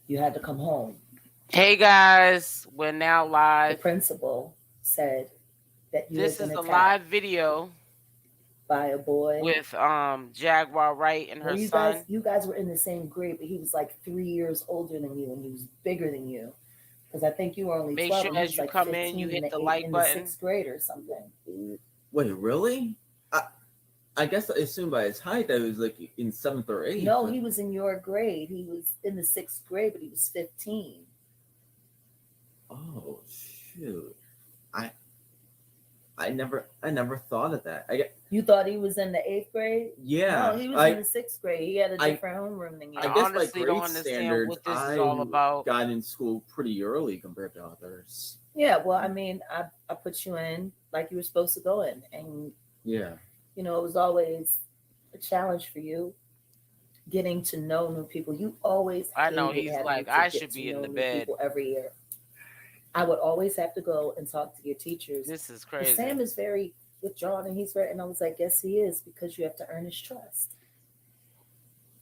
You had to come home. Hey guys, we're now The live. principal said that you This had is been a live attacked video by a boy. with Jaguar Wright and her son. You guys were in the same grade, but he was like 3 years older than you, and he was bigger than you. Because I think you were only Make 12, sure and he as was you like come 15 in, you hit the in like the button. 6th grade or something. Wait, really? I guess I assumed by his height that he was like in 7th or 8th. No, he was in your grade. He was in the 6th grade, but he was 15. Oh shoot! I never thought of that. You thought he was in the 8th grade? Yeah, No, he was in the 6th grade. He had a different homeroom than you. I guess honestly by don't grade understand standards, what this is I all about. got in school pretty early compared to others. Yeah, well, I mean, I put you in like you were supposed to go in, and Yeah, you know, it was always a challenge for you getting to know new people. You always I know hated he's having like, to I get should to be in know the new bed. people every year. I would always have to go and talk to your teachers. This is 'Cause crazy. Sam is very withdrawn, and and I was like, yes, he is, because you have to earn his trust.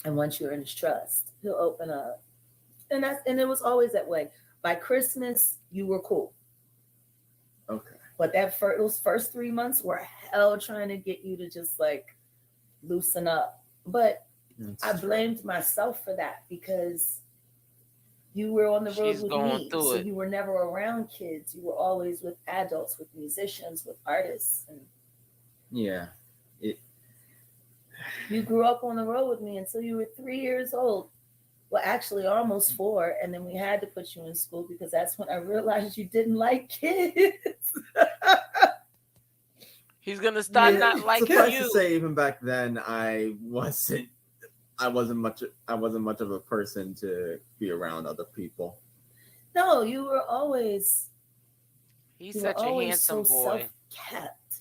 And once you earn his trust, he'll open up. And it was always that way. By Christmas, you were cool. okay. But those first 3 months were hell trying to get you to just like loosen up. But I blamed myself for that because you were on the road She's with going me. through So it. you were never around kids. You were always with adults, with musicians, with artists. And Yeah, you grew up on the road with me until you were 3 years old. Well, actually, almost 4. And then we had to put you in school because that's when I realized you didn't like kids. He's gonna start not liking suffice you. to say, even back then, I wasn't much of a person to be around other people. No, you were always. He's You such were a always handsome so boy. self-kept.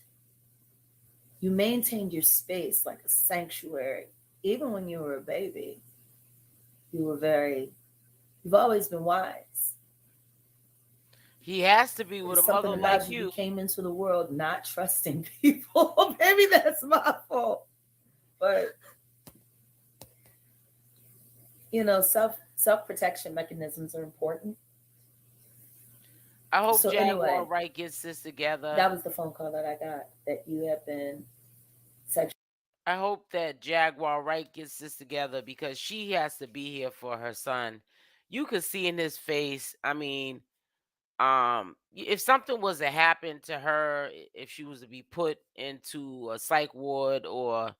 You maintained your space like a sanctuary. Even when you were a baby, you've always been wise. He has to be with There's a mother something like about you. You came into the world not trusting people. Maybe that's my fault. But, you know, self-protection mechanisms are important. I hope So Jaguar anyway, Wright gets this together. that was the phone call that I got, that you have been sexually. I hope that Jaguar Wright gets this together because she has to be here for her son. You could see in his face. I mean, if something was to happen to her, if she was to be put into a psych ward or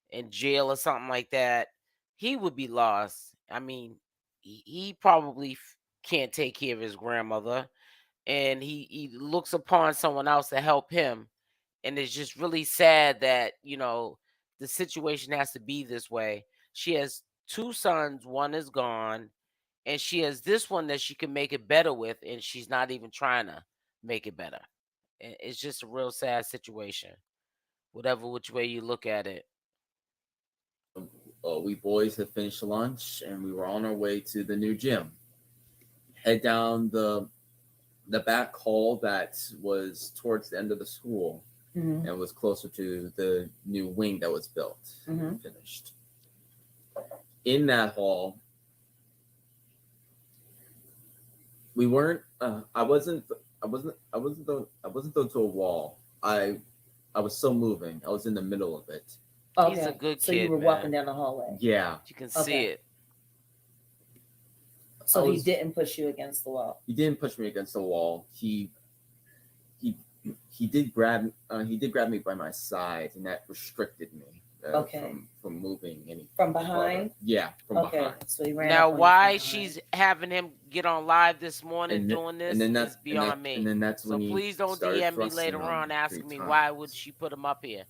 in jail or something like that, he would be lost. I mean, he probably can't take care of his grandmother, and he looks upon someone else to help him. And it's just really sad that, the situation has to be this way. She has 2 sons, one is gone, and she has this one that she can make it better with, and she's not even trying to make it better. It's just a real sad situation, whatever which way you look at it. We boys had finished lunch and we were on our way to the new gym. Head down the back hall that was towards the end of the school. Mm-hmm. And was closer to the new wing that was built Mm-hmm. and finished. In that hall, we weren't. I wasn't thrown to a wall. I was still moving. I was in the middle of it. Okay. He's a good kid. So you were man. walking down the hallway. Yeah. You can see it. So he didn't push you against the wall. He didn't push me against the wall. He did grab me by my side, and that restricted me from moving any from behind. Yeah, from behind. So he ran. Now, why she's having him get on live this morning doing this is beyond me. And then that's when please don't DM me later on asking me why would she put him up here.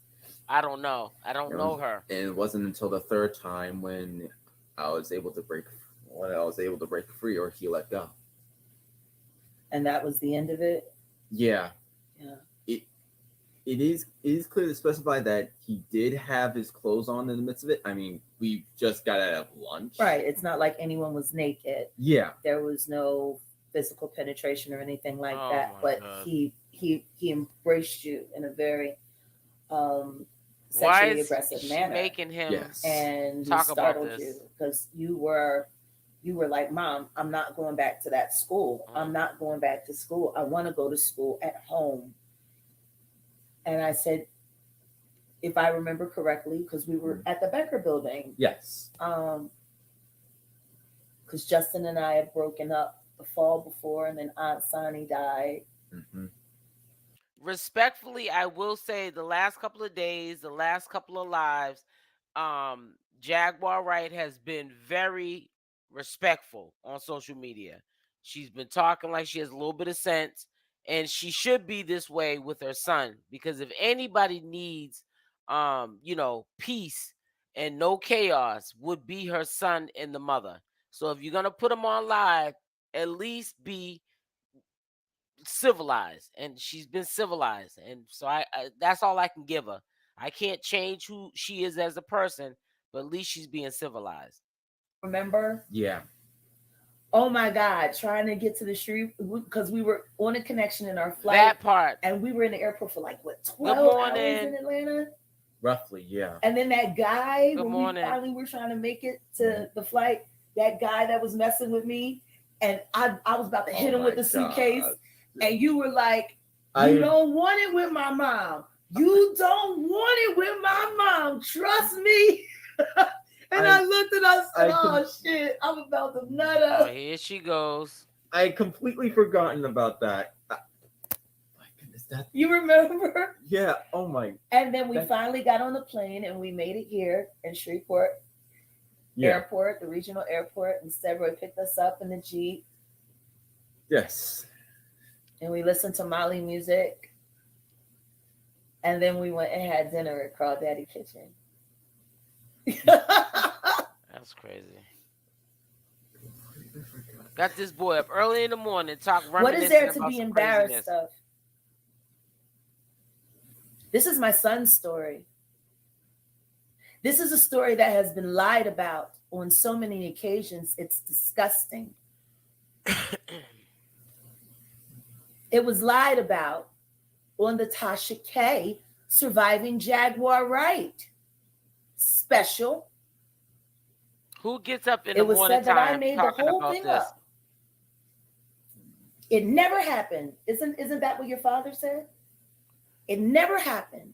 I don't know. I don't know her. And it wasn't until the 3rd time when I was able to break free, or he let go. And that was the end of it. Yeah. Yeah. It is clearly specified that he did have his clothes on in the midst of it. I mean, we just got out of lunch. Right. It's not like anyone was naked. Yeah. There was no physical penetration or anything like that. But God. he embraced you in a very Why sexually is aggressive she manner. making him Yes. And talk he about startled this? you because you were you were like, Mom, I'm not going back to that school. I'm not going back to school. I want to go to school at home. And I said, if I remember correctly, because we were at the Becker building. Yes. Because Justin and I had broken up the fall before, and then Aunt Sonny died. Mm-hmm. Respectfully, I will say the last couple of days, the last couple of lives, Jaguar Wright has been very respectful on social media. She's been talking like she has a little bit of sense, and she should be this way with her son, because if anybody needs peace and no chaos, would be her son and the mother. So if you're gonna put them on live, at least be civilized, and she's been civilized, and so I that's all I can give her. I can't change who she is as a person, but at least she's being civilized. Remember? Yeah. Oh my God, trying to get to the street because we were on a connection in our flight. That part. And we were in the airport for like, what, 12 hours in Atlanta? Roughly, yeah. And then that guy, Good when morning. we finally were trying to make it to the flight, that guy that was messing with me, and I was about to hit him with the suitcase. God. And you were like, you don't want it with my mom. You don't want it with my mom. Trust me. And I looked and I said, oh, shit. I'm about to nut up. Oh, here she goes. I had completely forgotten about that. My goodness, you remember? Yeah. Oh, my. And then we finally got on the plane and we made it here in Shreveport Airport, the regional airport. And Steroid picked us up in the Jeep. Yes. And we listened to Molly music. And then we went and had dinner at Crawdaddy Kitchen. That's crazy. Got this boy up early in the morning, what is there to be embarrassed of? This is my son's story. This is a story that has been lied about on so many occasions. It's disgusting. It was lied about on the Tasha K surviving Jaguar Wright special. Who gets up in the morning time? It was said that I made the whole thing up. It never happened. Isn't that what your father said? It never happened.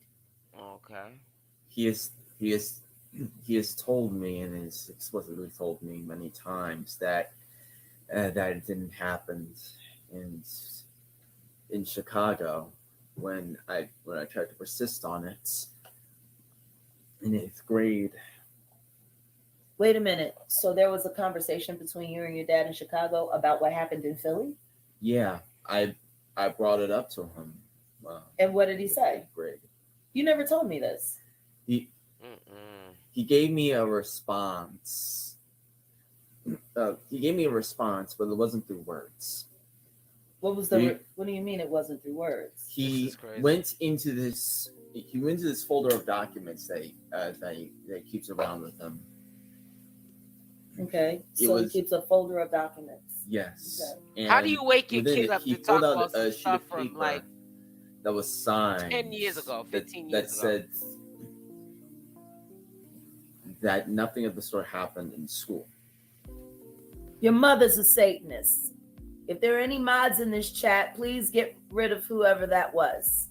Okay. He has told me, and has explicitly told me many times that it didn't happen in Chicago when I tried to persist on it in 8th grade. Wait a minute. So there was a conversation between you and your dad in Chicago about what happened in Philly? Yeah, I brought it up to him. And what did he say? 8th grade. You never told me this. He gave me a response. But it wasn't through words. What do you mean it wasn't through words? He went into this folder of documents that he keeps around with him. Okay, so he keeps a folder of documents. Yes. Okay. How do you wake your kid up to talk about some stuff from like that was signed 10 years ago, 15 years ago? That said that nothing of the sort happened in school. Your mother's a Satanist. If there are any mods in this chat, please get rid of whoever that was.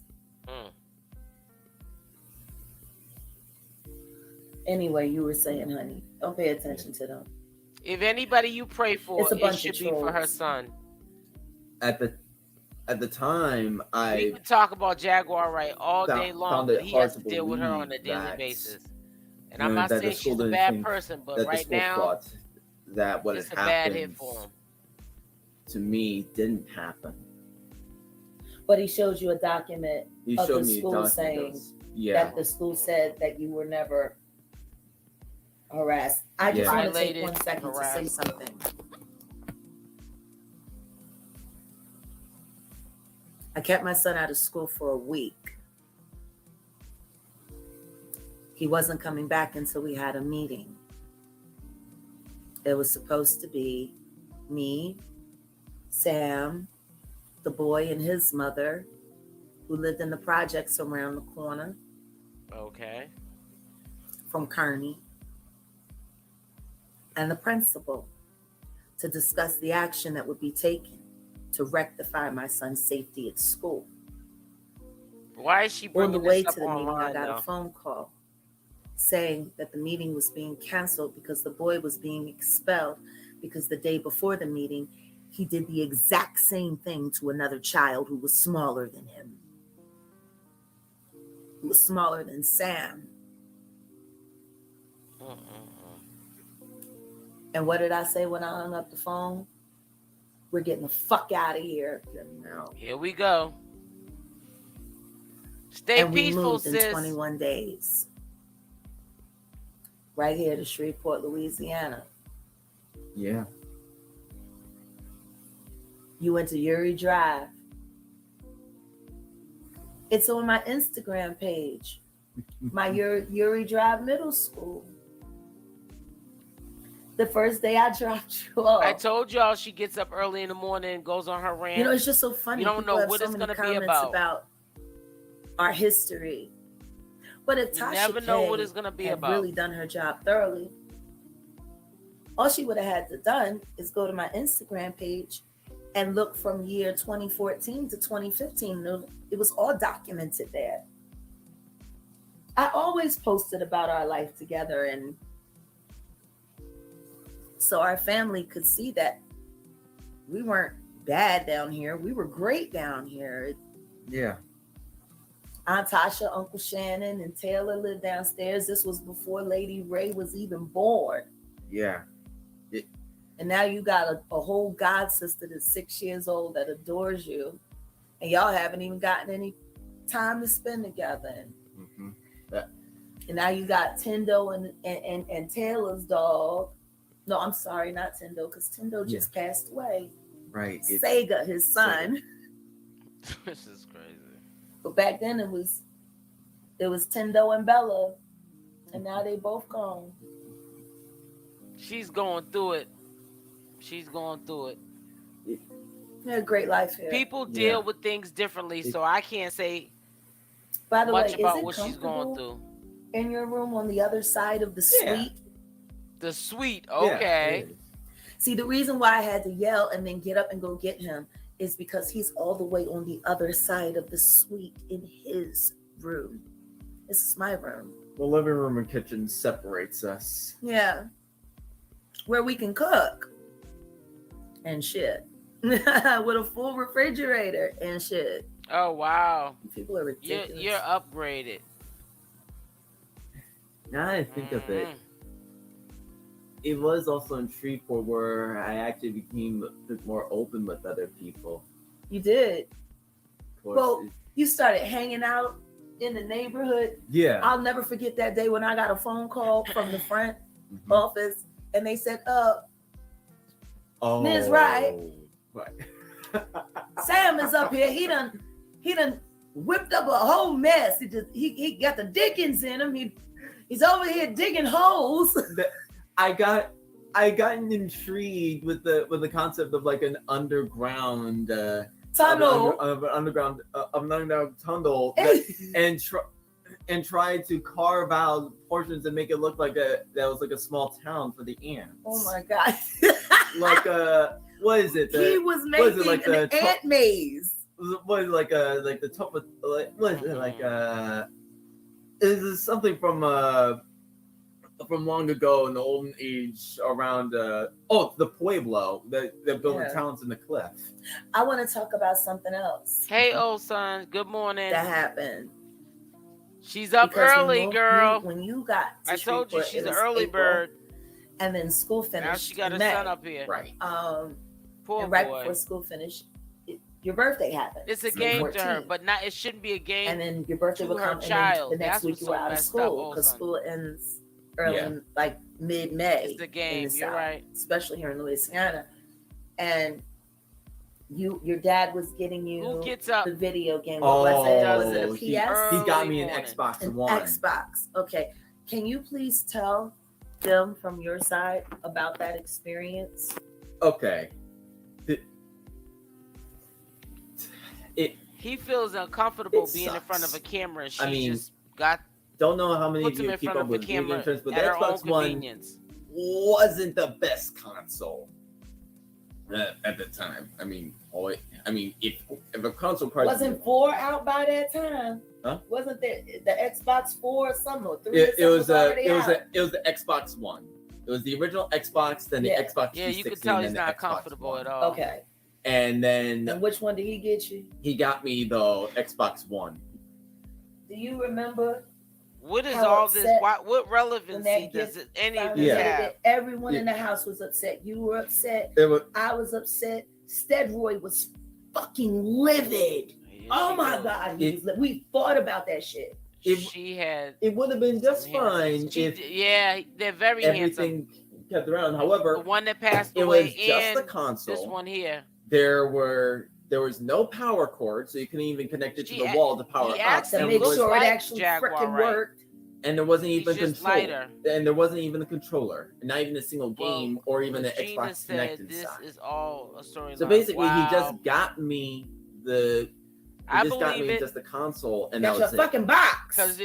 Anyway, you were saying, honey, don't pay attention to them. If anybody you pray for, it should be for her son. At the time, we could talk about Jaguar Wright all day long, but he has to deal with her on a daily basis. And I'm not saying she's a bad person, but right now, that what it's had a bad hit happened for him. To me didn't happen. But he showed you a document of the school saying that the school said that you were never harassed. I just want to take 1 second to say something. I kept my son out of school for a week. He wasn't coming back until we had a meeting. It was supposed to be me, Sam, the boy and his mother, who lived in the projects around the corner. Okay. From Kearney. And the principal. to discuss the action that would be taken to rectify my son's safety at school. Why is she On bringing the way this up to the meeting, I online, got though? a phone call saying that the meeting was being canceled because the boy was being expelled because the day before the meeting, he did the exact same thing to another child who was smaller than him. Who was smaller than Sam. And what did I say when I hung up the phone? We're getting the fuck out of here. Here we go. Stay and we peaceful, moved sis. in 21 days. Right here to Shreveport, Louisiana. Yeah. You went to Uri Drive. It's on my Instagram page. My Uri Drive Middle School. The first day I dropped you off. I told y'all she gets up early in the morning and goes on her rant. You know, it's just so funny. You don't People know have what so it's many going to be comments about. Our history. But if You Tasha never know K what it's going to be had about. really done her job thoroughly, all she would have had to done is go to my Instagram page and look from year 2014 to 2015. It was all documented there. I always posted about our life together, and so our family could see that we weren't bad down here. We were great down here. Yeah. Aunt Tasha, Uncle Shannon, and Taylor lived downstairs. This was before Lady Ray was even born. Yeah. And now you got a whole god sister that's 6 years old that adores you. And y'all haven't even gotten any time to spend together. Mm-hmm. And now you got Tendo and Taylor's dog. No, I'm sorry, not Tendo, because Tendo just passed away. Right. Sega, his son. This is crazy. But back then it was Tendo and Bella. And now they both gone. She's going through it. She's going through it. You had a great life here. People deal with things differently, so I can't say By the much way, about is it what she's going through. In your room on the other side of the suite? The suite, okay. Yeah, see, the reason why I had to yell and then get up and go get him is because he's all the way on the other side of the suite in his room. This is my room. The living room and kitchen separates us. Yeah. Where we can cook and shit. With a full refrigerator and shit. Oh, wow. People are ridiculous. You're upgraded. Now that I think of it, it was also in Shreveport where I actually became a bit more open with other people. You did. Of course, Well, you started hanging out in the neighborhood. Yeah. I'll never forget that day when I got a phone call from the front office and they said, Ms. Wright. Sam is up here. He done whipped up a whole mess. He got the dickens in him. He's over here digging holes. I got intrigued with the concept of like an underground tunnel, underground tunnel, and tried to carve out portions and make it look like that was like a small town for the ants. Oh my god! Like what is it? He was making an ant maze. What is it, like the top of what is it like is something from long ago in the olden age around the Pueblo that building towns in the cliff. I want to talk about something else. Hey, old son. Good morning. That happened. She's up early, girl. When you got to I told you she's an Shreveport, early bird. And then school finished. Now she got her May. son up here. Right. Poor and right boy. before school finished, your birthday happened. It's a game to her, but not. It shouldn't be a game. And then your birthday will come, child. and then the next That's week you were out of school because school ends early, like mid-May. It's the game. You're South, right. especially here in Louisiana. And your dad was getting you Who gets up? the video game. What was it? Was it a he PS? He got me an Morning. Xbox An One. Xbox. Okay. Can you please tell them from your side about that experience? Okay. He feels uncomfortable It being in front of a sucks. camera, and she I mean, just got Don't know how many puts of him you in keep front up of the with video camera game trends, but the at her own Xbox One convenience. wasn't the best console. at the time. I mean, if a console price Wasn't 4 out by that time? Huh? Wasn't the Xbox 4 or something? Or 3 it was already it was out? it was the Xbox One. It was the original Xbox, then Yeah. the Xbox 360. Yeah, you could tell and he's then the not Xbox comfortable One. at all. Okay. And then And which one did he get you? he got me the Xbox One. Do you remember What is how all this? upset What when relevancy that does gift any of finally this Yeah. hit have? it? Everyone in the house was upset. You were upset. It was I was upset. Steadroy was fucking livid. Yeah, Oh she my was. God. We fought about that shit. She had. it would have been just some handsome- fine she- if yeah, they're very handsome. everything kept around. However, The one that passed it away was just the and console. this one here. There was no power cord, so you couldn't even connect it to the She- wall to power he up. asked To him, make looks sure it like actually Jaguar freaking Wright. worked. And there wasn't He's even just control. lighter. And there wasn't even a controller. Not even a single game or even the Legina Xbox said Connect this inside. is all a storyline. So basically, Wow. he just got me the. I He just got believe me it just the console, and That's that your was it. fucking box. because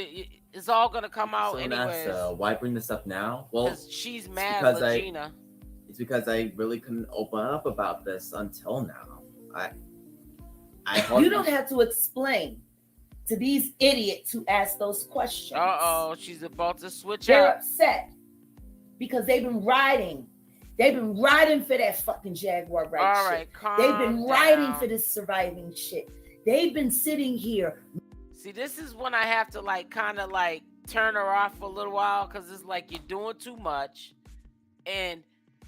it's all gonna come out Someone anyways. asked, why bring this up now? Well, Because she's mad, because Legina. it's because I really couldn't open up about this until now. I You don't have to explain to these idiots who ask those questions. She's about to switch They're up. upset because they've been riding. They've been riding for that fucking Jaguar Wright All shit. right, calm They've been riding down. for this surviving shit. They've been sitting here. See, this is when I have to kind of turn her off for a little while because it's like you're doing too much, and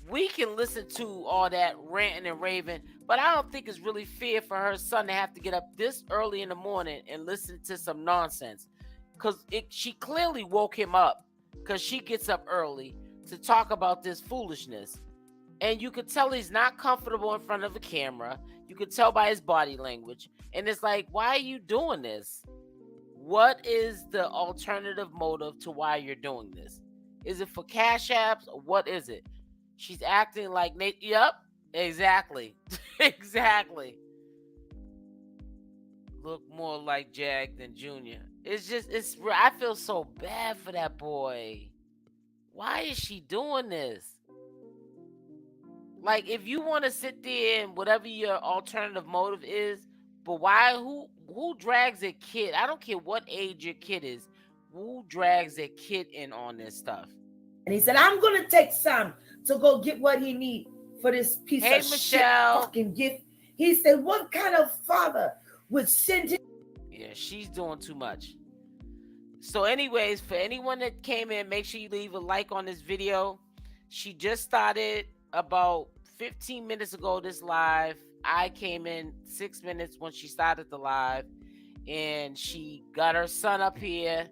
we can listen to all that ranting and raving, but I don't think it's really fair for her son to have to get up this early in the morning and listen to some nonsense, because she clearly woke him up because she gets up early to talk about this foolishness, and you could tell he's not comfortable in front of a camera. You could tell by his body language, and it's like, why are you doing this? What is the alternative motive to why you're doing this? Is it for cash apps or what is it? She's acting like Nate. Yep, exactly. Exactly. Look more like Jag than Junior. I feel so bad for that boy. Why is she doing this? Like, if you want to sit there and whatever your alternative motive is, but why? Who drags a kid? I don't care what age your kid is. Who drags a kid in on this stuff? And he said, I'm going to take some to go get what he needs for this piece Hey, of Michelle. shit fucking gift. He said, what kind of father would send him? Yeah, she's doing too much. So anyways, for anyone that came in, make sure you leave a like on this video. She just started about 15 minutes ago, this live. I came in 6 minutes when she started the live, and she got her son up here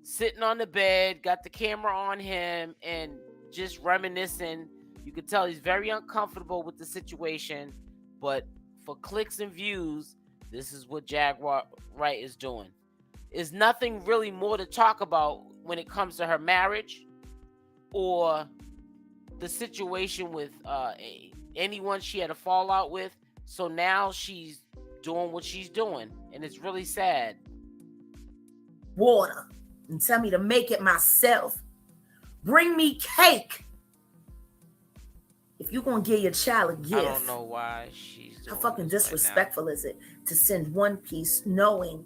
sitting on the bed, got the camera on him, and just reminiscing. You could tell he's very uncomfortable with the situation, but for clicks and views, this is what Jaguar Wright is doing. There's nothing really more to talk about when it comes to her marriage or the situation with anyone she had a fallout with. So now she's doing what she's doing, and it's really sad. Water and tell me to make it myself. Bring me cake. If you're going to give your child a gift. I don't know why she's doing How fucking this right now. disrespectful is it to send one piece knowing?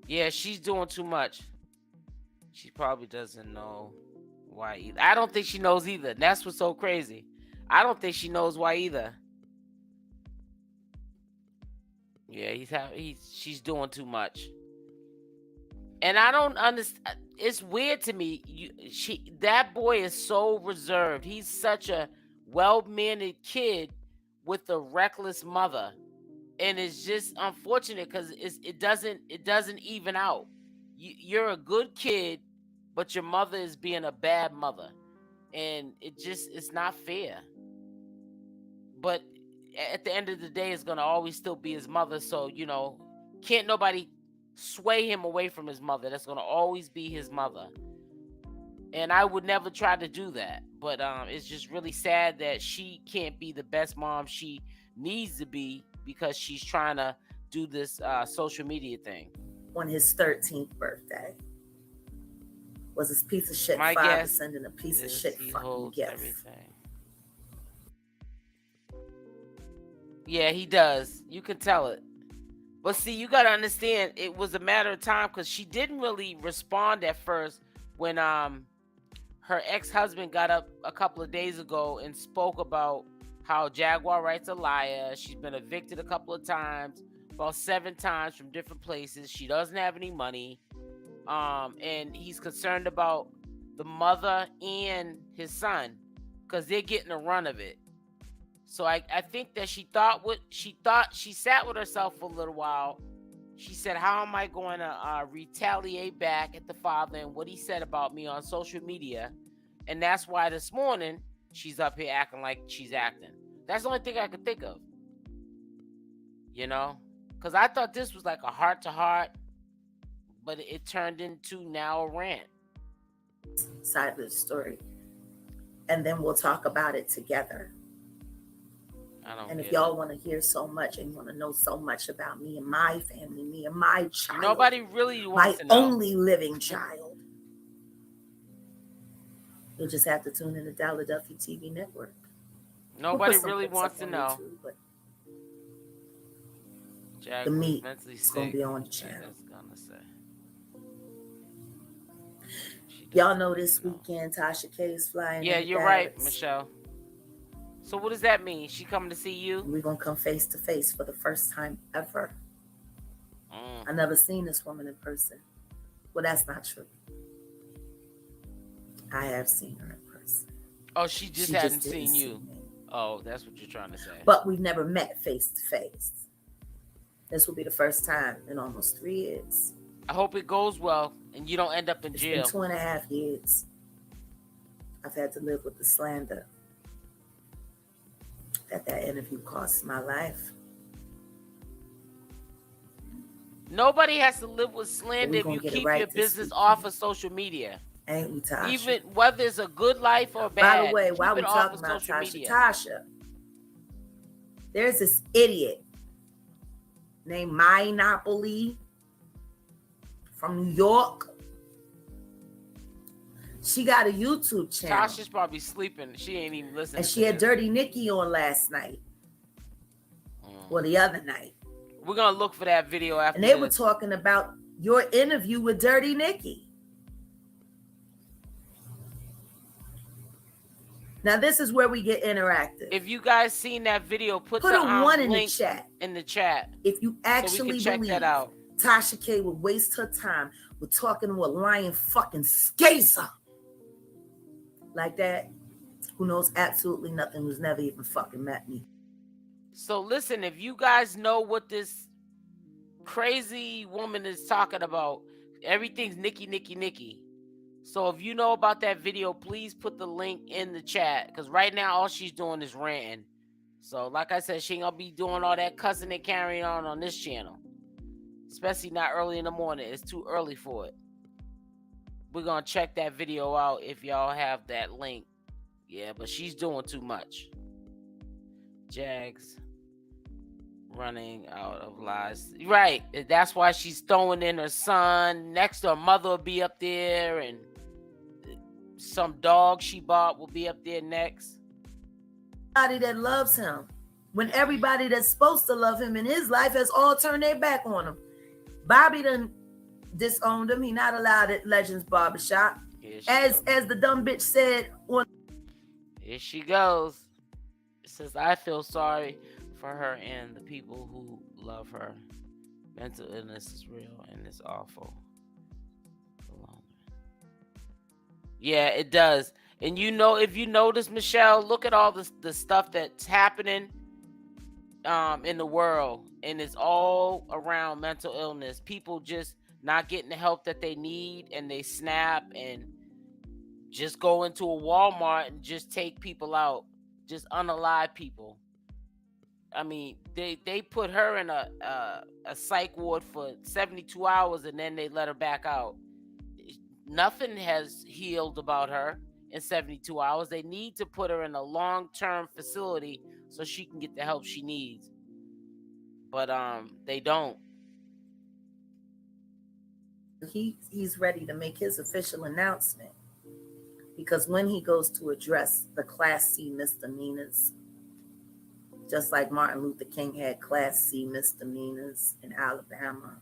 Yeah, she's doing too much. She probably doesn't know why either. I don't think she knows either. That's what's so crazy. I don't think she knows why either. Yeah, she's doing too much. And I don't understand. It's weird to me. That boy is so reserved. He's such a well-mannered kid with a reckless mother. And it's just unfortunate because it doesn't even out. You're a good kid, but your mother is being a bad mother, and it's not fair. But at the end of the day, it's gonna always still be his mother. So can't nobody sway him away from his mother. That's gonna always be his mother. And I would never try to do that. But it's just really sad that she can't be the best mom she needs to be, because she's trying to do this social media thing. On his 13th birthday, was his piece of shit My father guess sending a piece of is shit he fucking holds gift. everything. Yeah, he does. You can tell it. But see, you got to understand, it was a matter of time because she didn't really respond at first when her ex-husband got up a couple of days ago and spoke about how Jaguar Wright's a liar. She's been evicted a couple of times, about 7 times from different places. She doesn't have any money. And he's concerned about the mother and his son because they're getting a run of it. So I think that she sat with herself for a little while. She said, how am I going to retaliate back at the father and what he said about me on social media? And that's why this morning she's up here acting like she's acting. That's the only thing I could think of. You know? Because I thought this was like a heart-to-heart, but it turned into now a rant. Side of the story. And then we'll talk about it together. And if y'all want to hear so much and want to know so much about me and my family, me and my child. Nobody really wants to know. My only living child. You'll just have to tune in to Dollar Duffy TV network. Nobody really wants to know. YouTube, but Jack the meat is going to be on the channel. Gonna say. Y'all know this weekend Tasha K is flying. Yeah, you're right, Michelle. So what does that mean? She coming to see you? We're going to come face to face for the first time ever. I've never seen this woman in person. Well, that's not true. I have seen her in person. Oh, she hadn't seen you. Oh, that's what you're trying to say. But we've never met face to face. This will be the first time in almost 3 years. I hope it goes well and you don't end up in jail. It's been 2.5 years. I've had to live with the slander that interview cost my life. Nobody has to live with slander if you keep your business off of social media. Ain't we, Tasha? Even whether it's a good life or bad. By the way, while we talking about Tasha, there's this idiot named Monopoly from New York. She got a YouTube channel. Tasha's probably sleeping. She ain't even listening. And she had Dirty Nikki on last night. Or the other night. We're going to look for that video after. And they were talking about your interview with Dirty Nikki. Now, this is where we get interactive. If you guys seen that video, put a one in the chat. If you actually believe that out. Tasha K would waste her time with talking to a lying fucking scazer like that, who knows absolutely nothing, who's never even fucking met me. So listen, if you guys know what this crazy woman is talking about, everything's Nikki. So if you know about that video, please put the link in the chat. Because right now, all she's doing is ranting. So like I said, she ain't going to be doing all that cussing and carrying on this channel. Especially not early in the morning. It's too early for it. We're going to check that video out if y'all have that link. Yeah, but she's doing too much. Jags running out of lies. Right. That's why she's throwing in her son. Next, her mother will be up there. And some dog she bought will be up there next. Everybody that loves him. When everybody that's supposed to love him in his life has all turned their back on him. Bobby done disowned him. He not allowed at Legends Barbershop. As the dumb bitch said on. Here she goes. It says, I feel sorry for her and the people who love her. Mental illness is real and it's awful. Yeah, it does. And you know, if you notice, Michelle, look at all the stuff that's happening in the world. And it's all around mental illness. People just not getting the help that they need, and they snap and just go into a Walmart and just take people out, just unalive people. I mean, they put her in a psych ward for 72 hours and then they let her back out. Nothing has healed about her in 72 hours. They need to put her in a long-term facility so she can get the help she needs. But they don't. He's ready to make his official announcement, because when he goes to address the Class C misdemeanors, Just like Martin Luther King had Class C misdemeanors in Alabama,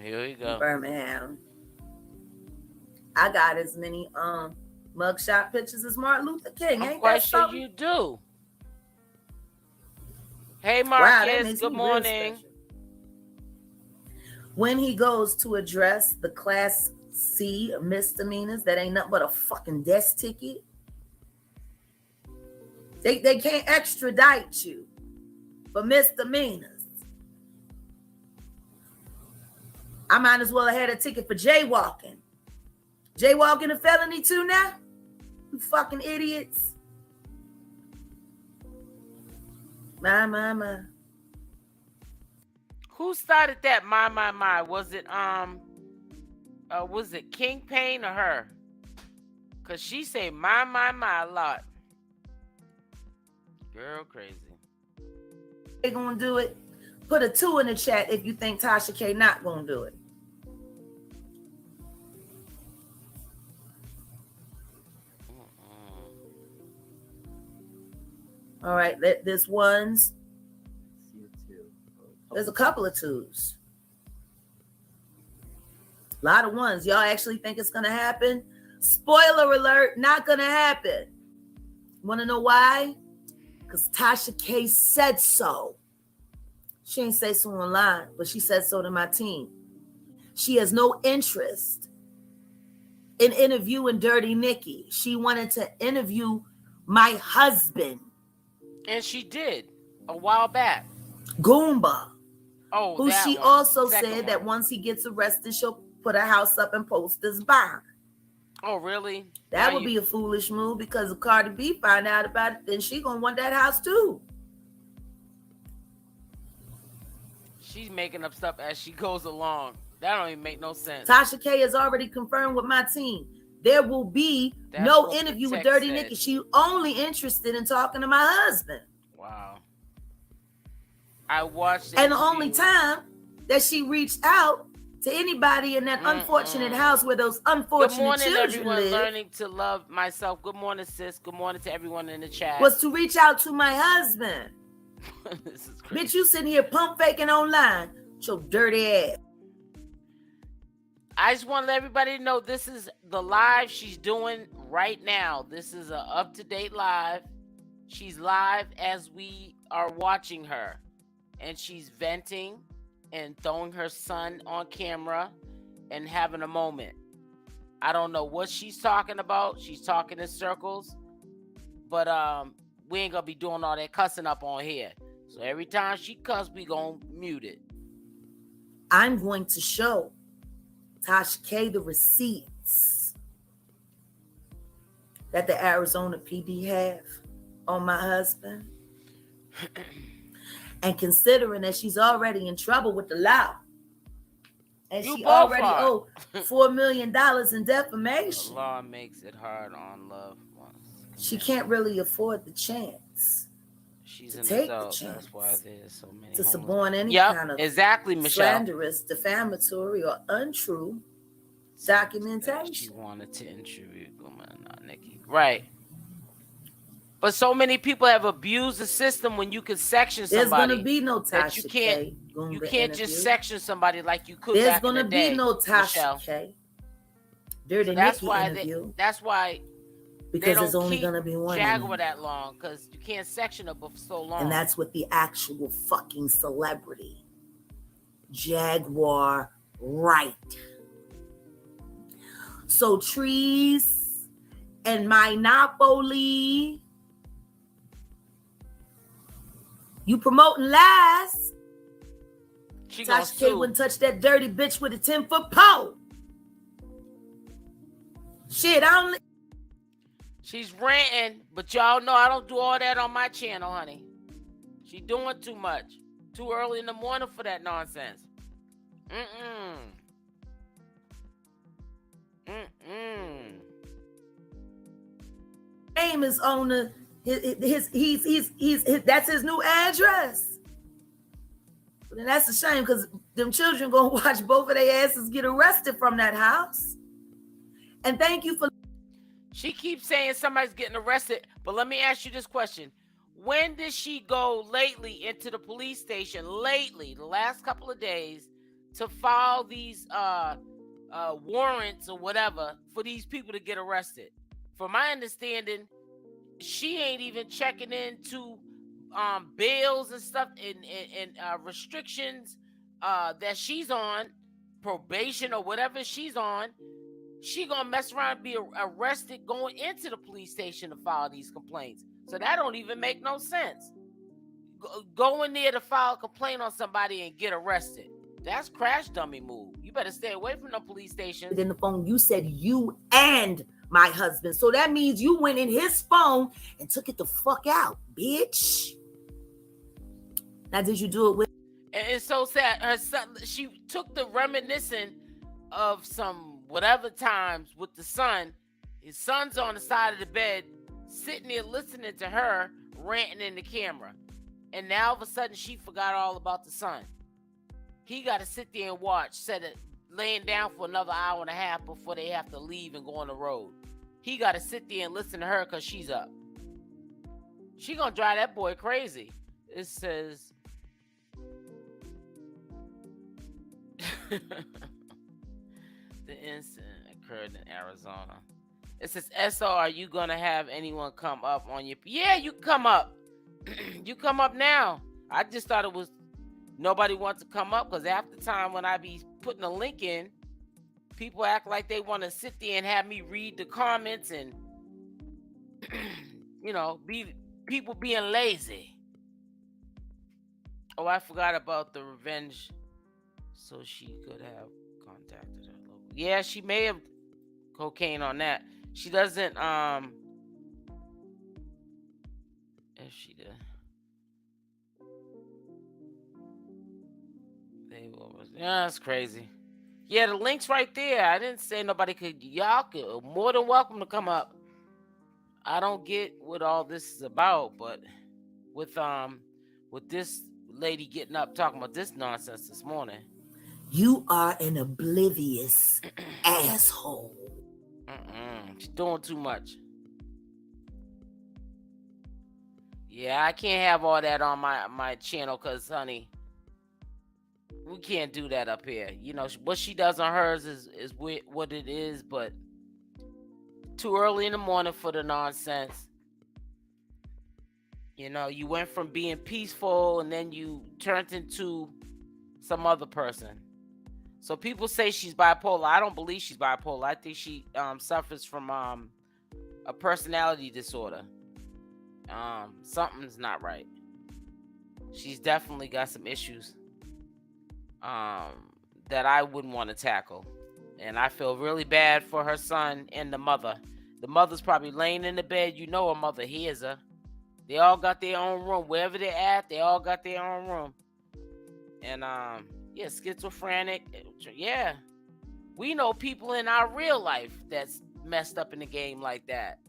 Here we go. Birmingham. I got as many mugshot pictures as Martin Luther King. I'm Ain't quite that sure something? you do. Hey, Wow, that Marcus. makes Good me real morning. special. When he goes to address the Class C misdemeanors, that ain't nothing but a fucking death ticket. They can't extradite you for misdemeanors. I might as well have had a ticket for jaywalking. Jaywalking a felony too now? You fucking idiots. My. Who started that? My. Was it King Payne or her? Cause she say my a lot. Girl, crazy. They gonna do it? Put a 2 in the chat if you think Tasha K not gonna do it. All right, there's ones. There's a couple of 2s. A lot of 1s. Y'all actually think it's gonna happen? Spoiler alert, not gonna happen. Wanna know why? Because Tasha K said so. She ain't say so online, but she said so to my team. She has no interest in interviewing Dirty Nikki. She wanted to interview my husband. And she did a while back. Goomba. Oh, who that she one. also Second said one. that once he gets arrested, she'll put a house up and posters by her. Oh, really? That Now would be a foolish move, because if Cardi B find out about it, then she gonna want that house too. She's making up stuff as she goes along. That don't even make no sense. Tasha K has already confirmed with my team. There will be That's no what the interview with text Dirty said. Nikki. She only interested in talking to my husband. Wow. I watched it. And the only time that she reached out to anybody in that unfortunate house where those Good unfortunate morning, children everyone. live Learning to love myself. Good morning, sis. Good morning to everyone in the chat. was to reach out to my husband. This is crazy. Bitch, you sitting here pump faking online. Your dirty ass. I just want to let everybody know this is the live she's doing right now. This is a up-to-date live. She's live as we are watching her. And she's venting and throwing her son on camera and having a moment. I don't know what she's talking about. She's talking in circles. But we ain't going to be doing all that cussing up on here. So every time she cuss, we going to mute it. I'm going to show Tasha K the receipts that the Arizona PD have on my husband. And considering that she's already in trouble with the law, and You she both already are. owed $4 million in The defamation, law makes it hard on loved ones. she can't really afford the chance She's to an take the adult. chance That's why there's so many to homeless. suborn any Yep, kind of exactly, Michelle. slanderous, defamatory, or untrue documentation. She wanted to interview Goomba, not Nikki. Right. But so many people have abused the system when you can section There's somebody. gonna be no that Tasha you can't- K. Goomba You can't interview. just section somebody like you could There's back in gonna the be day, no Tasha Michelle. K. Dirty That's Nikki why interview, that's why because don't there's only keep gonna be one. Jaguar that long, because you can't section her for so long. And that's with the actual fucking celebrity, Jaguar Wright. So trees and Monopoly, you promoting lies. she gonna Tasha K sue. wouldn't touch that dirty bitch with a 10-foot pole. Shit, I don't. She's ranting, but y'all know I don't do all that on my channel, honey. She doing too much. Too early in the morning for that nonsense. Name is on the his that's his new address. But then that's a shame, because them children gonna watch both of their asses get arrested from that house. And thank you for. She keeps saying somebody's getting arrested, but let me ask you this question. When did she go lately into the police station, the last couple of days, to file these warrants or whatever for these people to get arrested? From my understanding, she ain't even checking into bails and stuff and restrictions that she's on, probation or whatever she's on. She gonna mess around and be arrested going into the police station to file these complaints. So that don't even make no sense. Go in there to file a complaint on somebody and get arrested. That's crash dummy move. You better stay away from the police station. In the phone, you said you and my husband. So that means you went in his phone and took it the fuck out, bitch. Now, did you do it with? And it's so sad. Her son, she took the reminiscing of some whatever times with the son. His son's on the side of the bed, sitting there listening to her ranting in the camera. And now all of a sudden she forgot all about the son. He got to sit there and watch, laying down for another hour and a half before they have to leave and go on the road. He got to sit there and listen to her because she's up. She gonna drive that boy crazy. It says, the incident occurred in Arizona. It says, SO, are you gonna have anyone come up on your? Yeah, you come up. You come up now. I just thought it was nobody wants to come up because after time when I be putting a link in, people act like they want to sit there and have me read the comments and be people being lazy. Oh, I forgot about the revenge. So she could have contacted her local. Yeah, she may have cocaine on that. She doesn't if she did. Yeah, that's crazy. Yeah, the link's right there. I didn't say nobody could. Y'all could more than welcome to come up. I don't get what all this is about, but with this lady getting up talking about this nonsense this morning. You are an oblivious asshole. She's doing too much. Yeah, I can't have all that on my channel because, honey, we can't do that up here. What she does on hers is what it is, but too early in the morning for the nonsense. You went from being peaceful and then you turned into some other person. So people say she's bipolar. I don't believe she's bipolar. I think she suffers from a personality disorder. Something's not right. She's definitely got some issues that I wouldn't want to tackle. And I feel really bad for her son and the mother. The mother's probably laying in the bed. Her mother hears her. They all got their own room. Wherever they're at, they all got their own room. And yeah, schizophrenic. Yeah. We know people in our real life that's messed up in the game like that.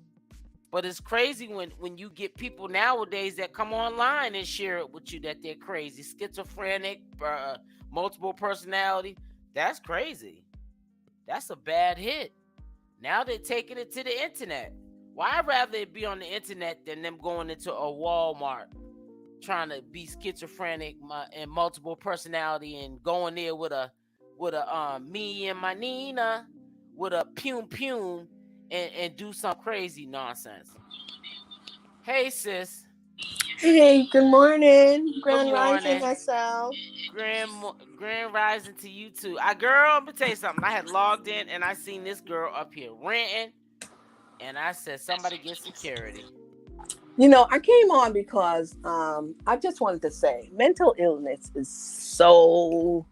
But it's crazy when you get people nowadays that come online and share it with you that they're crazy. Schizophrenic, multiple personality. That's crazy. That's a bad hit. Now they're taking it to the internet. Why I'd rather it be on the internet than them going into a Walmart trying to be schizophrenic and multiple personality and going there with a me and my Nina with a pum and do some crazy nonsense. Hey sis. Hey, good morning. Grand rising myself. Grand rising to you too. Girl, I'm gonna tell you something. I had logged in and I seen this girl up here ranting, and I said, somebody get security. I came on because I just wanted to say mental illness is so,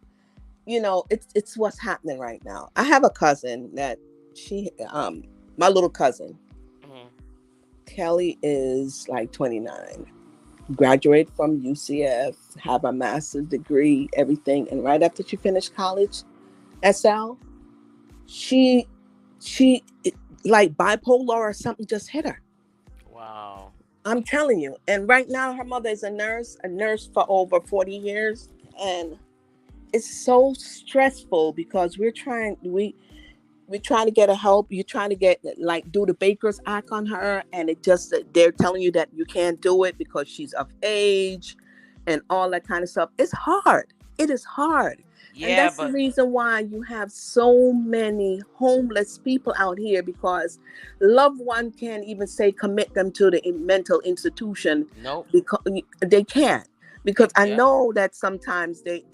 it's what's happening right now. I have a cousin that my little cousin, Kelly, is like 29, graduated from UCF, have a master's degree, everything. And right after she finished college, SL, she like bipolar or something just hit her. Wow. I'm telling you. And right now her mother is a nurse for over 40 years. And it's so stressful because we're trying to get her help. You're trying to get like do the Baker's Act on her, and it just they're telling you that you can't do it because she's of age, and all that kind of stuff. It's hard. It is hard. And Yeah, that's the but reason why you have so many homeless people out here, because loved one can't even say commit them to the mental institution nope. because they can't. Because I Yeah. know that sometimes they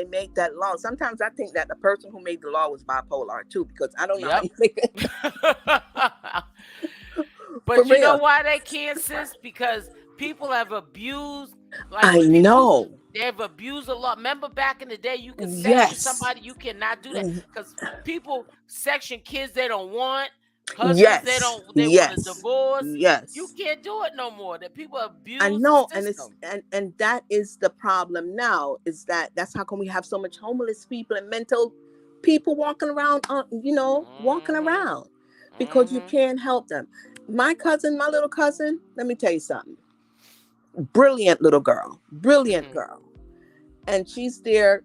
make that law. Sometimes I think that the person who made the law was bipolar too, because I don't know how Yep. you make it. But For you know real. why they can't, sis? Because people have abused. Like I people, know. they've abused a lot. Remember back in the day, you could section Yes. somebody. You cannot do that Mm. because people section kids they don't want, husbands Yes. they don't. They want Yes. a divorce. Yes. You can't do it no more. That people abuse I know, the and it's system. and that is the problem now. Is that's how come we have so much homeless people and mental people walking around, walking around, because you can't help them. My little cousin, let me tell you something. Brilliant little girl, brilliant girl, and she's there,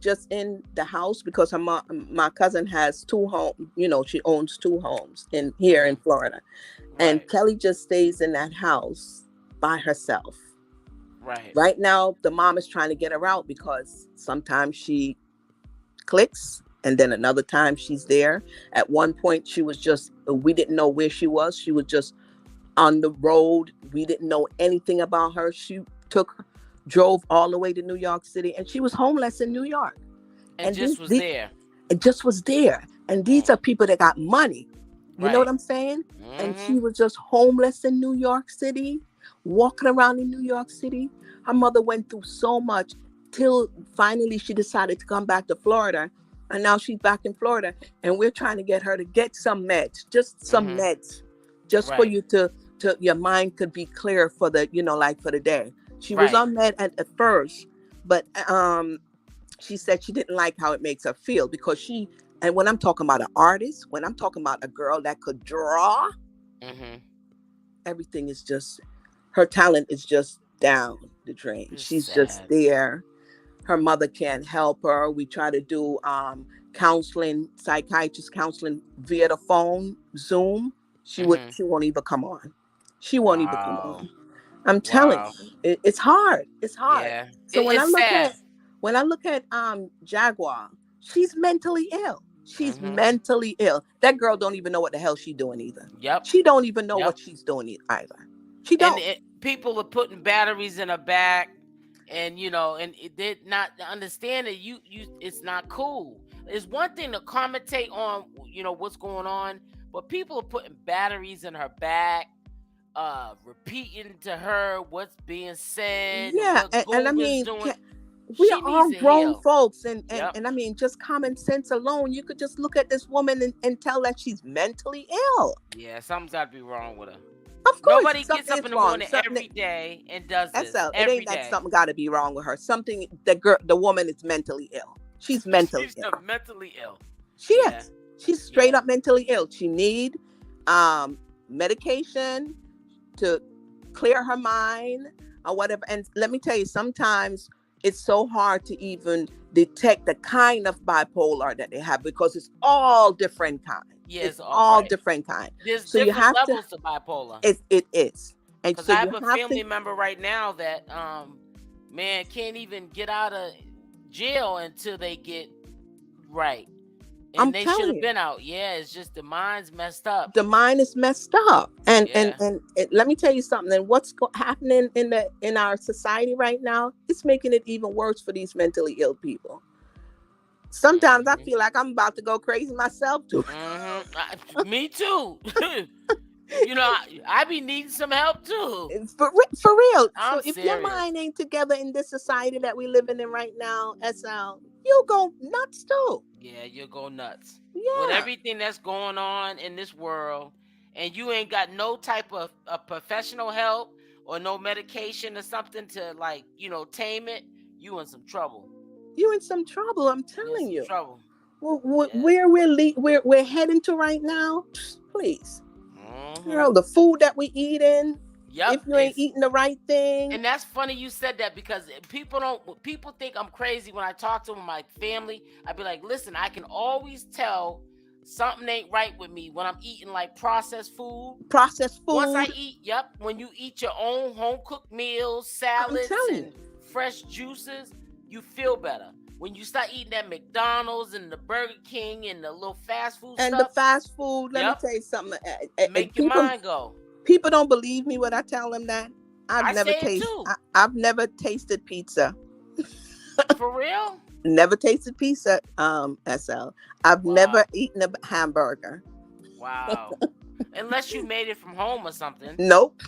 just in the house because my cousin has 2 homes. She owns 2 homes here in Florida. And Right. Kelly just stays in that house by herself. Right. Right now, the mom is trying to get her out because sometimes she clicks and then another time she's there. At one point, we didn't know where she was. She was just on the road. We didn't know anything about her. She drove all the way to New York City, and she was homeless in New York. And just was there. It just was there. And these are people that got money. You know what I'm saying? And she was just homeless in New York City, walking around in New York City. Her mother went through so much till finally she decided to come back to Florida. And now she's back in Florida. And we're trying to get her to get some meds, just some meds, just for you to your mind could be clear for the, like for the day. She was on med at first, but she said she didn't like how it makes her feel because and when I'm talking about an artist, when I'm talking about a girl that could draw, everything is just, her talent is just down the drain. It's She's sad. just there. Her mother can't help her. We try to do counseling, psychiatrist counseling via the phone, Zoom. She won't even come on. She won't even come on. I'm telling you, it's hard. It's hard. Yeah. So when It's sad. I look at Jaguar, she's mentally ill. She's mentally ill. That girl don't even know what the hell she's doing either. Yep. She don't even know what she's doing either. She don't. And people are putting batteries in her back, and and it did not understand that you it's not cool. It's one thing to commentate on what's going on, but people are putting batteries in her back, repeating to her what's being said. Yeah, and I mean, we are all grown folks, and I mean, just common sense alone, you could just look at this woman and tell that she's mentally ill. Yeah, something's got to be wrong with her. Of course, nobody gets up in the morning every day and does this. It ain't that something got to be wrong with her. Something, the woman is mentally ill. She's mentally ill. Mentally ill. She is. She's straight up mentally ill. She need medication to clear her mind or whatever. And let me tell you, sometimes it's so hard to even detect the kind of bipolar that they have because it's all different kinds. Yes, it's all different kinds. There's so different you have levels to bipolar. It is. And because so I have a family member right now that man can't even get out of jail until they get right. And they should have been out. Yeah, it's just the mind's messed up. The mind is messed up. And let me tell you something. And what's happening in our society right now, it's making it even worse for these mentally ill people. Sometimes I feel like I'm about to go crazy myself too. Me too. I be needing some help too. For real. I'm so if serious. your mind ain't together in this society that we living in right now, SL, you'll go nuts too. Yeah, you'll go nuts. Yeah. With everything that's going on in this world, and you ain't got no type of professional help or no medication or something to tame it, you in some trouble. You're in some trouble, I'm telling you. Trouble. Where we're heading to right now, please. Girl, the food that we eat in, Yep. if you ain't eating the right thing. And that's funny you said that, because people think I'm crazy when I talk to my family. I'd be like, listen, I can always tell something ain't right with me when I'm eating like processed food. Once I eat, when you eat your own home cooked meals, salads, and fresh juices, you feel better. When you start eating that McDonald's and the Burger King and the little fast food and stuff, the fast food, let me tell you something. make your mind go. People don't believe me when I tell them that. I've never tasted pizza. For real? Never tasted pizza, SL. I've never eaten a hamburger. Wow. Unless you made it from home or something. Nope.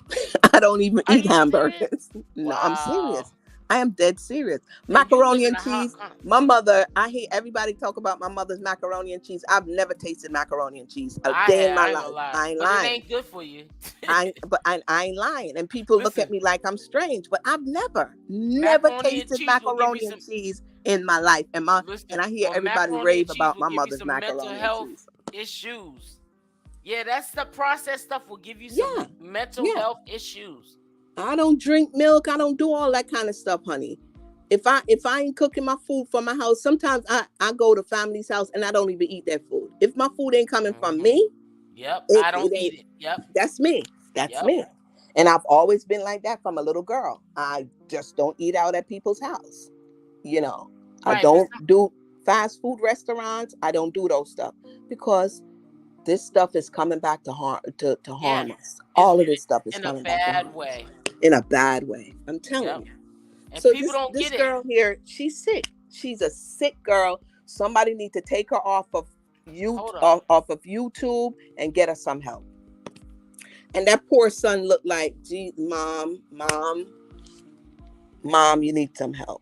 I don't even eat hamburgers. No, Wow. I'm serious. I am dead serious. Macaroni and cheese. My mother, I hear everybody talk about my mother's macaroni and cheese. I've never tasted macaroni and cheese a day in my life. I ain't lying. It ain't good for you. I ain't lying. And people look at me like I'm strange, but I've never tasted macaroni and cheese in my life. And I hear everybody rave about my mother's macaroni and cheese. Issues. Yeah, that's the processed stuff will give you some mental health issues. I don't drink milk. I don't do all that kind of stuff, honey. If I ain't cooking my food for my house, sometimes I go to family's house and I don't even eat their food. If my food ain't coming from me, I don't eat it. Yep. That's me. That's me. And I've always been like that from a little girl. I just don't eat out at people's house. You know, I don't do fast food restaurants. I don't do those stuff because this stuff is coming back to harm us. All of this stuff is coming back to harm us. In a bad way. I'm telling you. And so people don't this get girl here, she's sick. She's a sick girl. Somebody need to take her off of YouTube and get her some help. And that poor son looked like, gee, mom, you need some help.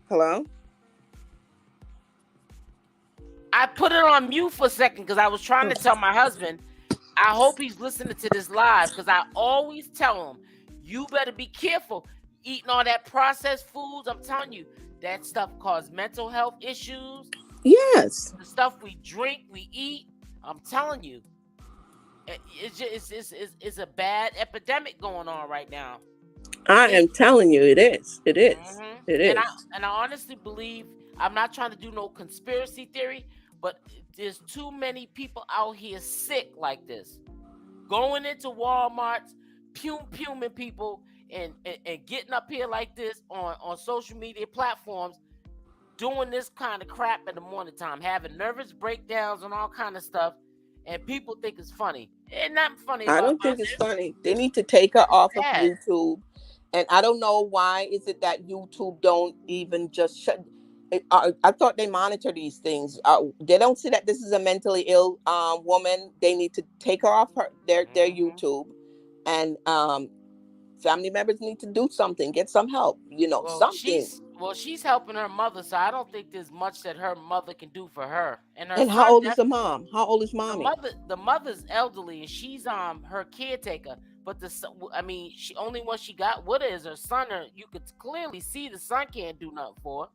Hello? I put it on mute for a second because I was trying to tell my husband, I hope he's listening to this live, because I always tell him, you better be careful eating all that processed foods. I'm telling you, that stuff causes mental health issues. Yes. The stuff we drink, we eat. I'm telling you, it's a bad epidemic going on right now. I am telling you, it is. It is. Mm-hmm. It is. And I honestly believe, I'm not trying to do no conspiracy theory, but there's too many people out here sick like this, going into Walmarts, puming people, and getting up here like this on social media platforms, doing this kind of crap in the morning time, having nervous breakdowns and all kind of stuff, and people think it's funny. It's not funny. I don't think it's funny. They need to take her off of YouTube. And I don't know why is it that YouTube don't even just shut. I thought they monitor these things. They don't see that this is a mentally ill woman. They need to take her off their YouTube, and family members need to do something, get some help. Something. She's helping her mother, so I don't think there's much that her mother can do for her. And how old is the mom? How old is mommy? The mother's elderly, and she's her caretaker. But she only one she got with her is her son. You could clearly see the son can't do nothing for her.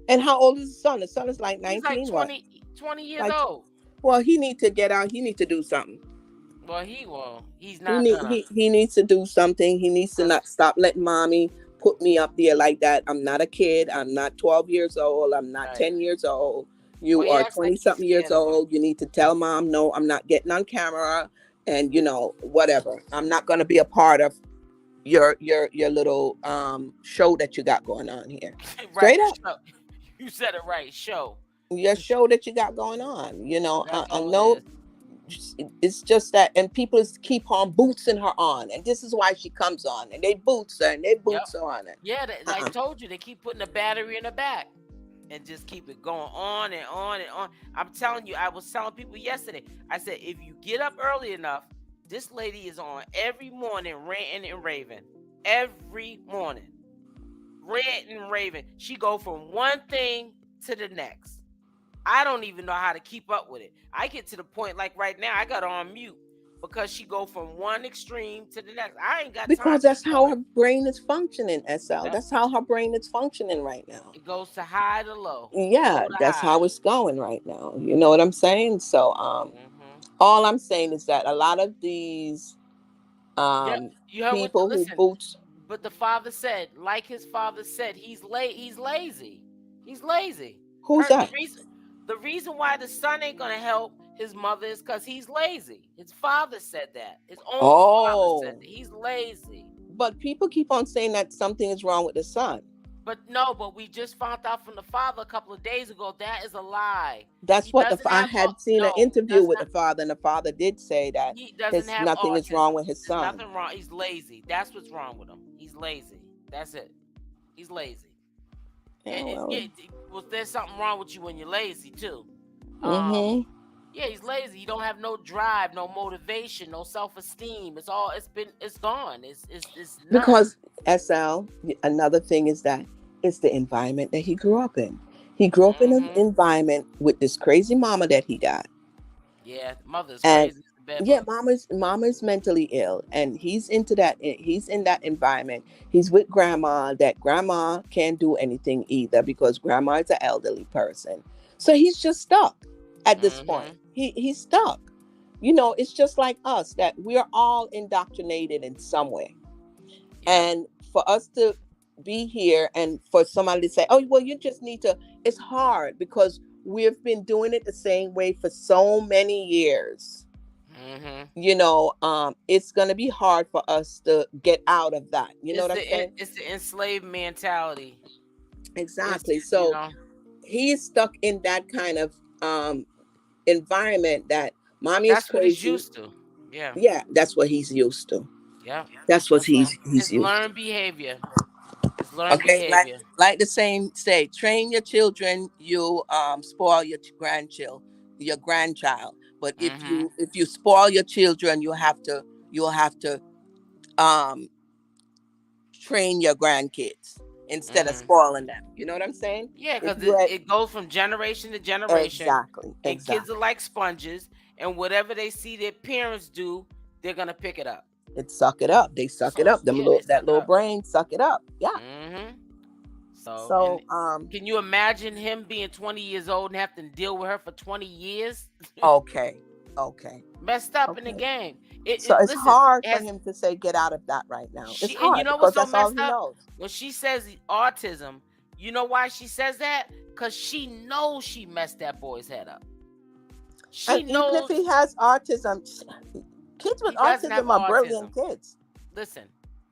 And how old is the son? The son is like 19. He's like 20 years old. Well, he needs to get out. He needs to do something. Well, he's not. He needs to do something. He needs to not stop letting mommy put me up there like that. I'm not a kid. I'm not 12 years old. I'm not 10 years old. You are 20-something years old. You need to tell mom, no, I'm not getting on camera. And whatever. I'm not going to be a part of your little show that you got going on here. Straight up. You said it right. Show. Your show that you got going on. I know it's just that, and people keep on bootsing her on, and this is why she comes on, and they boots her, and they boots her on it. Yeah, I told you, they keep putting the battery in the back and just keep it going on and on and on. I'm telling you, I was telling people yesterday, I said, if you get up early enough, this lady is on every morning ranting and raving. Every morning. Ranting and raving. She go from one thing to the next. I don't even know how to keep up with it. I get to the point, like right now, I got her on mute because she go from one extreme to the next. I ain't got time. Because that's how her brain is functioning, SL. Yeah. That's how her brain is functioning right now. It goes to high to low. Yeah, Low to that's high. how it's going right now. You know what I'm saying? So all I'm saying is that a lot of these You heard people who listen, boots. but the father said, like his father said, he's lazy. He's lazy. Who's that? The reason why the son ain't gonna help his mother is because he's lazy. His father said that. His own father said that. He's lazy. But people keep on saying that something is wrong with the son. But no, but we just found out from the father a couple of days ago that is a lie. That's what I had seen an interview with the father, and the father did say that nothing is wrong with his son. There's nothing wrong. He's lazy. That's what's wrong with him. He's lazy. That's it. He's lazy. Well, there's something wrong with you when you're lazy too. Yeah, he's lazy. He don't have no drive, no motivation, no self-esteem. It's gone. It's because SL. Another thing is that it's the environment that he grew up in. He grew up in an environment with this crazy mama that he got. Yeah, mother's crazy. Yeah, mama's mentally ill, and he's in that environment. He's with grandma. That grandma can't do anything either because grandma is an elderly person. So he's just stuck at this point. He's stuck. You know, it's just like us, that we're all indoctrinated in some way. And for us to be here and for somebody to say, oh, well, you just need to, it's hard because we've been doing it the same way for so many years. You know, it's going to be hard for us to get out of that. You know what I'm saying? It's the enslaved mentality. Exactly. So he's stuck in that kind of environment that mommy is crazy. That's what he's used to. Yeah. Yeah, that's what he's used to. Yeah. That's what he's used to. Learned behavior. It's learned behavior. Like the saying say, train your children, you spoil your grandchild. But if you spoil your children, you'll have to train your grandkids instead of spoiling them. You know what I'm saying? Yeah, because it goes from generation to generation. Exactly. And kids are like sponges, and whatever they see their parents do, they're gonna pick it up. Suck it up. They suck it up. That little brain suck it up. Yeah. So can you imagine him being 20 years old and having to deal with her for 20 years? Okay. Messed up in the game. It's hard for him to say get out of that right now. It's hard. And you know what's so messed up? When she says autism, you know why she says that? Because she knows she messed that boy's head up. She knows. Even if he has autism, kids with autism are brilliant kids. Listen,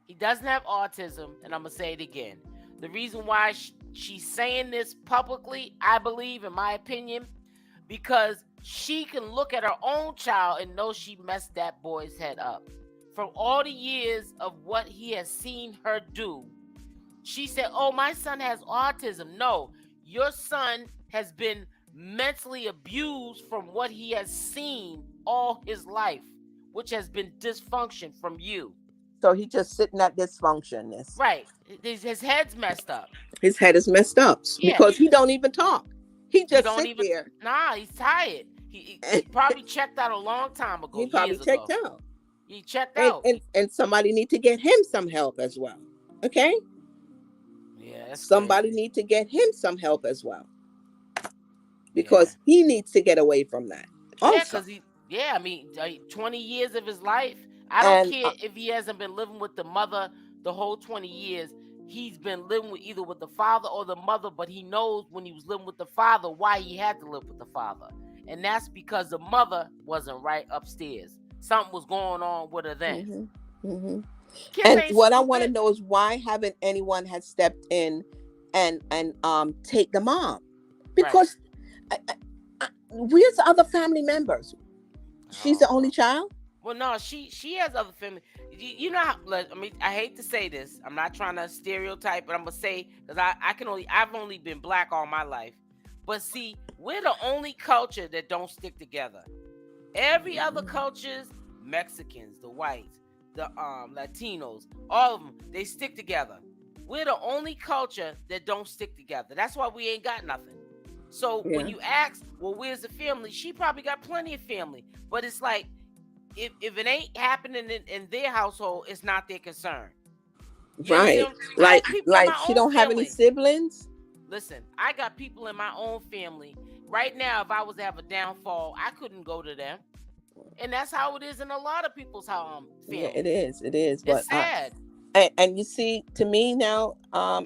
he doesn't have autism, and I'm going to say it again. The reason why she's saying this publicly, I believe, in my opinion, because she can look at her own child and know she messed that boy's head up. From all the years of what he has seen her do, she said, oh, my son has autism. No, your son has been mentally abused from what he has seen all his life, which has been dysfunction from you. So he just sitting at dysfunctionness. Right. His head's messed up. His head is messed up because he don't even talk. He just sit there. Nah, he's tired. He probably checked out a long time ago. He probably checked out. He checked out. And somebody need to get him some help as well. Okay? Yeah. Somebody need to get him some help as well. Because he needs to get away from that. Also. I mean, 20 years of his life. I don't care if he hasn't been living with the mother the whole 20 years. He's been living with either with the father or the mother, but he knows when he was living with the father why he had to live with the father. And that's because the mother wasn't right upstairs. Something was going on with her then. And what I want to know is why haven't anyone has stepped in and take the mom? Because where's the other family members? She's the only child? Well, no, she has other family. You know how, I mean, I hate to say this. I'm not trying to stereotype, but I'm gonna say, because I've only been black all my life. But see, we're the only culture that don't stick together. Every other cultures, Mexicans, the whites, the Latinos, all of them, they stick together. We're the only culture that don't stick together. That's why we ain't got nothing. So when you ask, well, where's the family? She probably got plenty of family. But it's like, if it ain't happening in their household, it's not their concern. You Right. understand? I have people in Like my she own don't have any family. siblings. Listen, I got people in my own family right now. If I was to have a downfall, I couldn't go to them, and that's how it is in a lot of people's families. Yeah, it is. It is. But It's sad. and you see, to me now,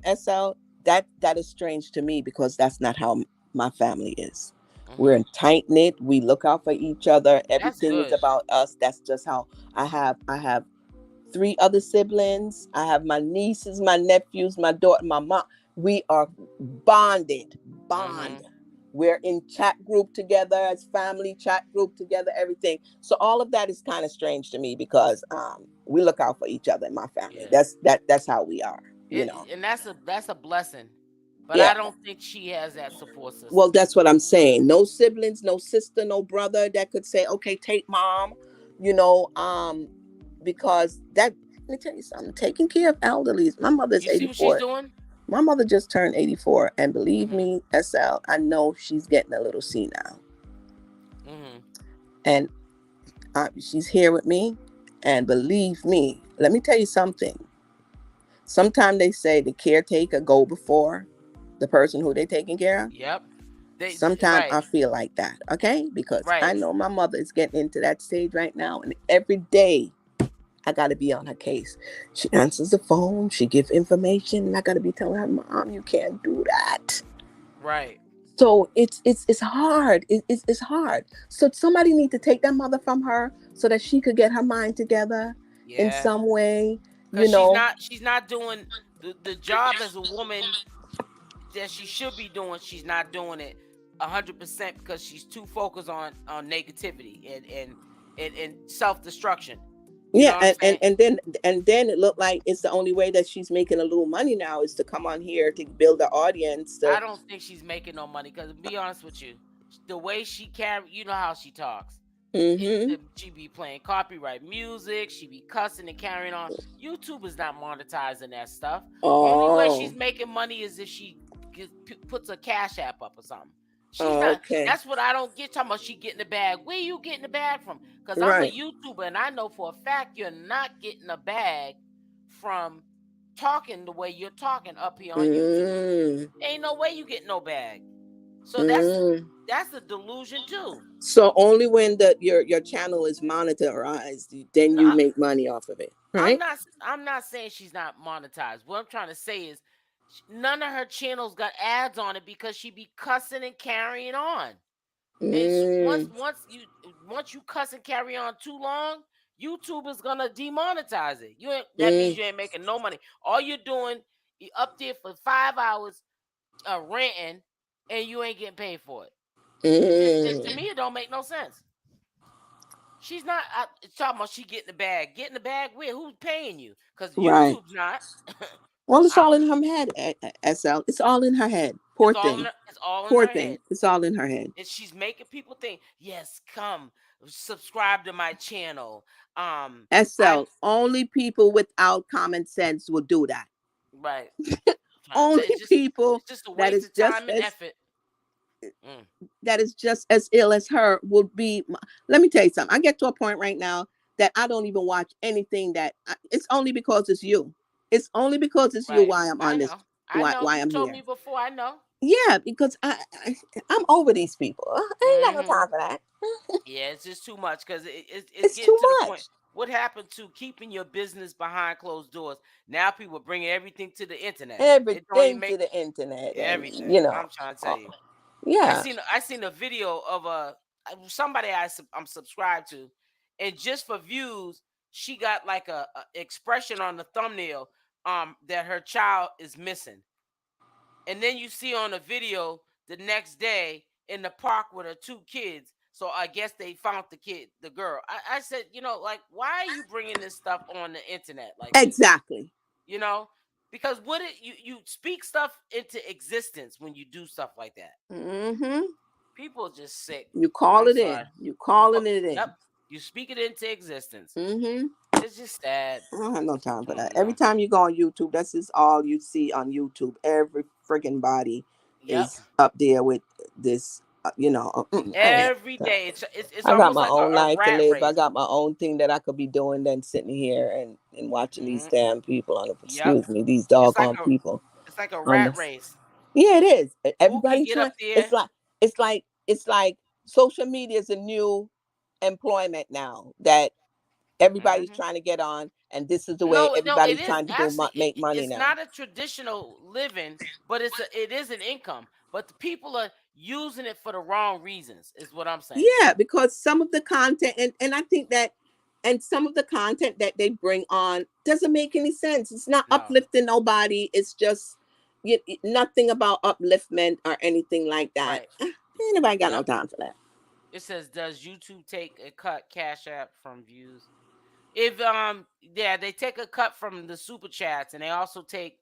SL, that is strange to me because that's not how my family is. We're tight knit. We look out for each other. Everything is about us. That's just how I have 3 other siblings. I have my nieces, my nephews, my daughter, my mom. We are bonded. We're in chat group together as family, chat group together, everything. So all of that is kind of strange to me because we look out for each other in my family. Yeah. That's how we are, you know. And that's a blessing. But Yeah. I don't think she has that support system. Well, that's what I'm saying. No siblings, no sister, no brother that could say, okay, take mom, you know, because that, let me tell you something, taking care of elderlies. My mother's You see 84. what she's doing? My mother just turned 84, and believe me, SL, I know she's getting a little senile. And she's here with me, and believe me, let me tell you something. Sometimes they say the caretaker go before the person who they're taking care of. Yep. Sometimes I feel like that, okay? Because I know my mother is getting into that stage right now, and every day I got to be on her case. She answers the phone, she gives information, and I got to be telling her, Mom, you can't do that. Right. So it's hard. It's hard. So somebody need to take that mother from her so that she could get her mind together in some way. You know, she's not doing the job as a woman that she should be doing. She's not doing it 100% because she's too focused on negativity and self-destruction. Yeah, and then it looked like it's the only way that she's making a little money now is to come on here to build an audience. I don't think she's making no money because, to be honest with you, the way she carry, you know how she talks. She be playing copyright music. She be cussing and carrying on. YouTube is not monetizing that stuff. Only way she's making money is if she puts a cash app up or something. She's not. Okay. That's what I don't get. Talking about she getting the bag. Where you getting the bag from? Because I'm a YouTuber and I know for a fact you're not getting a bag from talking the way you're talking up here on YouTube. Ain't no way you get no bag. So that's a delusion too. So only when your channel is monetized, then you make money off of it, right? I'm not saying she's not monetized. What I'm trying to say is none of her channels got ads on it because she be cussing and carrying on. And once you cuss and carry on too long, YouTube is gonna demonetize it. That means you ain't making no money. All you're doing, you up there for 5 hours ranting, and you ain't getting paid for it. To me, it don't make no sense. She's not talking about she getting the bag. Getting the bag where? Who's paying you? Because YouTube's not. Well, it's all in her head, SL. It's all in her head. Poor thing. It's all Poor in her thing. head. It's all in her head. And she's making people think, yes, come subscribe to my channel. SL, only people without common sense will do that. Right. Only people it's just a that waste is of time and effort. That is just as ill as her will be. Let me tell you something. I get to a point right now that I don't even watch anything it's only because it's you. It's only because it's you why I'm on this. Why I'm told here. Me before, I know. Yeah, because I'm over these people. I ain't got no time for that. Yeah, it's just too much because it's getting too to much. the point. What happened to keeping your business behind closed doors? Now people are bringing everything to the internet. Everything to the internet. Everything. And, you know, I'm trying to tell you. Yeah. I seen a video of somebody I'm subscribed to, and just for views, she got like a expression on the thumbnail that her child is missing. And then you see on the video the next day in the park with her 2 kids. So I guess they found the girl. I said, like, why are you bringing this stuff on the internet like exactly? This? Because you speak stuff into existence when you do stuff like that. People are just sick. You call it in. You calling it in. Yep. You speak it into existence. It's just sad. I don't have no time for that. Every time you go on YouTube, that's just all you see on YouTube. Every freaking body is up there with this you know, I ain't Every got day. It's I got almost my like own a life to rat live. I race. got my own thing that I could be doing than sitting here and watching these Mhm. damn people on Yep. excuse me, these It's like doggone people a on rat this. race. Yeah, it is. Who can Everybody's get up trying. there? It's like social media is a new employment now that everybody's Mhm. trying to get on, and this is the way No, it everybody's is trying to do actually make money it's now. not a traditional living, but it is an income. But the people are using it for the wrong reasons, is what I'm saying. Yeah, because some of the content, and I think that, and some of the content that they bring on doesn't make any sense. It's not No. uplifting nobody. It's just nothing about upliftment or anything like that. Right. Ain't nobody got no Yep. time for that. It says, does YouTube take a cut Cash App from views? If yeah, they take a cut from the super chats, and they also take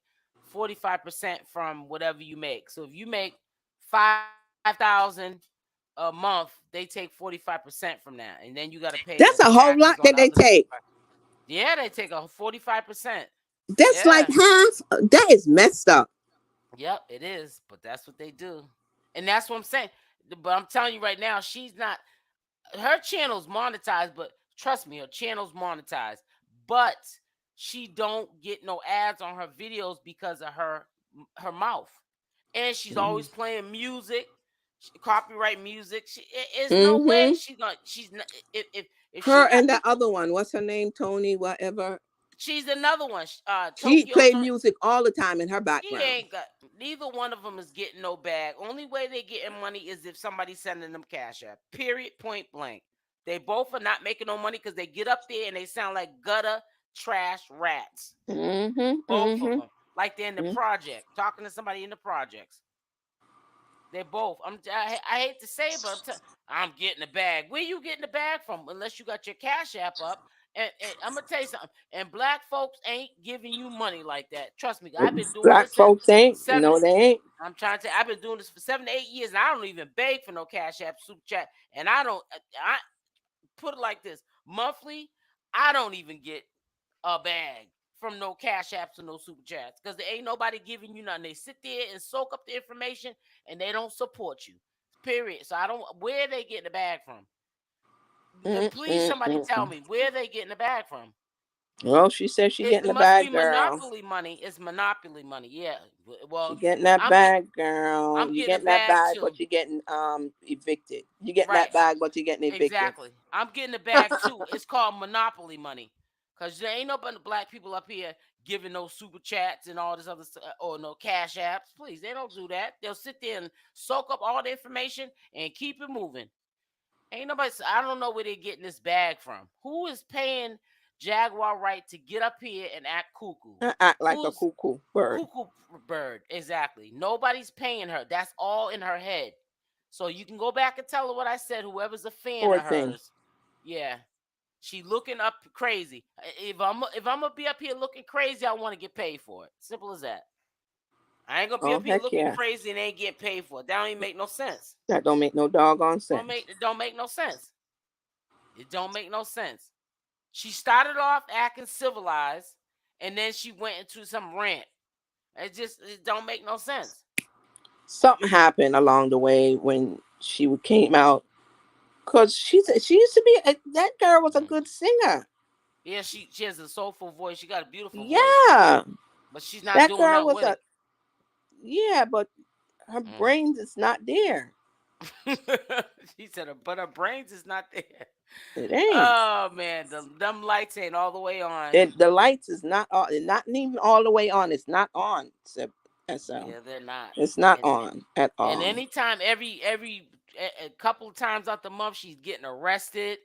45% from whatever you make. So if you make 5,000 a month, they take 45% from that, and then you got to pay That's the a whole taxes lot on that the they other take. 55. Yeah, they take a 45%. That's like Yeah, half. That is messed up. yep, it is, but that's what they do, and that's what I'm saying. But I'm telling you right now, she's not. Her channel's monetized, but trust me, her channel's monetized, but she don't get no ads on her videos because of her mouth, and she's always playing music, copyright music. Is no way Mm-hmm. she's not, if she Her got and the other one, what's her name? Toni, whatever. she's another one. She Tokoyo. played music all the time in her She background. ain't got neither one of them is getting no bag. Only way they getting money is if somebody's sending them cash app. Period. Point blank. They both are not making no money because they get up there and they sound like gutter trash rats. Mm-hmm. Both of Mm-hmm. them, like they're in the project, talking to somebody in the projects. They both. I hate to say it, but I'm getting the bag. Where you getting the bag from? Unless you got your cash app up. And I'm gonna tell you something. And black folks ain't giving you money like that. Trust me. I've been doing Black this since folks ain't. 7. No, they ain't. I'm trying to. I've been doing this for 7 to 8 years, and I don't even beg for no cash app, super chat. And I don't. I put it like this: monthly, I don't even get a bag from no cash apps or no super chats because there ain't nobody giving you nothing. They sit there and soak up the information, and they don't support you. Period. So I don't. Where are they getting the bag from? Please, somebody tell me where are they getting the bag from. Well, she said she It getting the must be bag, girl. monopoly money. It's monopoly money. Yeah. She Well, getting that I'm get, bag, girl. I'm You getting a getting that bag bag, too. but you getting evicted. You getting Right. that bag, but you getting evicted. Exactly. I'm getting the bag too. It's called monopoly money. Cause there ain't no but black people up here giving no super chats and all this other stuff or no cash apps. Please, they don't do that. They'll sit there and soak up all the information and keep it moving. Ain't nobody. I don't know where they're getting this bag from. Who is paying Jaguar Wright to get up here and act cuckoo? Act like a Who's cuckoo bird. cuckoo bird? Exactly. Nobody's paying her. That's all in her head. So you can go back and tell her what I said. Whoever's a fan Poor of thing. hers, yeah, she looking up crazy. If I'm gonna be up here looking crazy, I want to get paid for it. Simple as that. I ain't gonna be Oh, up here heck looking yeah. crazy and ain't getting paid for it. That don't even make no sense. That don't make no doggone sense. It don't make no sense. It don't make no sense. She started off acting civilized, and then she went into some rant. It don't make no sense. Something happened along the way when she came out, because she used to be that girl was a good singer. Yeah, she has a soulful voice. She got a beautiful voice, Yeah, but she's not that doing girl nothing was with yeah, but her brains is not there. it. She said, but her brains is not there. It ain't. Oh man, them lights ain't all the way on. The lights is not even all the way on. It's not on. SL. Yeah, they're not. It's not on at all. And anytime, every a couple of times out the month, she's getting arrested.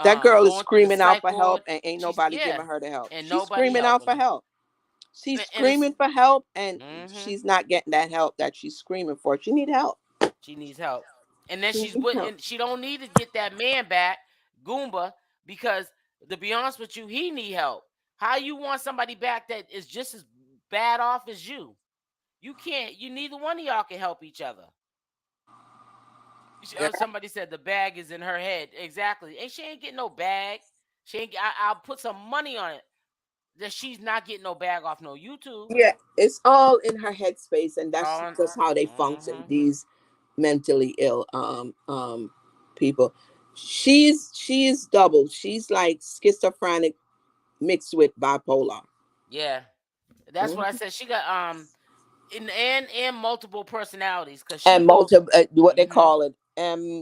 That girl is Going through the screaming out psych for help, ward. and ain't nobody giving her the help. And She's nobody screaming out helping for her. help. She's And it's screaming for help, and she's not getting that help that she's screaming for. She need help. She needs help. And then She needs help. and she don't need to get that man back, Goomba, because to be honest with you, he need help. How you want somebody back that is just as bad off as you? You can't. You neither one of y'all can help each other. Somebody said the bag is in her head. Exactly. And she ain't getting no bag. She ain't. I'll put some money on it that she's not getting no bag off no YouTube. Yeah, it's all in her headspace, and that's On. just how they function. These mentally ill people. She's double. She's like schizophrenic mixed with bipolar. Yeah, that's what I Mhm. said. She got and multiple personalities because she And goes. multiple, what they Hmm. call it,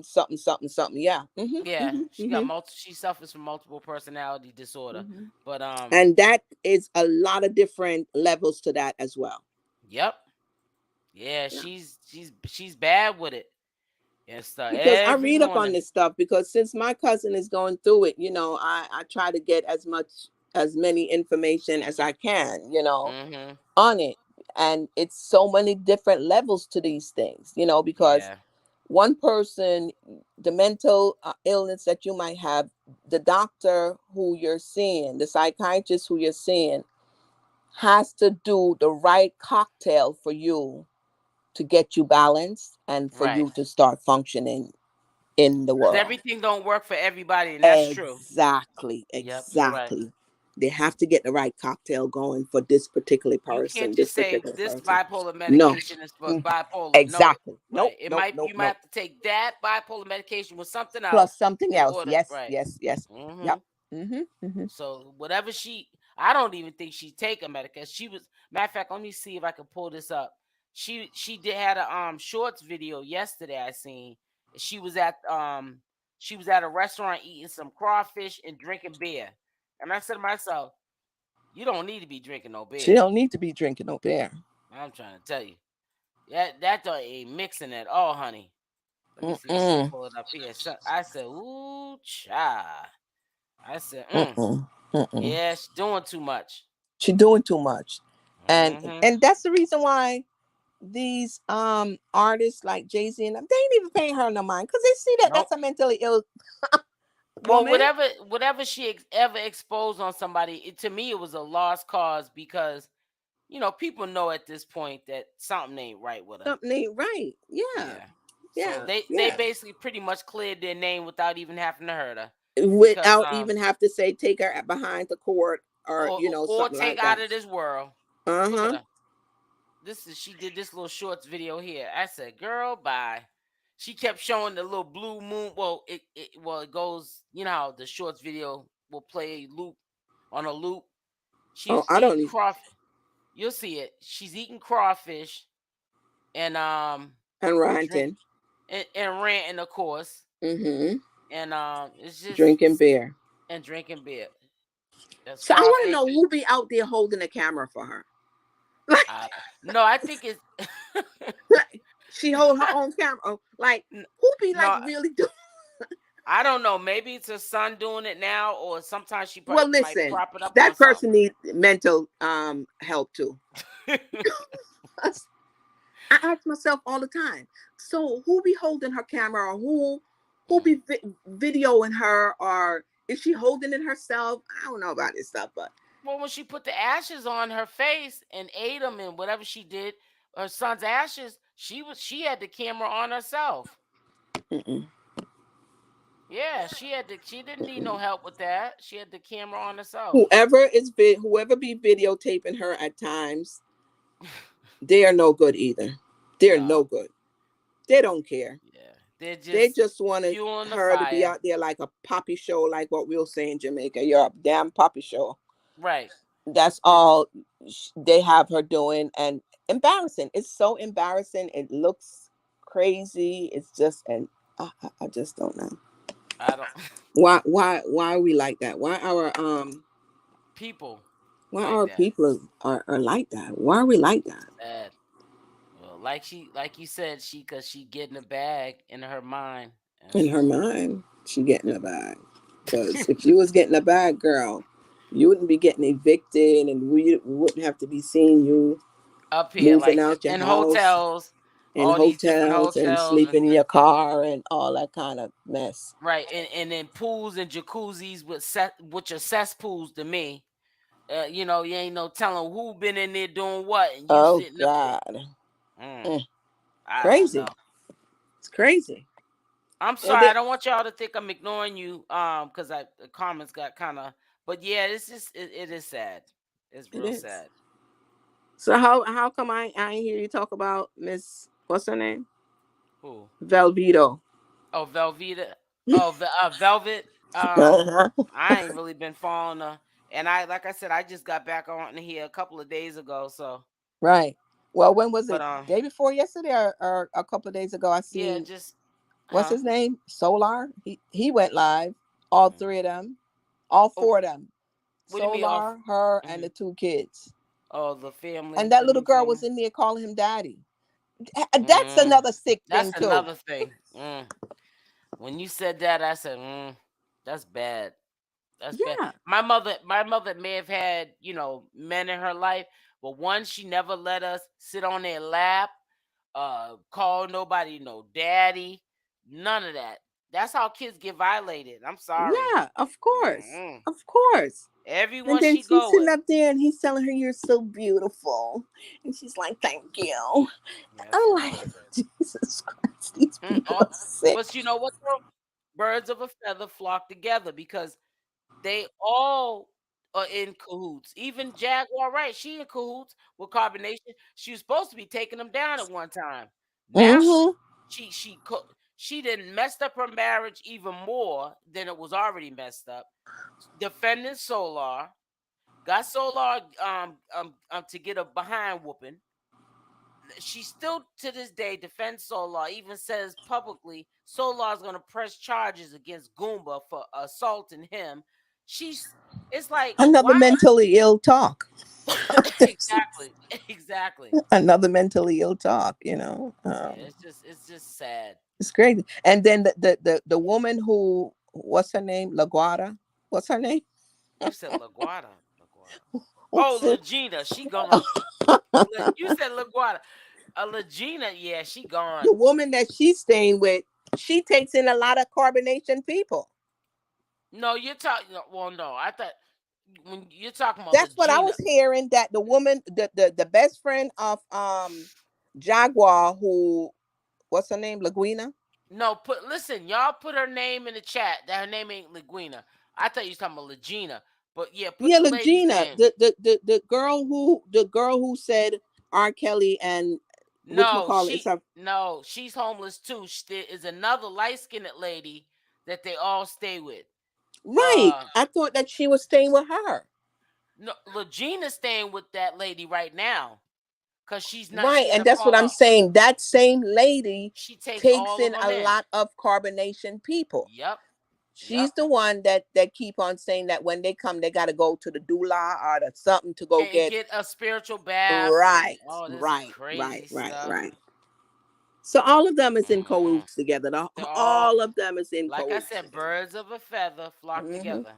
something something something. Yeah. Yeah, she got multi. She suffers from multiple personality disorder. Hmm. But And that is a lot of different levels to that as well. yep. Yeah, Yeah. she's bad with it and stuff Because I every read up on morning. this stuff, because since my cousin is going through it, I try to get as many information as I can, Hmm. on it. And it's so many different levels to these things, because Yeah. one person, the mental illness that you might have, the doctor who you're seeing, the psychiatrist who you're seeing, has to do the right cocktail for you to get you balanced and for Right. you to start functioning in the Because world. everything don't work for everybody, and that's true. Exactly, Yep, you're right. exactly. They have to get the right cocktail going for this particular You can't person, this just say particular this person. bipolar No. medication is for bipolar. No, Exactly. right. Nope, It nope, might nope, you might nope. have to take that bipolar medication with something Plus else something in else. order. Yes, Right. yes, yes. Hmm. Yep. Mm-hmm. So whatever I don't even think she take a medication. She was matter of fact. Let me see if I can pull this up. She did had a shorts video yesterday. I seen she was at a restaurant eating some crawfish and drinking beer, and I said to myself, you don't need to be drinking no She beer. don't need to be drinking no beer. I'm trying to tell you that ain't mixing at all, honey. Let me see. Let me Mm-mm. pull it up here. So I said, ooh, child. I said, Mm-mm. Mm-mm. yeah, she's doing too much. She doing too much. And Mm-hmm. and that's the reason why these artists like Jay-Z and them, they ain't even paying her no mind, because they see that Nope. that's a mentally ill Well, woman. whatever she ever exposed on somebody, to me, it was a lost cause because people know at this point that something ain't right with her. Something ain't right. Yeah. Yeah. So Yeah. they Yeah. basically pretty much cleared their name without even having to hurt her because Without even have to say take her behind the court, or or something take like out that. of this world. Look at Uh-huh. her. She did this little shorts video here. I said, "Girl, bye." She kept showing the little blue moon. Well, it goes. You know how the shorts video will play a loop on a loop. Oh, She's I don't eating even. crawfish. You'll see it. She's eating crawfish and And drink ranting. and ranting, of course. Mm-hmm. And it's just Drinking beer. and drinking beer. That's So I want to crawfish. know who be out there holding a camera for her. I, no, I think it's She hold her own camera. Oh, like, who be like no. really doing? I don't know. Maybe it's her son doing it now, or sometimes she Well, might listen, prop it up on that something. person need mental help too. I ask myself all the time. So who be holding her camera, or who be videoing her, or is she holding it herself? I don't know about this stuff, but Well, when she put the ashes on her face and ate them and whatever she did, her son's ashes, she had the camera on herself. mm-mm, Yeah, she didn't need no mm-mm. help with that. She had the camera on herself. Whoever be videotaping her at times, they are no good either. They're No. no good. They don't care. Yeah. They're They just just wanted fueling the her to be fire. out there like a poppy show, like what we'll say in Jamaica. You're a damn poppy show. Right. That's all they have her doing, and embarrassing. It's so embarrassing. It looks crazy. It's just, and I just don't know I don't why are we like that? people Why like our that. people are like that? Why are we like that? Sad. Well, like you said, cause she getting a bag in her mind. And In her mind, she getting a bag. Because if you was getting a bag, girl, you wouldn't be getting evicted, and we wouldn't have to be seeing you up here, moving like out your in house, hotels, in all these different hotels, and hotels, and sleeping in your car and all that kind of mess. right, and then pools and jacuzzis with your cesspools. To me, you ain't no telling who been in there doing what, and you Oh sitting up there. God. Mm, I don't crazy. know. It's crazy. I'm And sorry. I they, don't want y'all to think I'm ignoring you. Because the comments got kind of. But yeah, it's just it is sad. It's it real is. sad. So how come I ain't hear you talk about Miss, what's her name? Who? Velveto. Oh, Velveeta. Oh, Velvet. Uh-huh. I ain't really been following her, and like I said, I just got back on here a couple of days ago. So, Right. Well, when was but it? Day before yesterday, or a couple of days ago? I yeah, seen just what's his name? Solar. He went live. All three of them, all Oh, four of them. what do you mean off? Solar, her, and the two kids. Oh, the family. And that the little new girl family. was in there calling him daddy. That's another sick thing That's too. another thing. When you said that, I said, that's bad. That's bad. Yeah. My mother may have had, men in her life, but one, she never let us sit on their lap, call nobody no daddy, none of that. That's how kids get violated. I'm sorry. Yeah, of course. Of course. Everyone And then she she's go sitting with. up there and he's telling her you're so beautiful. And she's like, thank you. Yeah, I'm for like, real. Jesus Christ, these people are sick. But you know what, though? Birds of a feather flock together because they all are in cahoots. Even Jaguar Wright, she in cahoots with carbonation. She was supposed to be taking them down at one time. Now she didn't messed up her marriage even more than it was already messed up. Defending Solar, got Solar to get a behind whooping. She still to this day defends Solar, even says publicly Solar is going to press charges against Goomba for assaulting him. It's like, another why? mentally ill talk. Exactly. Another mentally ill talk, It's just sad. It's crazy. And then the woman who, what's her name? LaGuardia. What's her name? You said LaGuardia. Oh, Legina, she gone. You said LaGuardia. Legina, yeah, she gone. The woman that she's staying with, she takes in a lot of carbonation people. No, you're talking. Well, no, I thought when you're talking about That's what I Legina. was hearing. That the woman, the best friend of Jaguar, who, what's her name? Legina. No, listen, y'all put her name in the chat. That her name ain't Legina. I thought you was talking about Legina. But yeah, put the lady's Legina, name. the girl who said R. Kelly and no, she's homeless too. There is another light-skinned lady that they all stay with. Right. I thought that she was staying with her. No, Legina's staying with that lady right now. Cause she's not right, and that's what I'm saying. That same lady she takes in a lot of carbonation people. Yep. She's the one that keep on saying that when they come, they got to go to the doula or the something to go get a spiritual bath. Right. This crazy stuff. Right. So all of them is in cahoots together. All of them is in like cahoots. I said, birds of a feather flock together.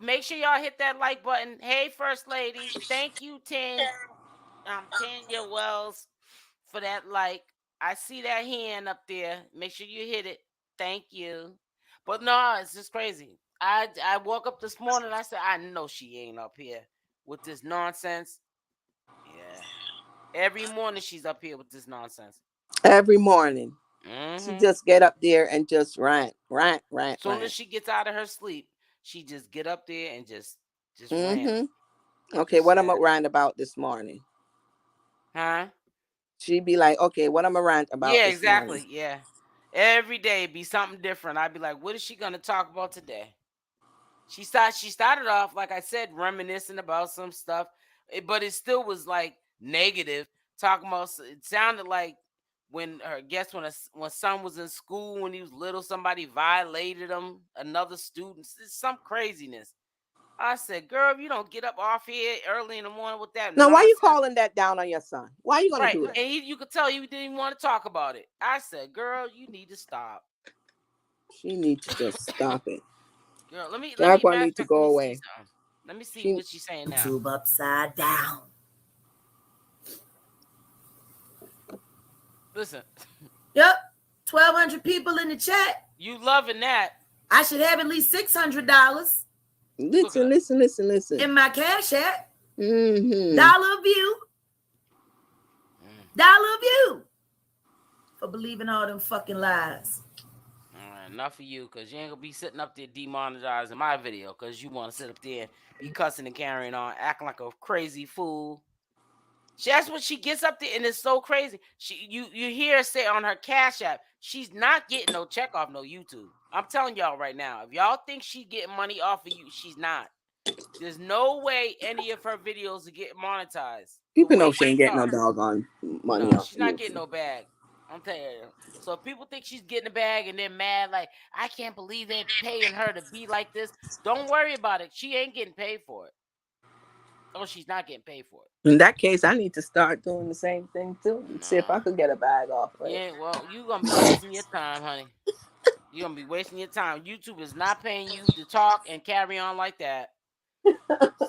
Make sure y'all hit that like button. Hey, First Lady, thank you, Tanya Wells, for that like. I see that hand up there. Make sure you hit it. Thank you. But no, it's just crazy. I woke up this morning. I said, I know she ain't up here with this nonsense. Yeah. Every morning she's up here with this nonsense. Every morning. She just get up there and just rant. As soon as she gets out of her sleep, she just get up there and just rant. Okay, what I'm gonna rant about this morning? Huh? She'd be like, okay, what I'm gonna rant about? Yeah, this exactly. morning? Yeah. Every day be something different. I'd be like, what is she gonna talk about today? She started off, like I said, reminiscing about some stuff, but it still was like negative. Talking about, it sounded like when son was in school when he was little, somebody violated him, another student. It's some craziness. I said, girl, if you don't get up off here early in the morning with that now, nonsense. why are you calling that down on your son? Why are you gonna do that? And you could tell you didn't even want to talk about it. I said, girl, you need to stop. She needs to just stop it. Girl, let me need to go away. Let me see what she's saying now. YouTube upside down. Listen. Yep. 1,200 people in the chat. You loving that. I should have at least $600. Listen. In my Cash App. $1 a view. $1 a view. For believing all them fucking lies. Enough for you, because you ain't gonna be sitting up there demonetizing my video because you want to sit up there and be cussing and carrying on, acting like a crazy fool. That's what she gets up there, and it's so crazy. You hear her say on her Cash App, she's not getting no check off no YouTube. I'm telling y'all right now, if y'all think she's getting money off of you, she's not. There's no way any of her videos are getting monetized. People know she ain't getting no doggone money No, off she's not YouTube. getting no bag. I'm telling you. So if people think she's getting a bag and they're mad, like, I can't believe they're paying her to be like this, don't worry about it. She ain't getting paid for it. Oh, she's not getting paid for it. In that case, I need to start doing the same thing too. And see if I Nah. could get a bag off of it. Yeah, well, you're going to be wasting your time, honey. You're going to be wasting your time. YouTube is not paying you to talk and carry on like that.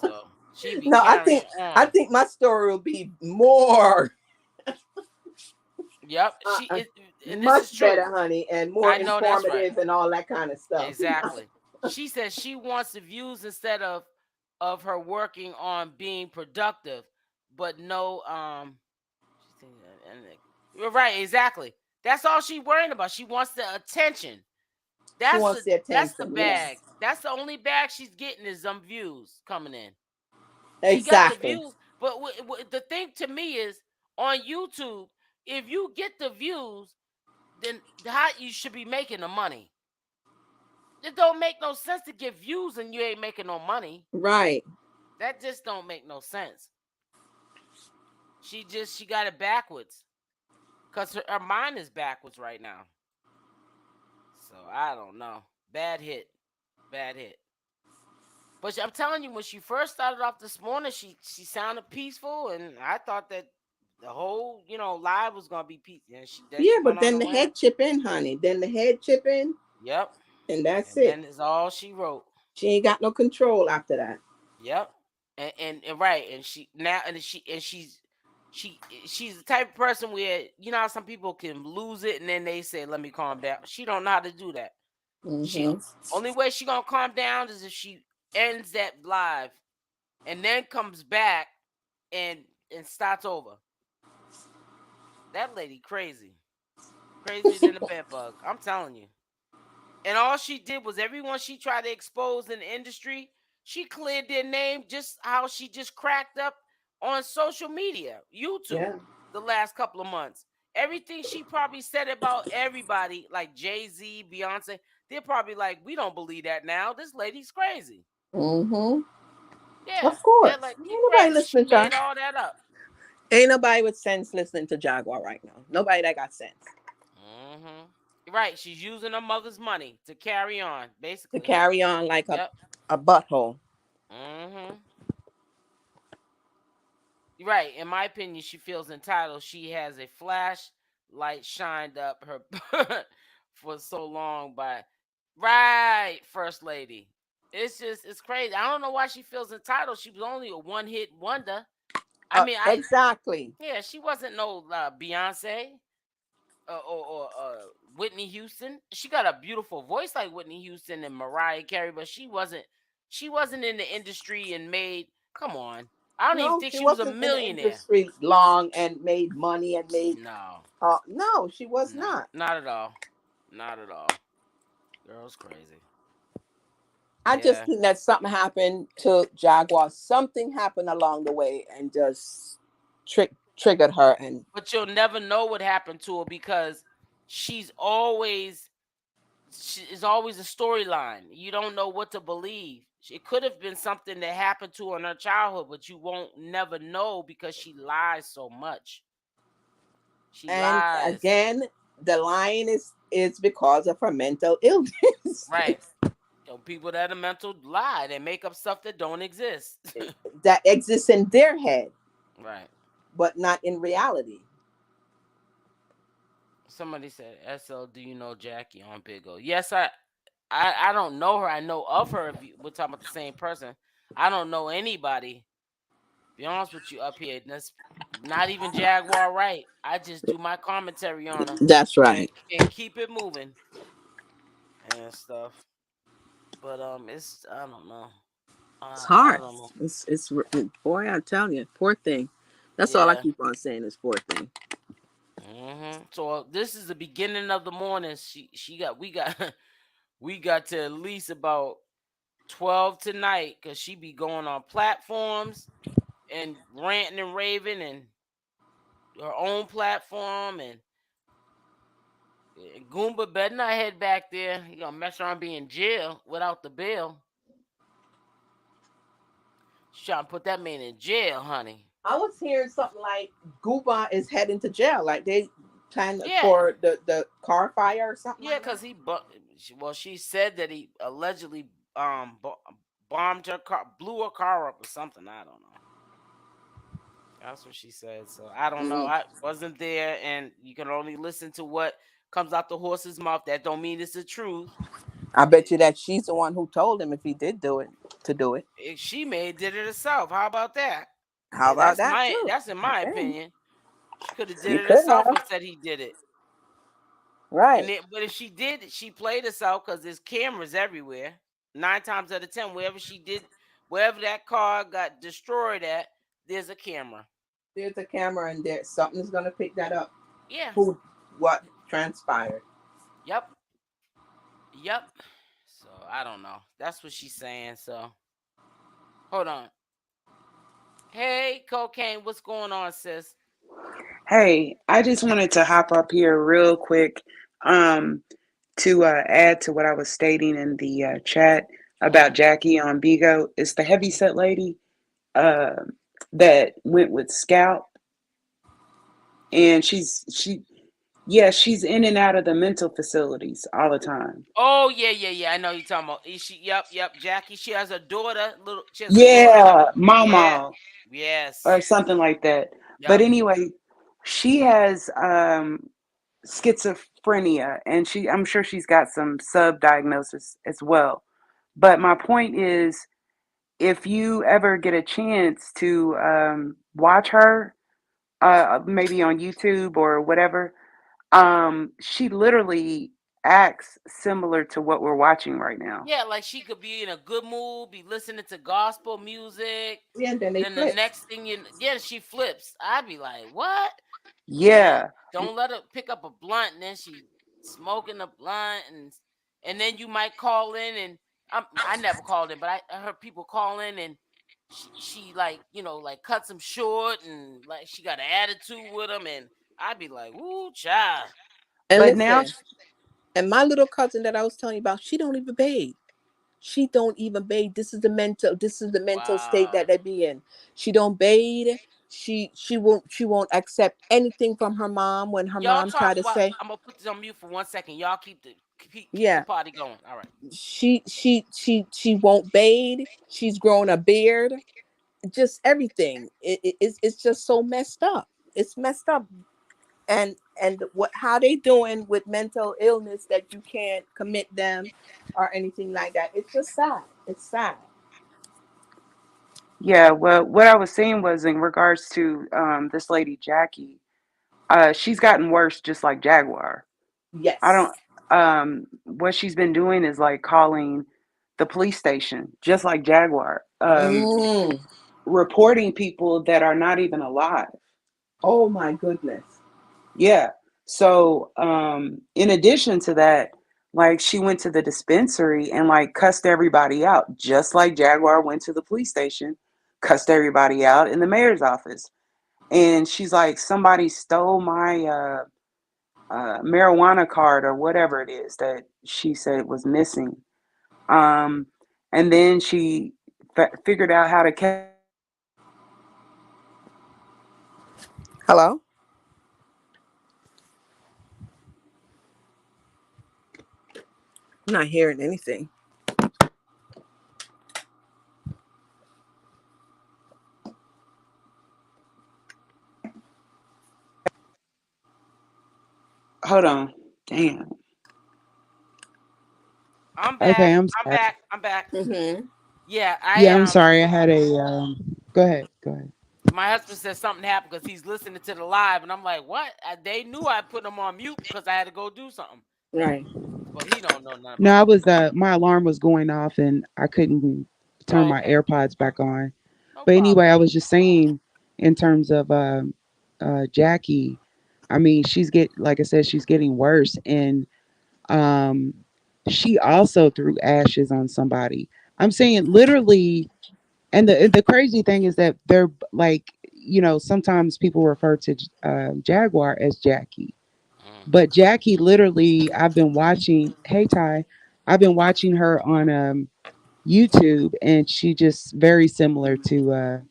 So she be No, carrying on. I think my story will be more. Yep. She is, and much this is true. better, honey, and more I know that's informative right. and all that kind of stuff. Exactly. She says she wants the views instead of her working on being productive, but no you're right, exactly. That's all she's worrying about. She wants the attention. That's wants the that's the attention, bag. yes. That's the only bag she's getting is some views coming in. Exactly. She got the views, but the thing to me is on YouTube, if you get the views, then how you should be making the money. It don't make no sense to get views and you ain't making no money. Right. That just don't make no sense. She got it backwards. Because her mind is backwards right now. So I don't know. Bad hit. But I'm telling you, when she first started off this morning, she sounded peaceful, and I thought that the whole, live was gonna be peaceful. And but then the head chip in, honey. Then the head chip in. Yep. And that's it. And it's all she wrote. She ain't got no control after that. Yep. And right. And she's the type of person where, how some people can lose it and then they say, let me calm down. She don't know how to do that. Mm-hmm. Only way she gonna calm down is if she ends that live and then comes back and starts over. That lady crazy. Crazier than a bed bug. I'm telling you. And all she did was everyone she tried to expose in the industry, she cleared their name just how she just cracked up on social media, YouTube, the last couple of months. Everything she probably said about everybody, like Jay-Z, Beyonce, they're probably like, we don't believe that now. This lady's crazy. Mm-hmm. Yeah. Of course. Like, Ain't nobody listening she to made all that up. Ain't nobody with sense listening to Jaguar right now. Nobody that got sense. Mm-hmm. Right. She's using her mother's money to carry on, basically. To carry on like a butthole. Mm-hmm. Right. In my opinion, she feels entitled. She has a flashlight shined up her for so long by First Lady. It's crazy. I don't know why she feels entitled. She was only a one-hit wonder. Exactly. Yeah, she wasn't no Beyonce or Whitney Houston. She got a beautiful voice like Whitney Houston and Mariah Carey, but she wasn't in the industry and made. Come on. I don't even think she was a millionaire. In the industry long and made money and made. No. No, she was not. Not at all. Not at all. Girl's crazy. I just think that something happened to Jaguar. Something happened along the way and just triggered her. But you'll never know what happened to her because she's always a storyline. You don't know what to believe. It could have been something that happened to her in her childhood, but you won't never know because she lies so much. She lies. Again, the lying is because of her mental illness. Right. People that are mental lie. They make up stuff that don't exist. That exists in their head. Right. But not in reality. Somebody said, SL, do you know Jackie on Big O? Yes, I don't know her. I know of her. If we're talking about the same person. I don't know anybody. Be honest with you up here. That's not even Jaguar Wright. I just do my commentary on her. That's right. And keep it moving. And stuff. But it's I don't know. It's hard. It's boy, I'm telling you, poor thing. That's all I keep on saying is poor thing. Mm-hmm. So this is the beginning of the morning. We got to at least about 12 tonight because she be going on platforms and ranting and raving, and her own platform, and Goomba better not head back there. He gonna mess around being in jail without the bail. She's trying to put that man in jail, honey. I was hearing something like Goomba is heading to jail, like they planned Yeah, for the car fire or something yeah, like cause that. he well, she said that he allegedly bombed her car, blew her car up or something. I don't know. That's what she said. So I don't know. Mm. I wasn't there, and you can only listen to what comes out the horse's mouth. That don't mean it's the truth. I bet you that she's the one who told him if he did do it to do it. She may have did it herself. How about that? How about that too? That's in my Hey, opinion. She could have did she it could herself have. and said he did it. Right. But if she did, she played herself because there's cameras everywhere. 9 times out of 10, wherever that car got destroyed at, there's a camera. There's a camera and there something's gonna pick that up. Yeah. Who what transpired. Yep. Yep. So I don't know. That's what she's saying. So hold on. Hey, cocaine, what's going on, sis? Hey, I just wanted to hop up here real quick um, to add to what I was stating in the chat about Mm. Jackie on Bigo. It's the heavyset lady uh, that went with Scout, and she's in and out of the mental facilities all the time. Oh yeah. I know you're talking about. Yep. Jackie. She has a daughter. She has a daughter. Yeah, Yeah. Mama or Yes. something like that. But Yep. anyway, she has schizophrenia, and I'm sure she's got some sub diagnosis as well. But my point is, if you ever get a chance to watch her, maybe on YouTube or whatever, she literally acts similar to what we're watching right now. Yeah, like she could be in a good mood, be listening to gospel music. Yeah, and then they Then the flip. next thing yeah, she flips. I'd be like, what? And Yeah, don't let her pick up a blunt, and then she smoking a blunt, and then you might call in, and I never called in, but I heard people call in, and she like like cuts them short, and like she got an attitude with them, and I'd be like, ooh, child. And but now, listen, and my little cousin that I was telling you about, she don't even bathe. She don't even bathe. This is the mental state Wow. that they be in. She don't bathe. She won't accept anything from her mom when her Y'all mom try talk. to Well, say, I'm gonna put this on mute for 1 second. Y'all keep the yeah, party going. All right. she won't bathe. She's grown a beard. Just everything. It's just so messed up. It's messed up. And what how they doing with mental illness that you can't commit them or anything like that. It's just sad. It's sad. yeah, well, what I was saying was in regards to this lady Jackie. She's gotten worse, just like Jaguar. I don't. Yes. What she's been doing is like calling the police station, just like Jaguar, Mm. reporting people that are not even alive. Oh my goodness. Yeah. So, in addition to that, like she went to the dispensary and like cussed everybody out, just like Jaguar went to the police station, cussed everybody out in the mayor's office. And she's like, somebody stole my marijuana card or whatever it is that she said was missing. Um, and then she figured out how to Hello? I'm not hearing anything. hold on. Damn. I'm Okay, back. I'm I'm sorry. back. I'm back. Mm-hmm. Yeah, Yeah, I'm sorry. I had a go ahead. Go ahead. my husband said something happened because he's listening to the live, and I'm like, what? They knew I put him on mute because I had to go do something. Right. But he don't know nothing No, about I it. was my alarm was going off and I couldn't turn Oh, my okay. AirPods back on. No But anyway, problem. I was just saying in terms of Jackie, I mean, like I said, she's getting worse, and um she also threw ashes on somebody. I'm saying literally. And the crazy thing is that they're like, sometimes people refer to Jaguar as Jackie. Mm. But Jackie, literally, I've been watching. Hey Ty, I've been watching her on YouTube, and she just very similar to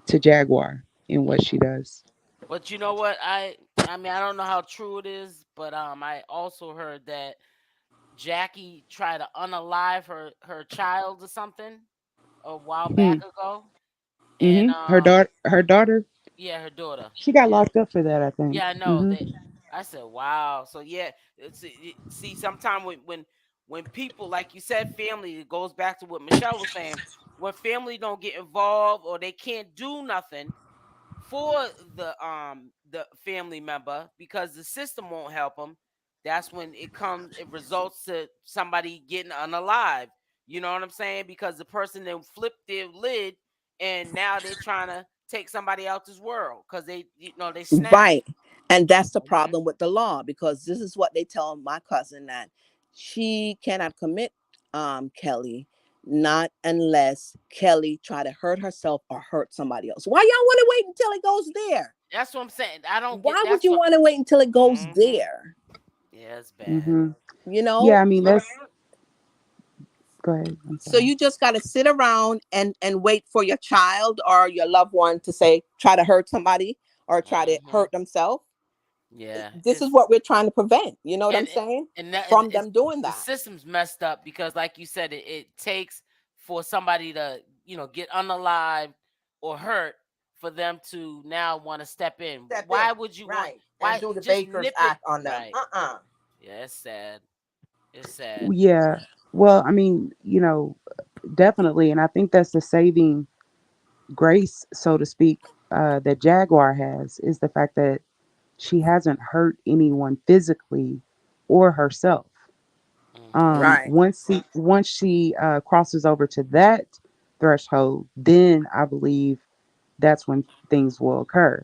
Jaguar in what she does. But you know what? I mean, I don't know how true it is, but I also heard that Jackie tried to unalive her child or something a while Hmm. back ago, and Her daughter, yeah, her daughter. she got Yeah, locked up for that, I think. yeah, I know Hmm. that. I said, wow. So yeah, see, sometimes when people, like you said, family, it goes back to what Michelle was saying. When family don't get involved or they can't do nothing for the family member because the system won't help them, that's when it results to somebody getting unalive. You know what I'm saying? Because the person then flipped their lid and now they're trying to take somebody else's world because they snap. Right. And that's the Hmm. problem with the law, because this is what they tell my cousin, that she cannot commit Kelly, not unless Kelly try to hurt herself or hurt somebody else. Why y'all want to wait until it goes there? That's what I'm saying. I don't get. Why would That's you what. want to wait until it goes Hmm. there? Yeah, it's bad. Hmm. You Yeah, know? I mean that's. Go ahead. I'm So sorry. you just got to sit around and wait for your child or your loved one to say, try to hurt somebody or try to Hmm. hurt themselves. Yeah, This is what we're trying to prevent. You know what I'm and saying? and From it's them doing the that. system's messed up because, like you said, it takes for somebody to get unalived or hurt for them to now want to step in. Step in. Why would you want? Right. And Why do the just Baker's nip it? Act on them. Right. Yeah, it's sad. It's sad. Yeah. Well, I mean, definitely, and I think that's the saving grace, so to speak, that Jaguar has, is the fact that she hasn't hurt anyone physically or herself. Hmm. Right. Once she crosses over to that threshold, then I believe that's when things will occur.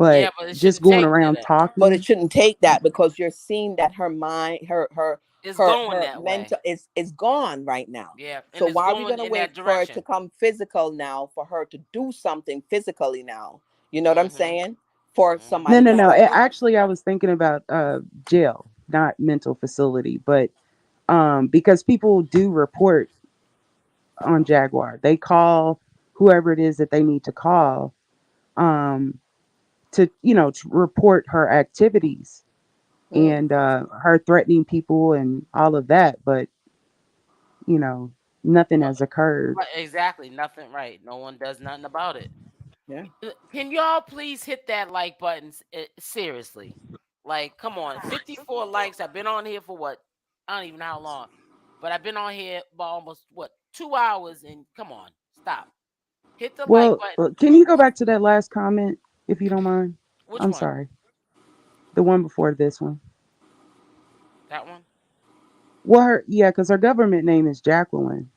Yeah, But but it just shouldn't going take to around that. But it talking, shouldn't take that, because you're seeing that her mind, It's going her that way. mental is gone right now. Yeah, So and it's why are we going gonna in that wait for it to direction. come physical now, for her to do something physically now? You know what I'm Hmm. saying? For Hmm. no, somebody no, no. else. Actually, I was thinking about jail, not mental facility, but because people do report on Jaguar. They call whoever it is that they need to call um, to report her activities Mm. and her threatening people and all of that. But you know, nothing No, has occurred. right, exactly. Nothing. Right. No one does nothing about it. Yeah. Can y'all please hit that like button? Seriously. Like, come on. 54 likes. I've been on here for what? I don't even know how long. But I've been on here for almost, what, 2 hours. And come on. Stop. Hit the like Well, button. can you go back to that last comment if you don't mind? Which I'm one? sorry, the one before this one. That one? Well, yeah, because her government name is Jacqueline,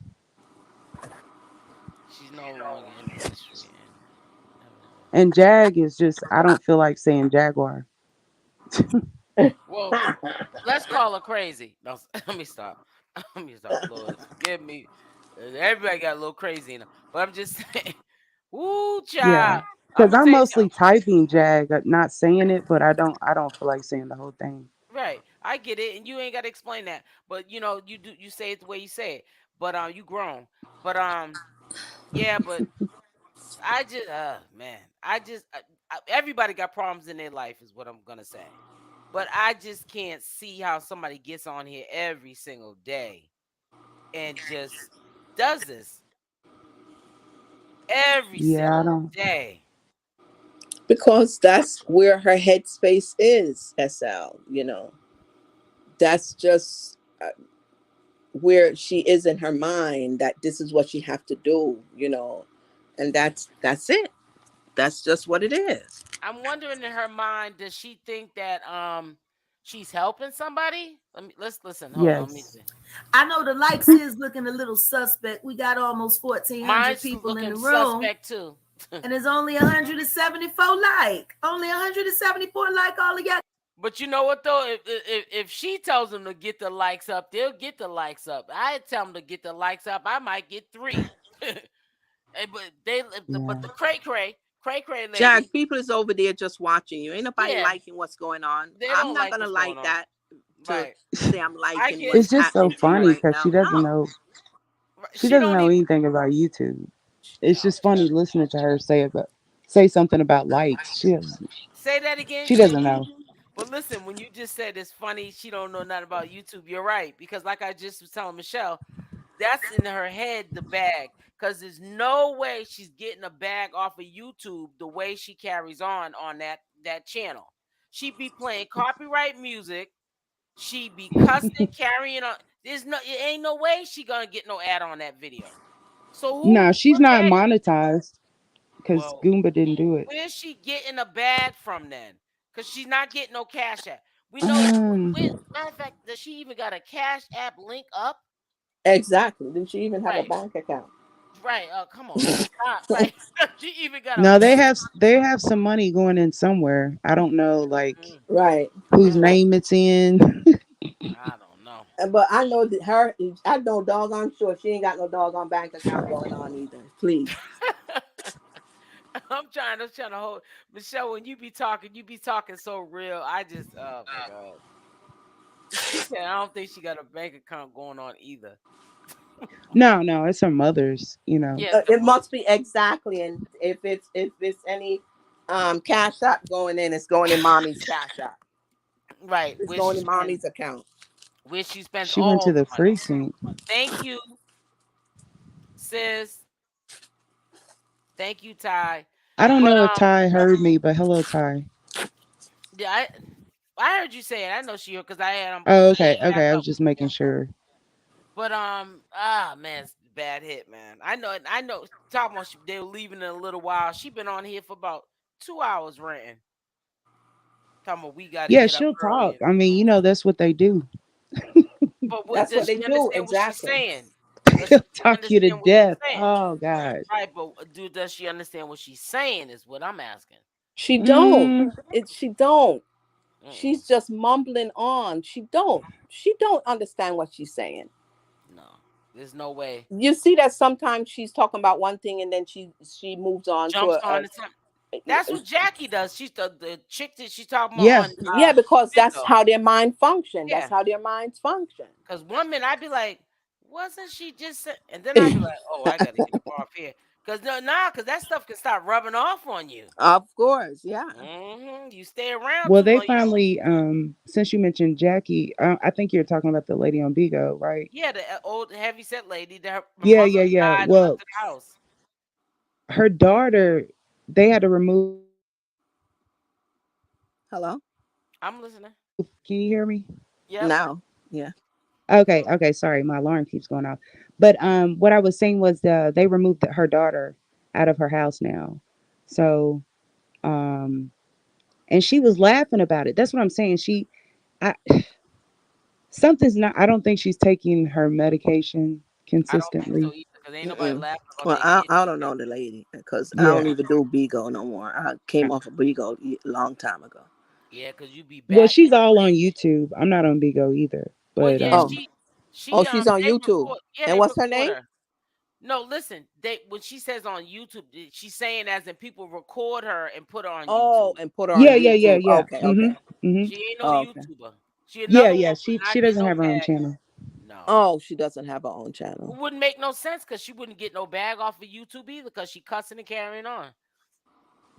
She's no longer in ministry and never will. and Jag is just I don't feel like saying Jaguar. Well, let's call her crazy. No, let me stop. Let me stop. Lord, forgive me. Everybody got a little crazy in them. But I'm just saying, woo, Yeah, child. I'm because gonna I'm tell you mostly something. typing Jag, not saying it, but I don't feel like saying the whole thing. Right, I get it, and you ain't got to explain that. But you say it the way you say it. But you grown. But yeah. But I just, man, everybody got problems in their life, is what I'm gonna say. But I just can't see how somebody gets on here every single day and just does this every Yeah, I single don't. day. Because that's where her headspace is, SL. That's just where she is in her mind, that this is what she have to do. And that's it. That's just what it is. I'm wondering, in her mind, does she think that she's helping somebody? Let's listen. Hold on, let me Yes. see. I know the likes is looking a little suspect. We got almost 1,400 Mine's people in the looking room, suspect too. and there's only 174 like. Only 174 like all of y'all. But you know what though? If she tells them to get the likes up, they'll get the likes up. I tell them to get the likes up, I might get 3. But Yeah. the cray cray Cray cray lady. Jack, people is over there just watching you. Ain't nobody Yeah, liking what's going on. they I'm don't not like gonna what's going like on. that to Right. say I'm I liking can. what's It's just so happening to you funny right because now. she doesn't No. know. She She doesn't don't know even. anything about YouTube. It's Oh, just funny listening to her say something about likes. say that again. She doesn't know. But listen, when you just said it's funny, she don't know nothing about YouTube. You're right, because like I just was telling Michelle, that's in her head, the bag, because there's no way she's getting a bag off of YouTube the way she carries on that channel. She be playing copyright music. She be cussing, carrying on. It ain't no way she gonna get no ad on that video. So No, she's what not bag? monetized because Well, Goomba didn't do it. where's she getting a bag from then? Because she's not getting no cash app. We know. Um, Matter of fact, does she even got a cash app link up? Exactly. Did she even have a Right, bank account? right. Come on, stop. Right, she even got a no, they bank. have some money going in somewhere. I don't know like Mm, Right. whose mm, name it's in. I don't know. But I know that I know doggone sure she ain't got no doggone bank account going on either. Please. I'm trying to hold Michelle. When you be talking so real. I just, oh my god. She said, I don't think she got a bank account going on either. No, it's her mother's. Yes, the It mother. must be exactly, and if it's any cash app going in, it's going in mommy's cash app. Right, It's going in mommy's account. where she spends She went all to the the money. precinct. Thank you, sis. Thank you, Ty. I don't But know if Ty heard me, but hello, Ty. yeah, I heard you say it. I know she heard because I had Oh, played okay, it back okay. I was up. just making sure. But man, it's a bad hit, man. I know. Talking about they were leaving in a little while. She been on here for about 2 hours ranting. Talking about we got to Yeah, get up she'll talk. early. I mean, that's what they do. But what That's does what they she do understand what she's exactly. saying? Does They'll she talk you to understand what she's death. saying? Oh God. Right, but does she understand what she's saying? Is what I'm asking. She don't. Mm, She don't. Mm-mm, She's just mumbling on. She don't. She don't understand what she's saying. no, there's no way. You see that sometimes she's talking about one thing and then she moves on to Jumps on the time. That's what Jackie does. She's the chick that she's talking about yeah. on yeah, because that's Bingo. how their mind function. That's Yeah, how their minds function. because one minute I'd be like, wasn't she just? And then I'd be like, oh, I got to get up off here. Because because that stuff can start rubbing off on you. Of course, yeah. You stay around Well, too they long. finally, since you mentioned Jackie, I think you're talking about the lady on Bigo, right? Yeah, the old heavy set lady. Her Yeah, mother yeah, yeah. died and left Well, the house. her daughter, they had to remove. Hello? I'm listening. Can you hear me? Yep. Now. Yeah. Okay. Sorry, my alarm keeps going off. But what I was saying was they removed her daughter out of her house now. So um, and she was laughing about it. That's what I'm saying. I, something's not. I don't think she's taking her medication I don't think so consistently. either. Because ain't nobody Mm-mm. laughing about Well, their I, kid. I don't know the lady because I Yeah. don't even do Bigo no more. I came off of Bigo a long time ago. Yeah, because you be Well, batting she's it. all on YouTube. I'm not on Bigo either. Well, But yeah, Oh, oh, she's on they YouTube. record. Yeah, And they what's her record name? her. No, listen. When she says on YouTube, she's saying as in people record her and put her on Oh, YouTube. and put her on YouTube. yeah. Okay, Mhm. okay. Mhm. She ain't no Oh, okay. YouTuber. She Yeah, another one yeah. who's She not getting doesn't no have her own bag. channel. No. Oh, she doesn't have her own It channel. wouldn't make no sense because she wouldn't get no bag off of YouTube either because she cussing and carrying on.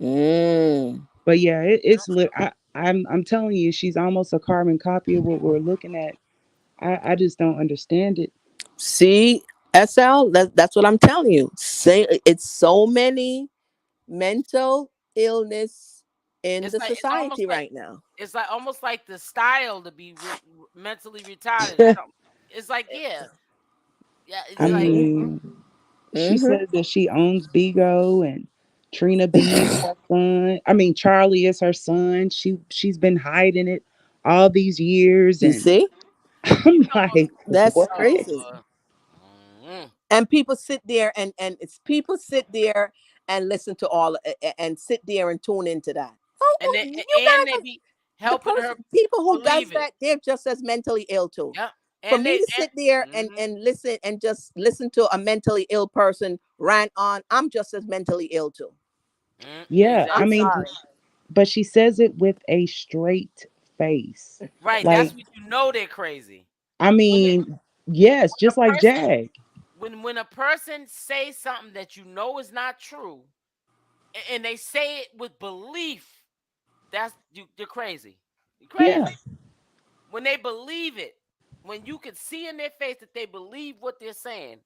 Mm. But yeah, it's lit. I'm telling you, she's almost a carbon copy of what we're looking at. I just don't understand it. See, SL, that's what I'm telling you. Say it's so many mental illness in the society right now. It's like almost like the style to be mentally retarded. I don't. It's like yeah. It's I like Mm-hmm. mean, she Mm-hmm. says that she owns Bigo and Trina B is her son. I mean, Charlie is her son. She's been hiding it all these years, You and see? you I'm know. like, That's what? Oh crazy. Lord. Mhm. And people sit there and it's people sit there and listen to and sit there and tune into that. Oh, And you they guys are be the helping her people who does believe it. that, they're just as mentally ill too. Yeah. For And me they to sit there mhm. and listen and just listen to a mentally ill person rant on, I'm just as mentally ill too. Yeah, I I'm mean, Exactly. sorry. but she says it with a straight face. Right. That's Like, when you know they're crazy. I When they, mean, yes, when just a like person Jag. when a person says something that you know is not true, and they say it with belief, you're crazy. You're Yeah, crazy. When they believe it, when you can see in their face that they believe what they're saying,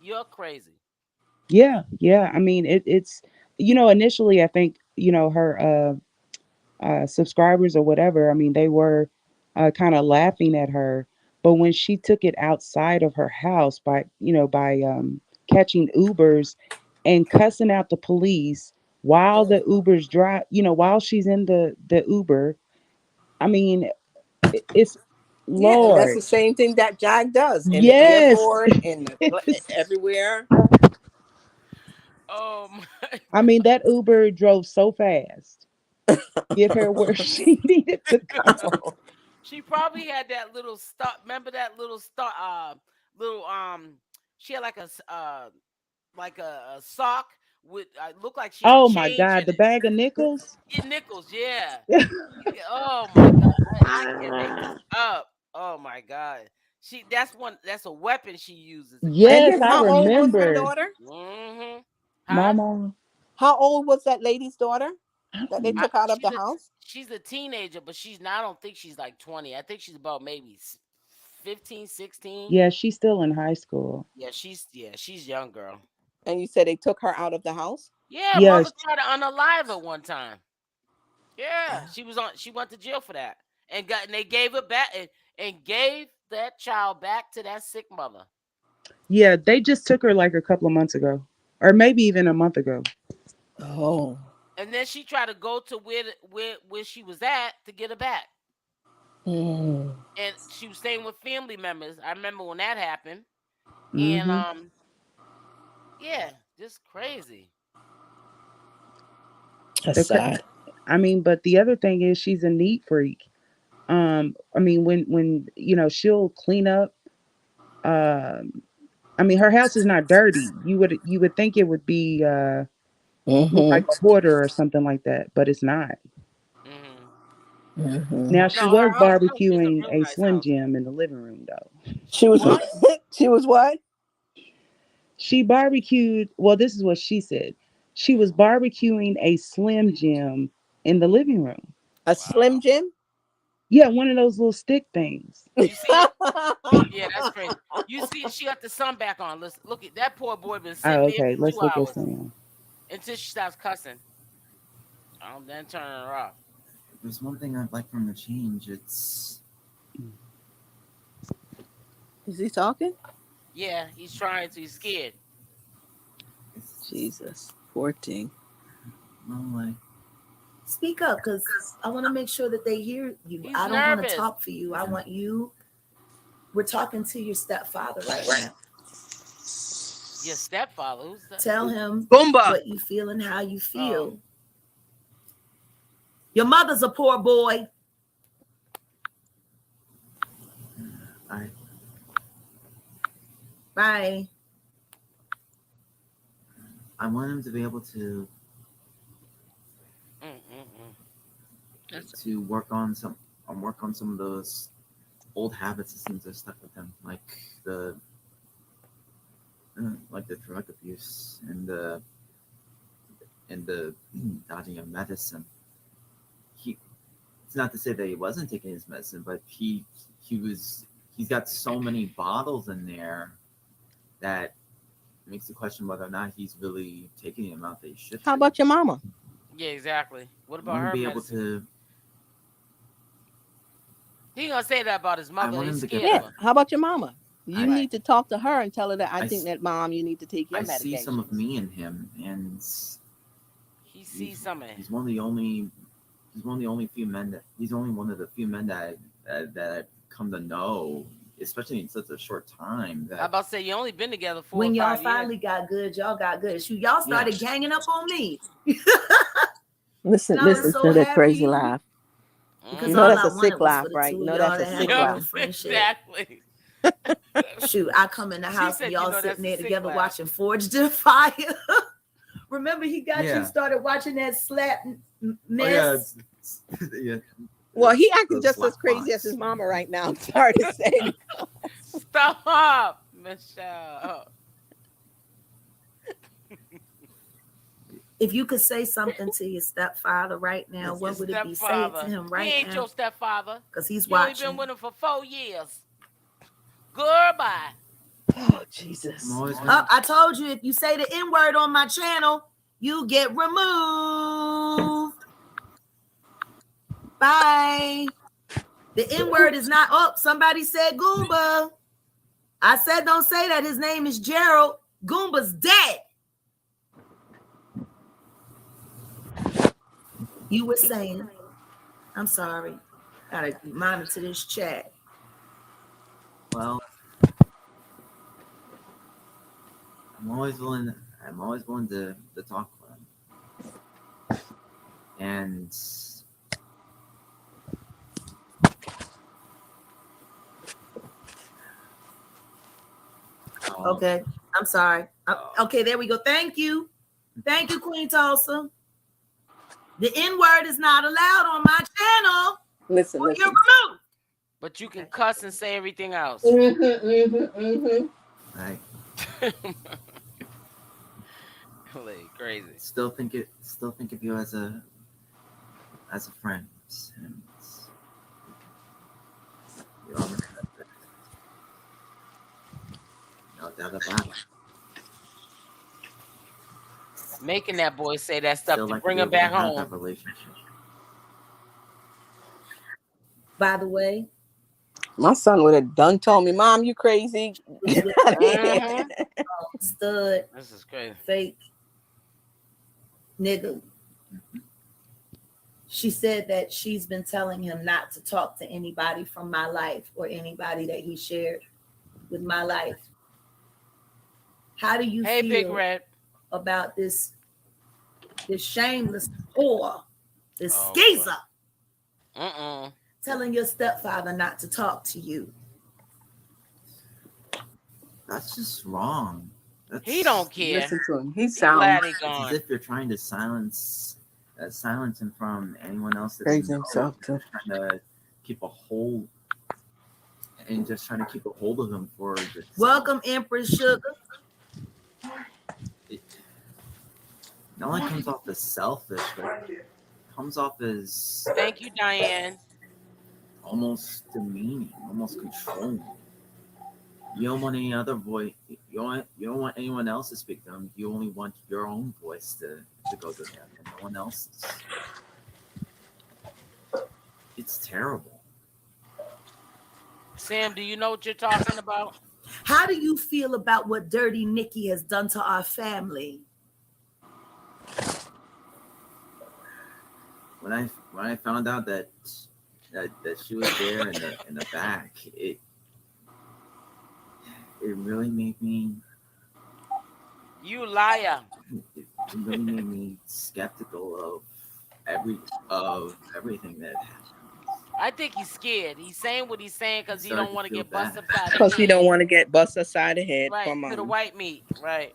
you're crazy. yeah. I mean, it's initially I think her subscribers or whatever. I mean, they were kind of laughing at her, but when she took it outside of her house by catching Ubers and cussing out the police while the Ubers drive, while she's in the Uber. I mean, it's Yeah, and that's Lord. the same thing that Jag does in the Yes. airport, everywhere. Oh my I mean, that Uber drove so fast, get her where she needed to go. She probably had that little stop. Remember that little start? Little She had like a sock with. Looked like she had Oh my change God, in the it. bag of nickels. Get nickels, yeah. Oh my God, I can't make this up. Oh my God, that's one. That's a weapon she uses to And claim Yes, then her I how innocence. old was her remember. daughter? Mm-hmm. Huh? Mama. How old was that lady's daughter I that they don't know. took out of the house? She's a teenager, but she's not. I don't think she's like 20. I think she's about maybe 15, 16. Yeah, she's still in high school. Yeah, she's young girl. And you said they took her out of the house? Yeah, mother Yes. tried to unalive her one time. Yeah, she went to jail for that. And they gave her back and gave that child back to that sick mother. Yeah, they just took her like a couple of months ago, or maybe even a month ago. Oh. And then she tried to go to where she was at to get her back. Mm. And she was staying with family members. I remember when that happened. And Hmm. yeah, just crazy. That's The, cra- sad. I mean, but the other thing is she's a neat freak. I mean, when she'll clean up. Um, I mean, her house is not dirty. You would think it would be look Mm-hmm. like a hoarder or something like that, but it's not. Hmm. Mm-hmm. Now No, she her was house is a barbecuing real a nice Slim house. Jim in the living room, though. She was What? she was what? She barbecued. Well, this is what she said. She was barbecuing a Slim Jim in the living room. A Slim Wow. Jim? Yeah, one of those little stick things. You see, yeah, that's crazy. You see, she got the sun back on. Listen, look at that poor boy been Oh, sitting there okay. for Let's two look at hours some. until she stops cussing. I'm then turning her off. There's one thing I'd like from the change. It's Is he talking? Yeah, he's trying to. He's scared. Jesus. Poor thing. like Speak up, because I want to make sure that they hear you. He's I don't want to nervous. talk for you. I want you. We're talking to your stepfather right now. Your stepfather. Who's that? Tell him Goomba. what you feel and how you feel. Your mother's a poor boy. I Bye. want him to be able to work on some of those old habits that seems to have stuck with him, like the drug abuse and the dodging of medicine. It's not to say that he wasn't taking his medicine, but he's got so many bottles in there that makes the question whether or not he's really taking the amount that he should. How about your mama? Yeah, exactly. What I about want her to be able medicine? to. He gonna say that about his mother. want He's him to get scared Yeah. of her. How about your mama? You Right. need to talk to her and tell her that I I think s- that mom, you need to take your I medication. see some of me in him, and He sees something. he's one of the only few men that he's only one of the few men that I've come to know, especially in such a short time. I That about to say you only been together 4 When or y'all 5 finally years. got good, y'all got good. Shoot, y'all started ganging up on me. Listen, I was listen so to that crazy happy laugh. because You know all that's I a sick wanted was laugh, for the right? two You of know y'all that's to a have sick a Yep, real laugh. friendship. exactly. Shoot, I come in the She house said, and you y'all know, that's sitting a there sick together laugh. watching Forged in Fire. Remember, he got Yeah. you started watching that slap Oh, mess. Yeah. Well, he acting The just as slap crazy box. as his mama right now. I'm sorry to say. Stop, Michelle. If you could say something to your stepfather right now, Your what would it be? Say it to stepfather. him He right ain't now, your stepfather. because he's You only been watching. with him for 4 years. Goodbye. Oh, Jesus. I'm always Oh, I told you, if you say the N-word on my channel, you get removed. Bye. The N-word is not up. Somebody said Goomba. I said don't say that. His name is Gerald. Goomba's dead. You were saying, I'm sorry. Gotta monitor this chat. Well, I'm always willing to talk with him. And Okay, I'm sorry. Okay, there we go. Thank you. Thank you, Queen Tulsa. The N-word is not allowed on my channel. Listen, You're listen. removed. But you can cuss and say everything else. I Like, crazy. still think of you as a friend. And you always have that. No doubt about it. Making that boy say that stuff Still to like bring be him able to back have home. that relationship. By the way, My son would have done told me, Mom, you crazy. Mhm. stud, This is crazy. fake nigga. She said that she's been telling him not to talk to anybody from my life or anybody that he shared with my life. How do you Hey, Big feel Red. about this shameless whore, this Oh, skeezer, Mm-mm. telling your stepfather not to talk to you? That's just wrong. He don't care. Listen to him. He's He sound glad he It's gone. as if you're trying to silence him from anyone else that crazy doesn't know. himself too. Just trying to keep a hold of him for yourself. Welcome, Empress Sugar. It not only comes off as selfish, but it comes off as Thank you, Diane. almost demeaning, almost controlling. You don't want any other voice. You don't want anyone else to speak to them. You only want your own voice to go to them, and no one else's. It's terrible. Sam, do you know what you're talking about? How do you feel about what Dirty Nikki has done to our family? When I found out that she was there in the back, it really made me. You liar. It really made me skeptical of everything that happened. I think he's scared. He's saying what he's saying because he Started don't to want to feel get busted bad. upside the Because he head. don't want to get busted aside the head Right, from to the white meat. Right.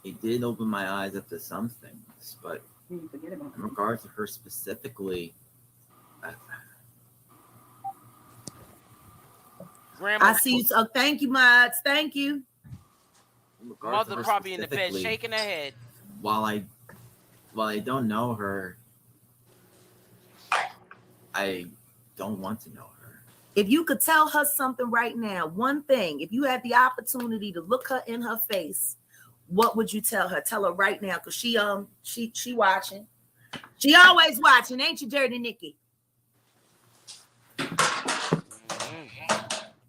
It did open my eyes up to some things, but in regards to her specifically, Grandma, I see you. Oh, thank you, Mods. Thank you. in regards to mother her probably in the bed specifically, shaking her head. while I don't know her, I don't want to know her. If you could tell her something right now, one thing, if you had the opportunity to look her in her face, what would you tell her? Tell her right now, because she watching. She always watching, ain't you, Dirty Nikki?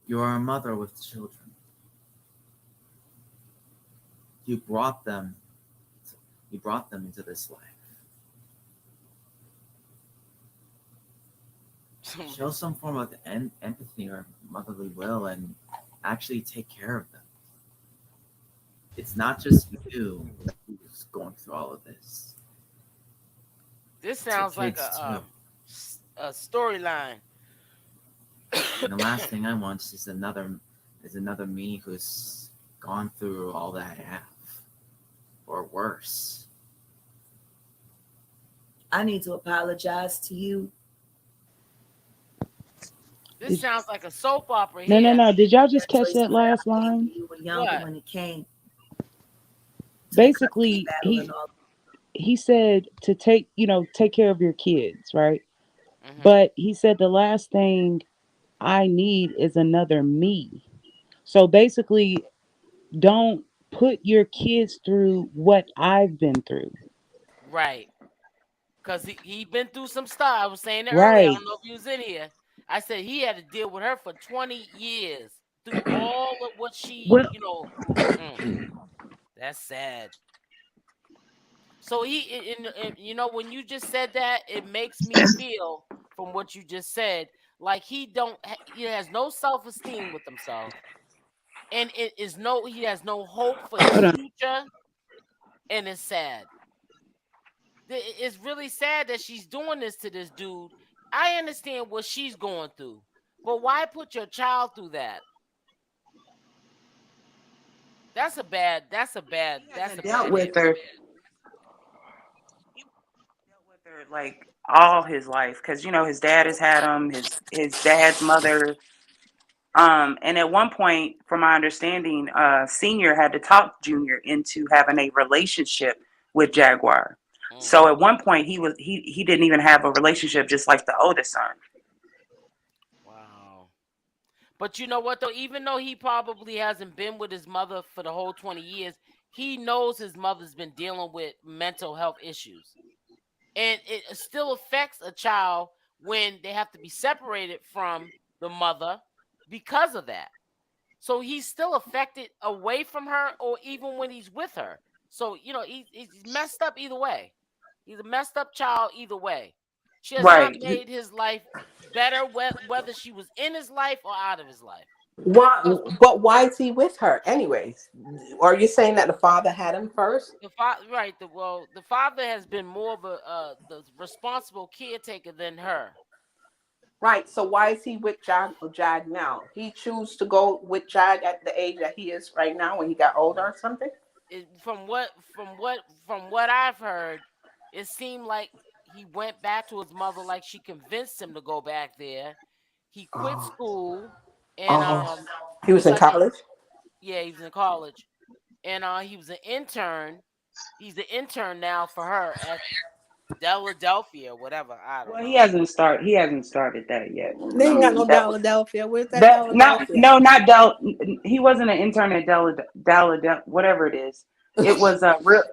You are a mother with children. You brought them into this life. Show some form of empathy or motherly will and actually take care of them. It's not just you who's going through all of this. This sounds like kids a storyline. And the last thing I want is another me who's gone through all that I have, or worse. I need to apologize to you. This Did, sounds like a soap opera no, no, here. no. Did y'all just That catch choice that of that last I made line? when you were younger, What? when it came to the custody Basically, battle and he all. he said to take care of your kids, right? Mm-hmm. But he said the last thing I need is another me. So basically, don't put your kids through what I've been through. Right. Because he been through some stuff. I was saying it earlier. I Right. don't know if he was in here. I said he had to deal with her for 20 years through all of what she, Well, mm, that's sad. So when you just said that, it makes me feel from what you just said like he has no self-esteem with himself, and he has no hope for his hold on. future, and it's sad. It's really sad that she's doing this to this dude. I understand what she's going through, but why put your child through that? That's a bad. That's a bad. He That's a hasn't dealt bad with hit. her. He dealt with her like all his life because his dad has had him. His dad's mother. And at one point, from my understanding, Senior had to talk Junior into having a relationship with Jaguar. Mm, So at one point, he didn't even have a relationship, just like the oldest son. wow. But you know what though? Even though he probably hasn't been with his mother for the whole 20 years, he knows his mother's been dealing with mental health issues. And it still affects a child when they have to be separated from the mother because of that. So he's still affected away from her or even when he's with her. So, he's messed up either way. He's a messed up child either way. She has not Right. made his life better whether she was in his life or out of his life. Why? Because But why is he with her, anyways? Are you saying that the father had him first? the father, right? The father has been more of the responsible caretaker than her. Right. So why is he with Jag now? He choose to go with Jag at the age that he is right now when he got older or something? From what I've heard, it seemed like he went back to his mother, like she convinced him to go back there. He quit Oh, school, and oh. He was in because college? yeah, he was in college, and he was an intern. He's the intern now for her at Philadelphia, whatever. I don't Well, know. He hasn't started that yet. They ain't got no That was Philadelphia. Where's that that. Not Philadelphia? no, not Del. He wasn't an intern at whatever it is. It was a real.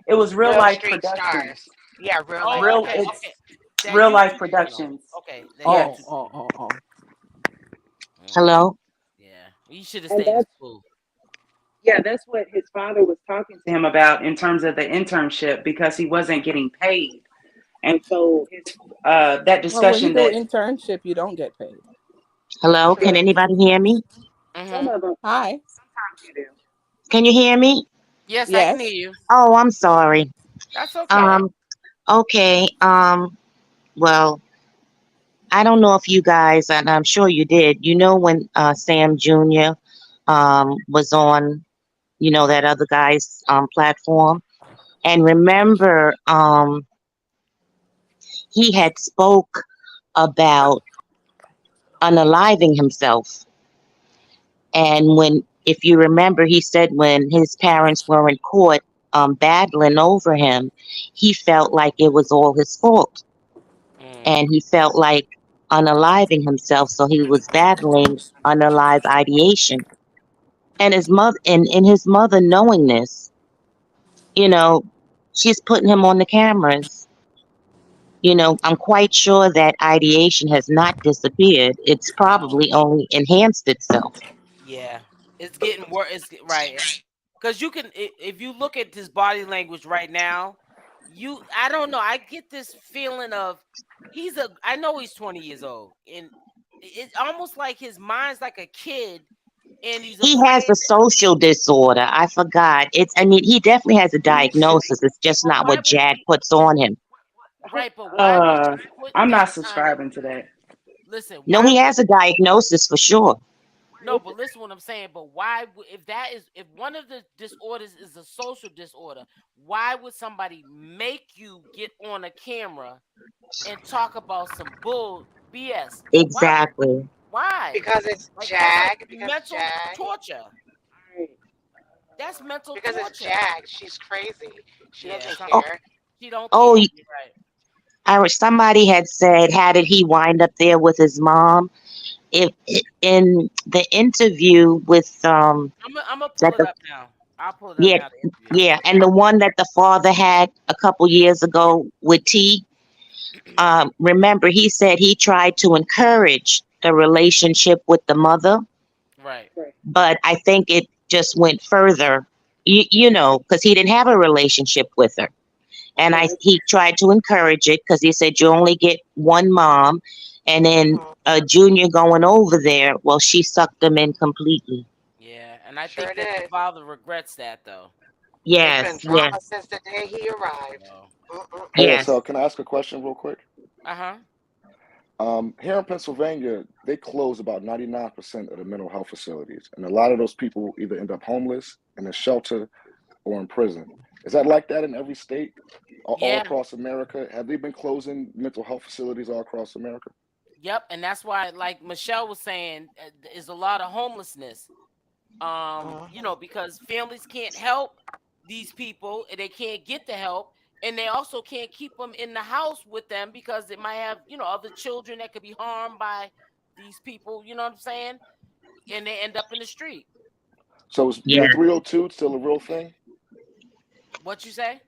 It was Real Real Life Street Productions. Stars. Yeah, real life Oh, Real. okay, production. It's okay. That Real Life YouTube channel. Productions. Okay, that Oh, YouTube Yes. oh, channel. oh, oh. Mm, Hello. yeah, he should have And stayed in that's school. Yeah, that's what his father was talking to him about in terms of the internship because he wasn't getting paid. And so that Well, when you discussion do that internship, you don't get paid. Hello. Can true, anybody hear me? some Mm-hmm. of them Hi. sometimes you do. Can you hear me? Yes, I can hear Yes. you. Oh, I'm sorry. That's okay. Um. Okay. Well, I don't know if you guys, and I'm sure you did. You know when Sam Jr. Was on, that other guy's platform, and remember, he had spoke about unaliving himself. And if you remember, he said when his parents were in court battling over him, he felt like it was all his fault. Mm, And he felt like unaliving himself. So he was battling unalive ideation. And his mother, and his mother knowing this, you know, she's putting him on the cameras. I'm quite sure that ideation has not disappeared. It's no. probably only enhanced itself. Yeah, it's getting worse. Right, because if you look at his body language right now, I don't know. I get this feeling of I know he's 20 years old, and it's almost like his mind's like a kid, and he's He has afraid. a social disorder. I forgot. He definitely has a diagnosis. It's just But not why what would Jag you? puts on him. Right, but why would you put I'm that not kind of? subscribing to that. Listen, No, why he would has a diagnosis for sure. No, but listen what I'm saying. But why, if one of the disorders is a social disorder, why would somebody make you get on a camera and talk about some bull BS? Why? Exactly. Why? Because it's Like that's like Jag. Because mental Jag. torture. That's mental Because it's torture. Jag. She's crazy. She Yeah, doesn't Oh, care. she don't oh, care. You're right. somebody had said, how did he wind up there with his mom? If in the interview with I'm gonna pull that it the up now. I'll pull it up yeah now. The interview. yeah, and the one that the father had a couple years ago with T. Remember, he said he tried to encourage the relationship with the mother, Right. but I think it just went further. You know, because he didn't have a relationship with her, and he tried to encourage it because he said you only get one mom, and then Mhm. Junior going over there, well, she sucked him in completely. Yeah, and I Sure think that the did. father regrets that though. It's Yes, been drama yes, since the day he arrived. So, Hey, yes. so can I ask a question real quick? uh-huh. Here in Pennsylvania, they close about 99% of the mental health facilities, and a lot of those people either end up homeless, in a shelter, or in prison. Is that like that in every state, all Yeah. across America? Have they been closing mental health facilities all across America? Yep. And that's why, like Michelle was saying, is a lot of homelessness. Mhm. Because families can't help these people, and they can't get the help, and they also can't keep them in the house with them because it might have, other children that could be harmed by these people. You know what I'm saying? And they end up in the street. So is Yeah. being 302 still a real thing? What you say?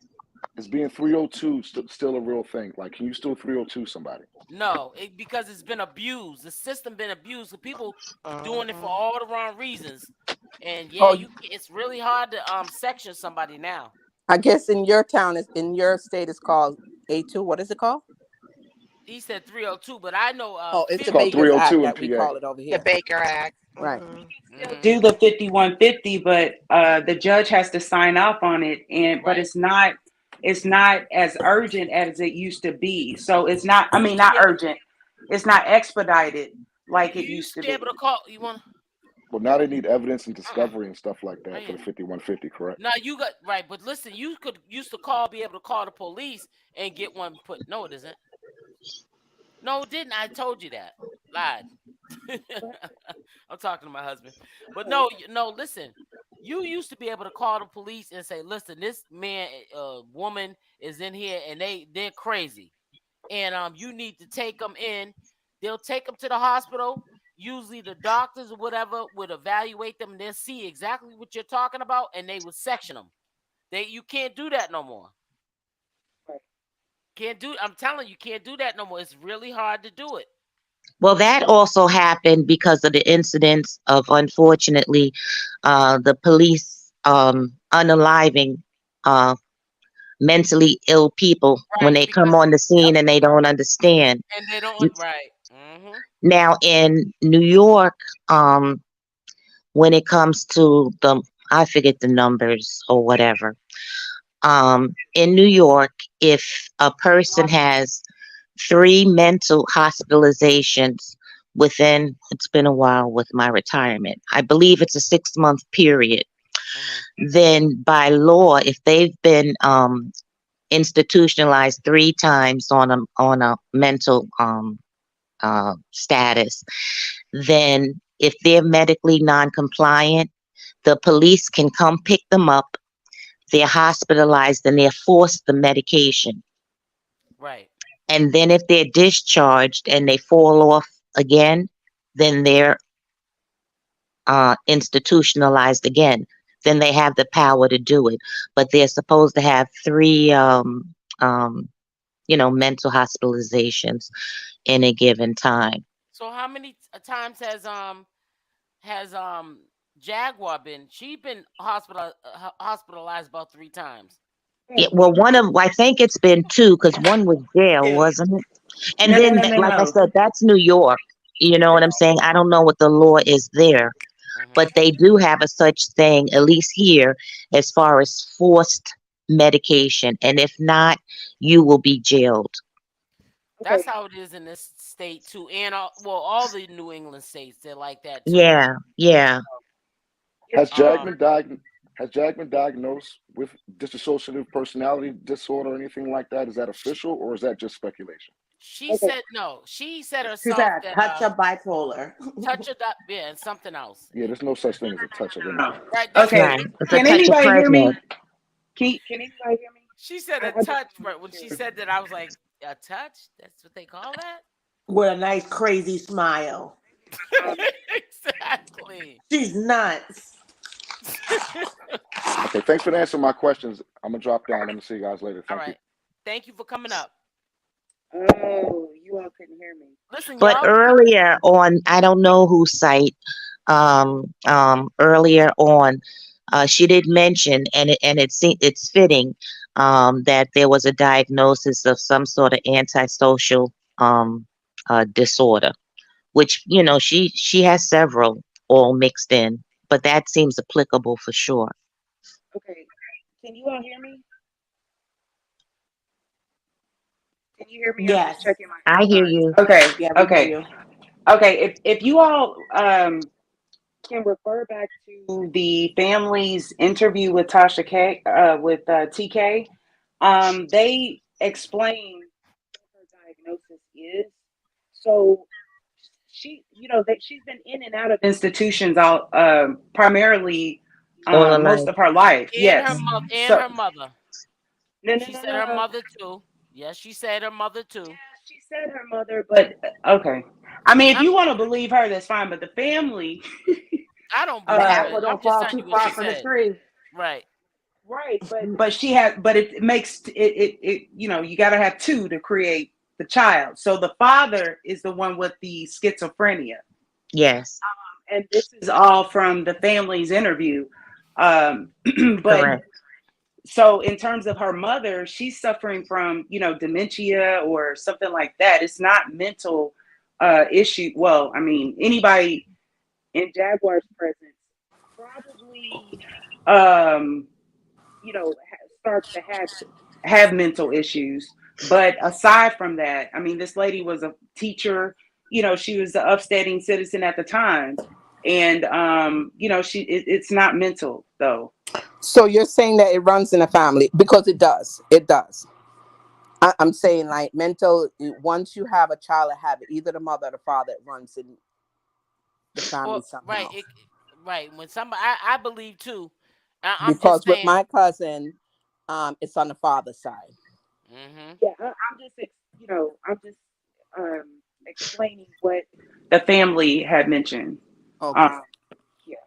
Is being 302 still a real thing? Like, can you still 302 somebody? No, because it's been abused. The system been abused. So people doing it for Mhm. all the wrong reasons. And yeah, Oh, it's really hard to section somebody now. I guess in your town, in your state, it's called A2. What is it called? He said 302, but I know Oh, it's It's the 50. called Baker's Act 302 in that we PA. call it over The here. Baker Act. Right. Mhm. Mhm. Do the 5150, but the judge has to sign off on it, but Right. it's not as urgent as it used to be. So it's not, I You mean, used to not be able to, urgent. It's not expedited like you it used used to to be able be. to call. You want? Well, now they need evidence and Uh-uh. discovery and stuff like that Right for here. the 5150, correct? No, you got right. But listen, you could used to be able to call the police and get one put. No, it isn't. No, it didn't. I told you that. Lied. I'm talking to my husband. But no, no, listen. You used to be able to call the police and say, "Listen, this man, woman is in here, and they're crazy, and you need to take them in." They'll take them to the hospital. Usually, the doctors or whatever would evaluate them and they'll see exactly what you're talking about, and they would section them. You can't do that no more. Can't do. I'm telling you, can't do that no more. It's really hard to do it. Well, that also happened because of the incidents of, unfortunately, the police unaliving uh, mentally ill people when Right, they come because on the yep, scene and they don't understand. and they don't right. Mm-hmm. Now, in New York, when it comes to I forget the numbers or whatever. In New York, if a person has 3 mental hospitalizations within, it's been a while with my retirement, I believe it's a 6-month period, Mm-hmm. then by law, if they've been institutionalized 3 times on a mental status, then if they're medically non-compliant, the police can come pick them up. They're hospitalized and they're forced the medication. Right. And then if they're discharged and they fall off again, then they're institutionalized again. Then they have the power to do it. But they're supposed to have 3, mental hospitalizations in a given time. So how many times has Jaguar been? She been hospitalized about 3 times. Yeah, well, I think it's been 2 because one was jail, wasn't it? And No, no, then, no, no, like I no. said, that's New York. You know what I'm saying? I don't know what the law is there, Mm-hmm. but they do have a such thing, at least here, as far as forced medication. And if not, you will be jailed. That's how it is in this state too, and all the New England states they're like that too. Yeah, yeah. Has Jag Um, been diagnosed? Has Jag been diagnosed with dissociative personality disorder or anything like that? Is that official or is that just speculation? she said no. She said She herself said that touch of bipolar. touch of yeah, and something else. Yeah, there's no such thing as a touch of anything. Right? That's Okay, Right. It's a can touch of anybody hear me? pregnant. Can anybody hear me? She said a touch, but when she said that, I was like, a touch? That's what they call that? With a nice crazy smile. Exactly. She's nuts. Okay, thanks for answering my questions. I'm gonna drop down. I'm gonna see you guys later. All Thank you. right. Thank you for coming up. Oh, you all couldn't hear me. Listen, But y'all. earlier on, I don't know whose site, earlier on, she did mention, and it's fitting, that there was a diagnosis of some sort of antisocial disorder, which, you know, she has several all mixed in, but that seems applicable for sure. Okay, can you all hear me? Can you hear me? I'm Yes. just checking my. I hear you. Okay, Yeah, we okay, hear you. okay. If you all can refer back to the family's interview with Tasha K, with TK, they explain what her diagnosis is. So she, that she's been in and out of institutions all primarily All alike. most of her life. And Yes. her mother. And So her mother. no, She said her mother too. Yes, she said her mother too. Yeah, she said her mother, but okay. I mean, if you want to believe her, that's fine. But the family, I don't The believe her. apple I'm don't just fall telling too you what far she from the said. tree. Right. right? But she had, but it makes it. You got to have two to create the child. So the father is the one with the schizophrenia, Yes, and this is all from the family's interview. But correct. so in terms of her mother, she's suffering from, dementia or something like that. It's not mental issue. Well, I mean, anybody in Jaguar's presence probably, starts to have mental issues. But aside from that, I mean, this lady was a teacher. She was an upstanding citizen at the time, and it's not mental though. So you're saying that it runs in a family because it does. It does. I'm saying like mental. Once you have a child that have it, either the mother or the father, it runs in the family Well, somehow. right. Right. When somebody, I believe too. I'm Because just with saying. my cousin, it's on the father's side. Mm-hmm. Yeah, I'm just explaining what the family had mentioned. Okay. Yeah.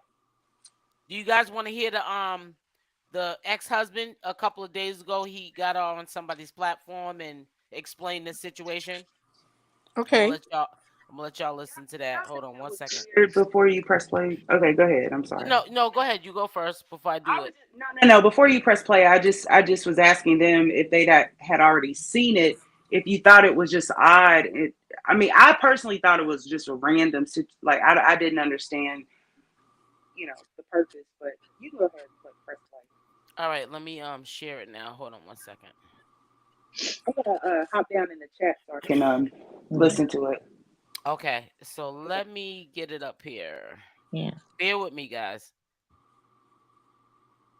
Do you guys want to hear the ex-husband a couple of days ago? He got on somebody's platform and explained the situation. Okay. I'm gonna let y'all listen to that. Hold on one second. Before you press play. Okay, go ahead. I'm sorry. No, go ahead. You go first before I do it. No. Before you press play, I just was asking them if they had already seen it. If you thought it was just odd. I mean, I personally thought it was just a random. Like I didn't understand, the purpose. But you go ahead and press play. All right, let me share it now. Hold on one second. I'm gonna hop down in the chat so I can listen to it. Okay, so let me get it up here. Yeah. Bear with me, guys.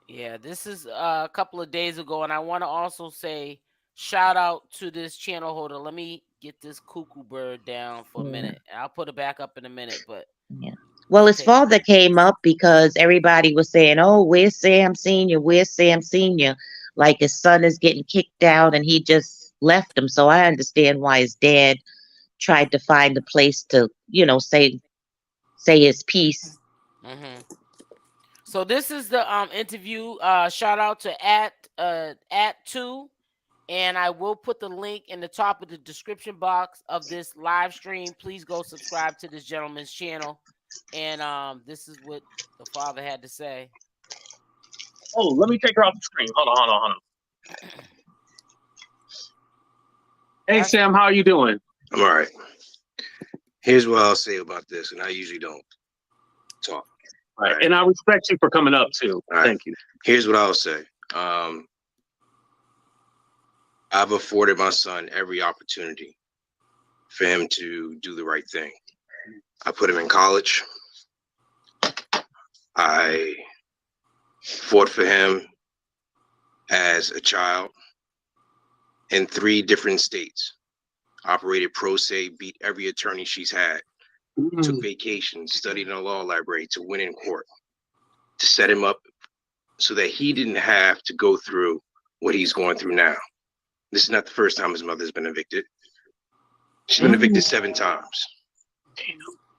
Yeah, this is a couple of days ago, and I want to also say shout out to this channel holder. Let me get this cuckoo bird down for a minute. I'll put it back up in a minute, but yeah. Well, his father came up because everybody was saying, "Oh, where's Sam Senior? Where's Sam Senior?" Like his son is getting kicked out, and he just left him. So I understand why his dad tried to find a place to, say his piece. Mm-hmm. So this is the interview. Shout out to @2, and I will put the link in the top of the description box of this live stream. Please go subscribe to this gentleman's channel. And this is what the father had to say. Oh, let me take her off the screen. Hold on. Hey, Sam, how are you doing? I'm all right. Here's what I'll say about this, and I usually don't talk. All right. And I respect you for coming up, too. All right. Thank you. Here's what I'll say. I've afforded my son every opportunity for him to do the right thing. I put him in college. I fought for him as a child in 3 different states. Operated pro se, beat every attorney she's had. Took vacations, studied in a law library to win in court, to set him up so that he didn't have to go through what he's going through now. This is not the first time his mother's been evicted. She's been evicted 7 times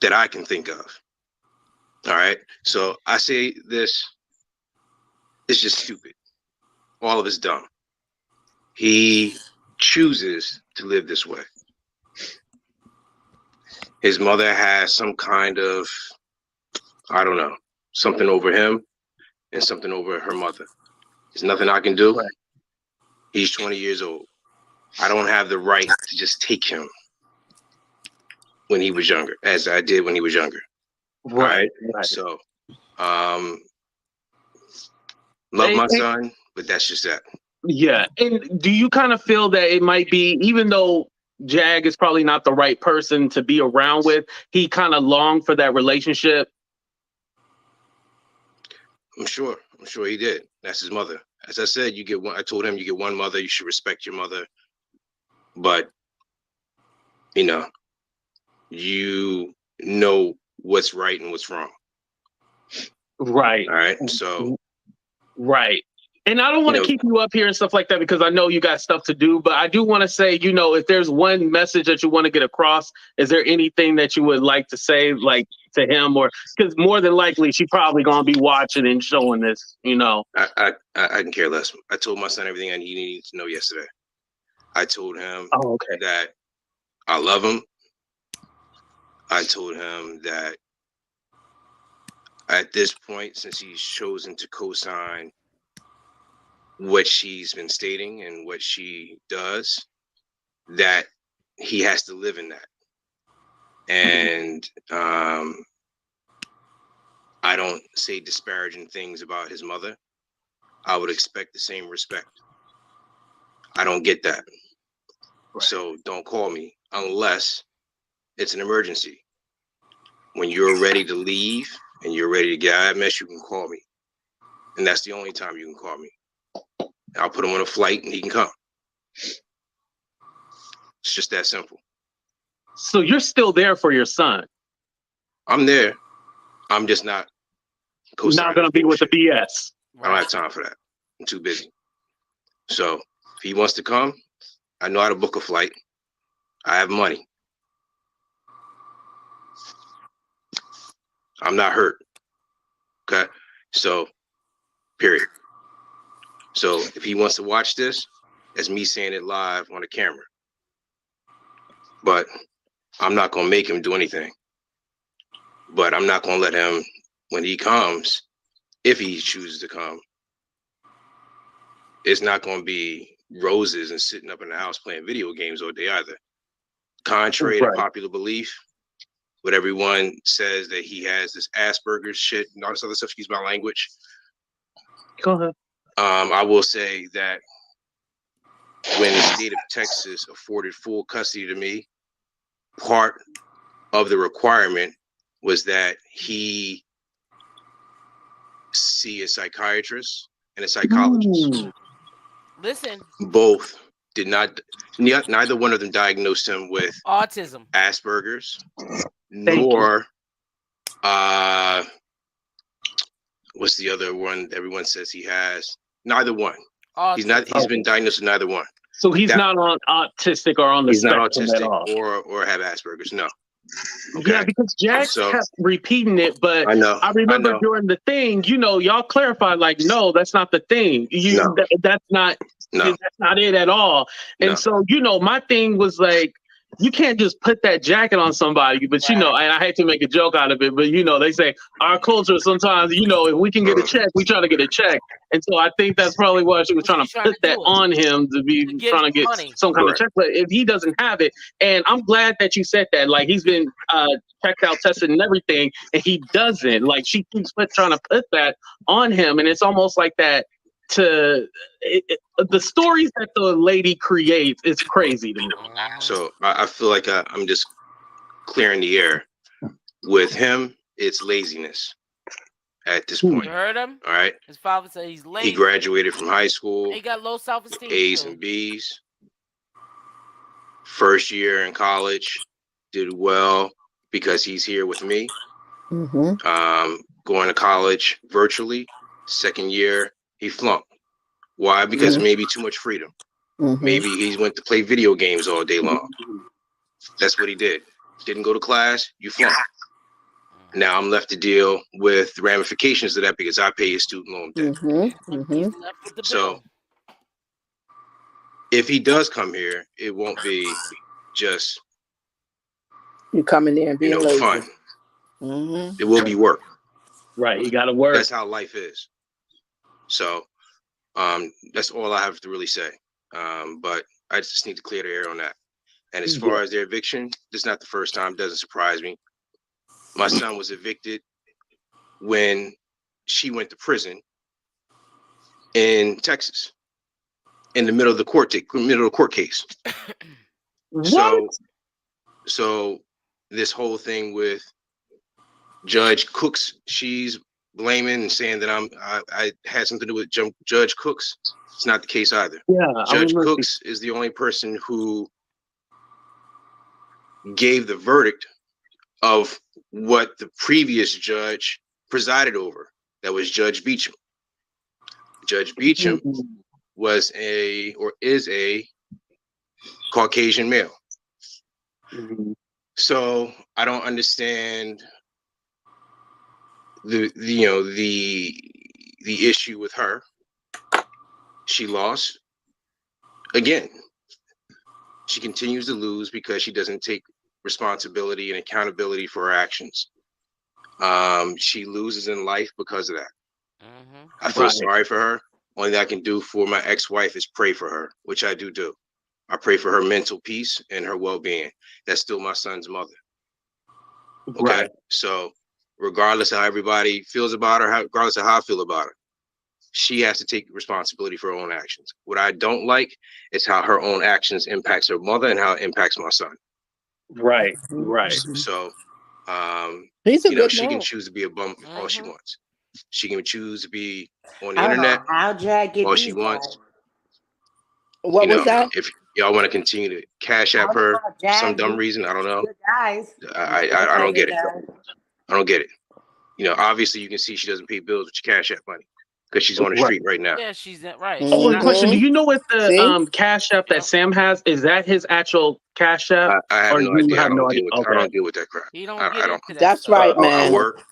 that I can think of. All right. So I say this is just stupid. All of it's dumb. He chooses to live this way. His mother has some kind of, I don't know, something over him and something over her mother. There's nothing I can do. He's 20 years old. I don't have the right to just take him when he was younger, as I did when he was younger. Right. So, love my son, but that's just that. Yeah. And do you kind of feel that it might be, even though Jag is probably not the right person to be around with, he kind of longed for that relationship? I'm sure he did. That's his mother. As I said, you get one. I told him you get one mother. You should respect your mother. But you know what's right and what's wrong. Right. All right. So. Right. And I don't want to keep you up here and stuff like that because I know you got stuff to do, but I do want to say, if there's one message that you want to get across, is there anything that you would like to say, like to him, or because more than likely she probably gonna be watching and showing this, I can care less. I told my son everything he needed to know yesterday. I told him that I love him. I told him that at this point, since he's chosen to co-sign what she's been stating and what she does, that he has to live in that. And I don't say disparaging things about his mother. I would expect the same respect. I don't get that. Right. So don't call me unless it's an emergency. When you're ready to leave and you're ready to get out of that mess, you can call me. And that's the only time you can call me. I'll put him on a flight and he can come. It's just that simple. So you're still there for your son? I'm there. I'm just not not going to be with the BS. I don't have time for that. I'm too busy. So if he wants to come, I know how to book a flight. I have money. I'm not hurt. Okay. So, period. So if he wants to watch this, that's me saying it live on the camera. But I'm not going to make him do anything. But I'm not going to let him, when he comes, if he chooses to come, it's not going to be roses and sitting up in the house playing video games all day either. Contrary to popular belief, what everyone says that he has this Asperger's shit and all this other stuff, excuse my language. Go ahead. I will say that when the state of Texas afforded full custody to me, part of the requirement was that he see a psychiatrist and a psychologist. Listen. Both did not, neither one of them diagnosed him with autism, Asperger's, nor what's the other one everyone says he has? Neither one. Autism. He's been diagnosed with neither one. So he's not on autistic or on the spectrum at all. or have Asperger's. No. Okay. Yeah, because Jack kept repeating it, but I remember during the thing, y'all clarified like, no, that's not the thing. That's not it at all. And so, my thing was like, you can't just put that jacket on somebody, but and I hate to make a joke out of it, but they say our culture sometimes, if we can get a check, we try to get a check. And so I think that's probably why she was trying to put that on him to be trying to get some kind of check. But if he doesn't have it, and I'm glad that you said that, like he's been checked out, tested and everything, and he doesn't. Like she keeps trying to put that on him. And it's almost like that to the stories that the lady creates is crazy to me. So I feel like I'm just clearing the air. With him, it's laziness at this point. You heard him? All right. His father said he's lazy. He graduated from high school. He got low self-esteem. A's too. and B's. First year in college, did well because he's here with me. Going to college virtually. Second year, he flunked. Why? Because maybe too much freedom. Maybe he went to play video games all day long. That's what he did. Didn't go to class, you flunked. Now I'm left to deal with the ramifications of that because I pay his student loan debt. So if he does come here, it won't be just you come in there and be lazy. Fun. It will be work. Right, you got to work. That's how life is. So that's all I have to really say. But I just need to clear the air on that. And as far as their eviction, this is not the first time. Doesn't surprise me. My son was evicted when she went to prison in Texas, in the middle of the court case. So this whole thing with Judge Cooks, she's blaming and saying that I had something to do with Judge Cooks. It's not the case either. Yeah, Judge Cooks is the only person who gave the verdict of what the previous judge presided over. That was Judge Beecham. Judge Beecham is a Caucasian male. So I don't understand the issue with her. She lost again. She continues to lose because she doesn't take responsibility and accountability for her actions. She loses in life because of that. I feel sorry for her. Only thing I can do for my ex-wife is pray for her, which I do. I pray for her mental peace and her well-being. That's still my son's mother. Okay, right. So regardless of how everybody feels about her, regardless of how I feel about her, she has to take responsibility for her own actions. What I don't like is how her own actions impacts her mother and how it impacts my son. Right. So, He's a good she man. can choose to be a bum all she wants. She can choose to be on the I don't know internet how Jag get all these she wants. What was that? If y'all want to continue to cash app her for some dumb reason, I don't know. Guys. I don't get it. I don't get it. Obviously you can see she doesn't pay bills with your cash app money because she's on the street right now. Yeah, she's right. Oh, question. Do you know what the cash app that Sam has? Is that his actual cash app? I have no idea. I don't deal with that crap. He don't I don't. That's right, man. I work.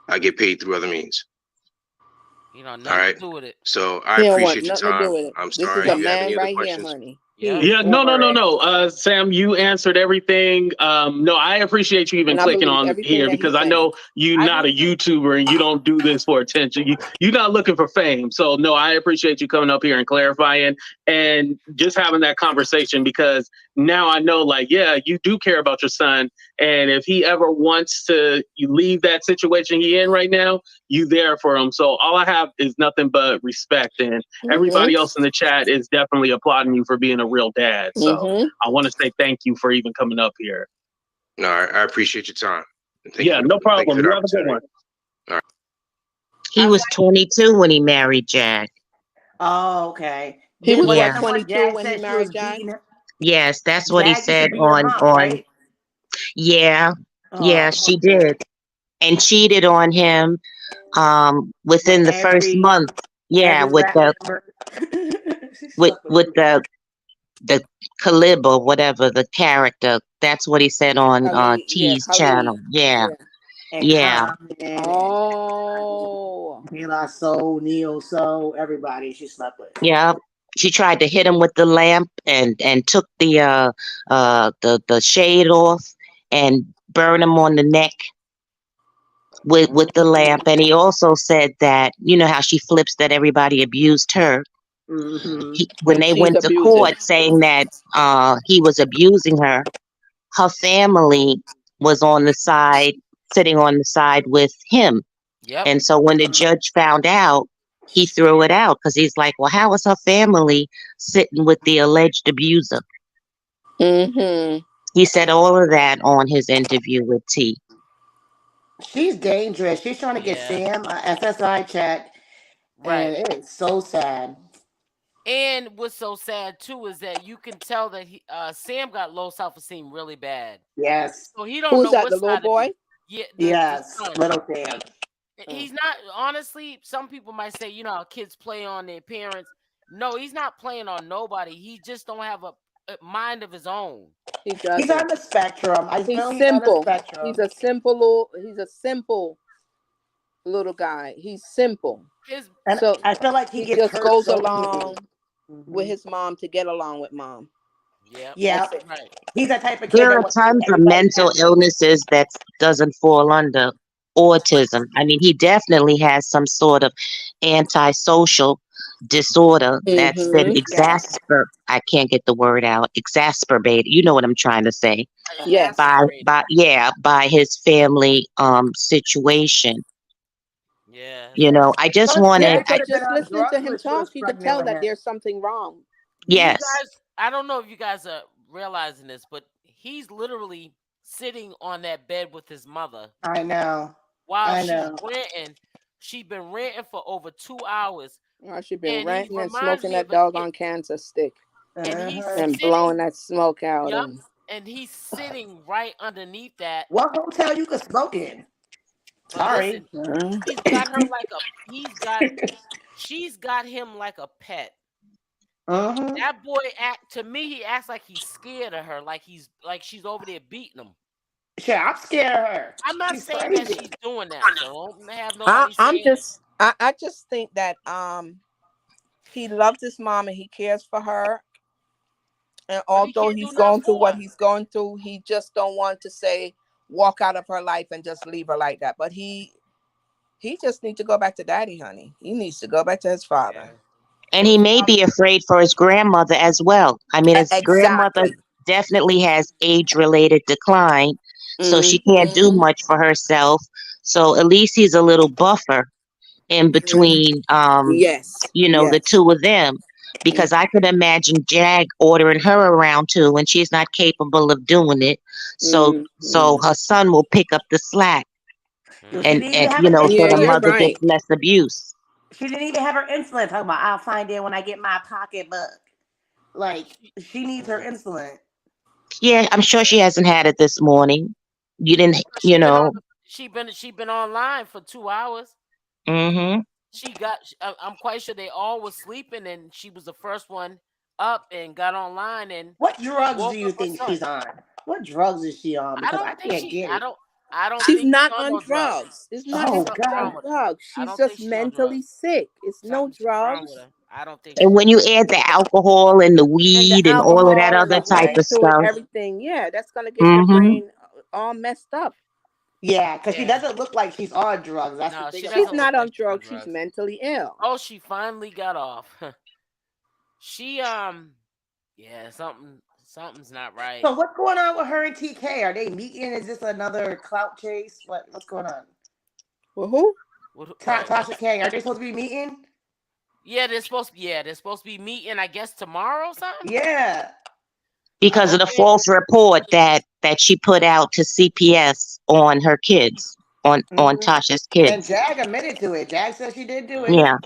I get paid through other means. Nothing to do with it. So I appreciate your time. I'm sorry. This is a you have any man other right questions? here, honey. Yeah, no. Sam, you answered everything. No, I appreciate you even clicking on here because I know you're not a YouTuber and you don't do this for attention. You're not looking for fame. So no, I appreciate you coming up here and clarifying and just having that conversation because now I know, you do care about your son. And if he ever wants to leave that situation he in right now, you there for him. So all I have is nothing but respect. And everybody else in the chat is definitely applauding you for being a real dad. So I want to say thank you for even coming up here. No, I appreciate your time. No problem. You have a good one. All right. He was 22 when he married Jag. Oh, okay. He was Yeah. 22 when he married Jag? Yes, that's what he Jag said used to be your mom, right? Yeah, Oh, she did. And cheated on him within the first month. Yeah, with the with the Calib or whatever the character. That's what he said on T's channel. Yeah. Oh. Mila Soul, Neo Soul, everybody she slept with. Yeah. She tried to hit him with the lamp and took the shade off and burn him on the neck with the lamp. And he also said that, how she flips that everybody abused her. When they went to court saying that he was abusing her, her family was on the side, sitting on the side with him. Yep. And so when the judge found out, he threw it out because he's like, well, how is her family sitting with the alleged abuser? Mm-hmm. He said all of that on his interview with T. She's dangerous. She's trying to get Yeah. Sam a SSI check, Right. and it's so sad. And what's so sad too is that you can tell that Sam got low self-esteem really bad. Yes. So he don't Who's know that? what The little side to boy? be. Yeah, the Yes, son. little Sam. He's not, honestly, some people might say, you know, how kids play on their parents. No, he's not playing on nobody. He just don't have a mind of his own. He He's doesn't. on the spectrum. I He's feel he's on the simple. spectrum. He's a simple little guy. He's simple. And So I feel like he gets just hurt goes so along easily. with his mom to get along with mom. Yeah. Yeah. That's it. Right. He's that type of kid There that are wants tons of everybody mental happy. illnesses that doesn't fall under autism. I mean, he definitely has some sort of antisocial disorder that's been Yeah. I can't get the word out, exacerbated. You know what I'm trying to say. Yes. By his family situation. Yeah. You know, I just wanted I just listening to him talk, you could tell that there's something wrong. Yes. You guys, I don't know if you guys are realizing this, but he's literally sitting on that bed with his mother. I know. While I she's know. ranting. She's been ranting for over 2 hours. She's been ranting and reminds smoking me that of a doggone cancer stick. And he's and sitting, blowing that smoke out. Yep. And he's sitting right underneath that. What hotel you could smoke in? But Sorry. listen, he's got her like she's got him like a pet. That boy he acts like he's scared of her, like she's over there beating him. Yeah, I'm scared of her. I'm not She's saying crazy. that she's doing that, so don't have nobody I just think that he loves his mom and he cares for her. And although he's going through what he's going through, he just don't want to say walk out of her life and just leave her like that. But he just needs to go back to daddy, honey. He needs to go back to his father. Yeah. And he may be afraid for his grandmother as well. I mean, his grandmother definitely has age-related decline, so she can't do much for herself. So at least he's a little buffer in between, the two of them. Because I could imagine Jag ordering her around too, and she's not capable of doing it. So her son will pick up the slack, and so the mother gets less abuse. She didn't even have her insulin. Talking about, I'll find it when I get my pocketbook. Like, she needs her insulin. Yeah, I'm sure she hasn't had it this morning. You didn't, She been online for 2 hours. Mm-hmm. I'm quite sure they all were sleeping, and she was the first one up and got online. And what drugs do you think she's on? What drugs is she on? Because I can't get it. I don't. She's think not she's on drugs. It's not Oh, on God. drugs. She's just mentally sick. It's no drugs. I don't think. And when you add the alcohol and the weed and all of that other type of stuff, everything, that's gonna get your brain all messed up. Yeah, because she doesn't look like she's on drugs. That's the thing. She's not on drugs. She's mentally ill. Oh, she finally got off. She something's not right. So what's going on with her and TK? Are they meeting? Is this another clout chase? What's going on? Well, who? Tasha K. Are they supposed to be meeting? Yeah, they're supposed to be meeting. I guess tomorrow or something. Yeah. Because of the false report that she put out to CPS on her kids, on Tasha's kids. And Jag admitted to it. Jag said she did do it. Yeah.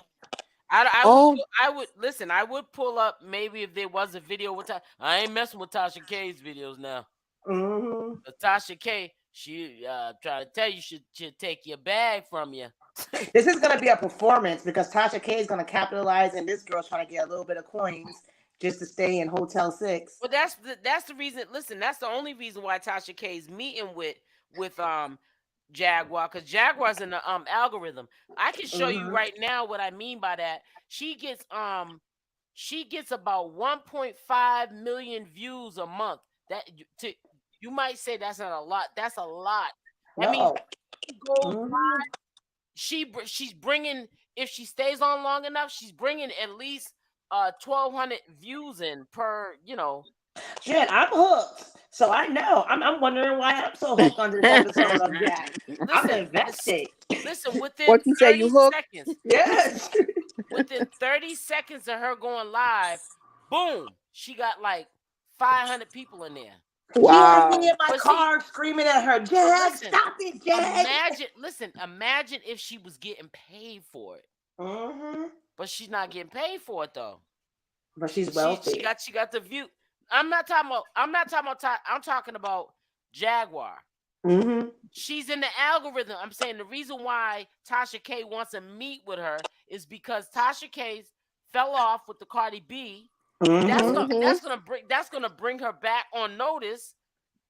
I would listen. I would pull up maybe if there was a video with Tasha. I ain't messing with Tasha K's videos now. Tasha K, she try to tell you should take your bag from you. This is gonna be a performance because Tasha K is gonna capitalize, and this girl's trying to get a little bit of coins just to stay in Hotel 6. Well, that's the reason. Listen, that's the only reason why Tasha K is meeting with Jaguar, because Jaguar's in the algorithm. I can show you right now what I mean by that. She gets about 1.5 million views a month. You might say that's not a lot. That's a lot. No. I mean, she goes live. She's bringing, if she stays on long enough, she's bringing at least 1,200 views in per. Shit, I'm hooked. So I know. I'm wondering why I'm so hooked on this episode of Jack. I'm invested. Listen, within What you say, 30 you hooked? seconds. Yes. Within 30 seconds of her going live, boom, she got like 500 people in there. She had Wow. me in my But car screaming at her, Jag, listen, stop it, Jag. Imagine if she was getting paid for it. Mm-hmm. But she's not getting paid for it though. But she's wealthy. She got the view. I'm talking about Jaguar. Mm-hmm. She's in the algorithm. I'm saying the reason why Tasha K wants to meet with her is because Tasha K fell off with the Cardi B. Mm-hmm. That's gonna bring her back on notice.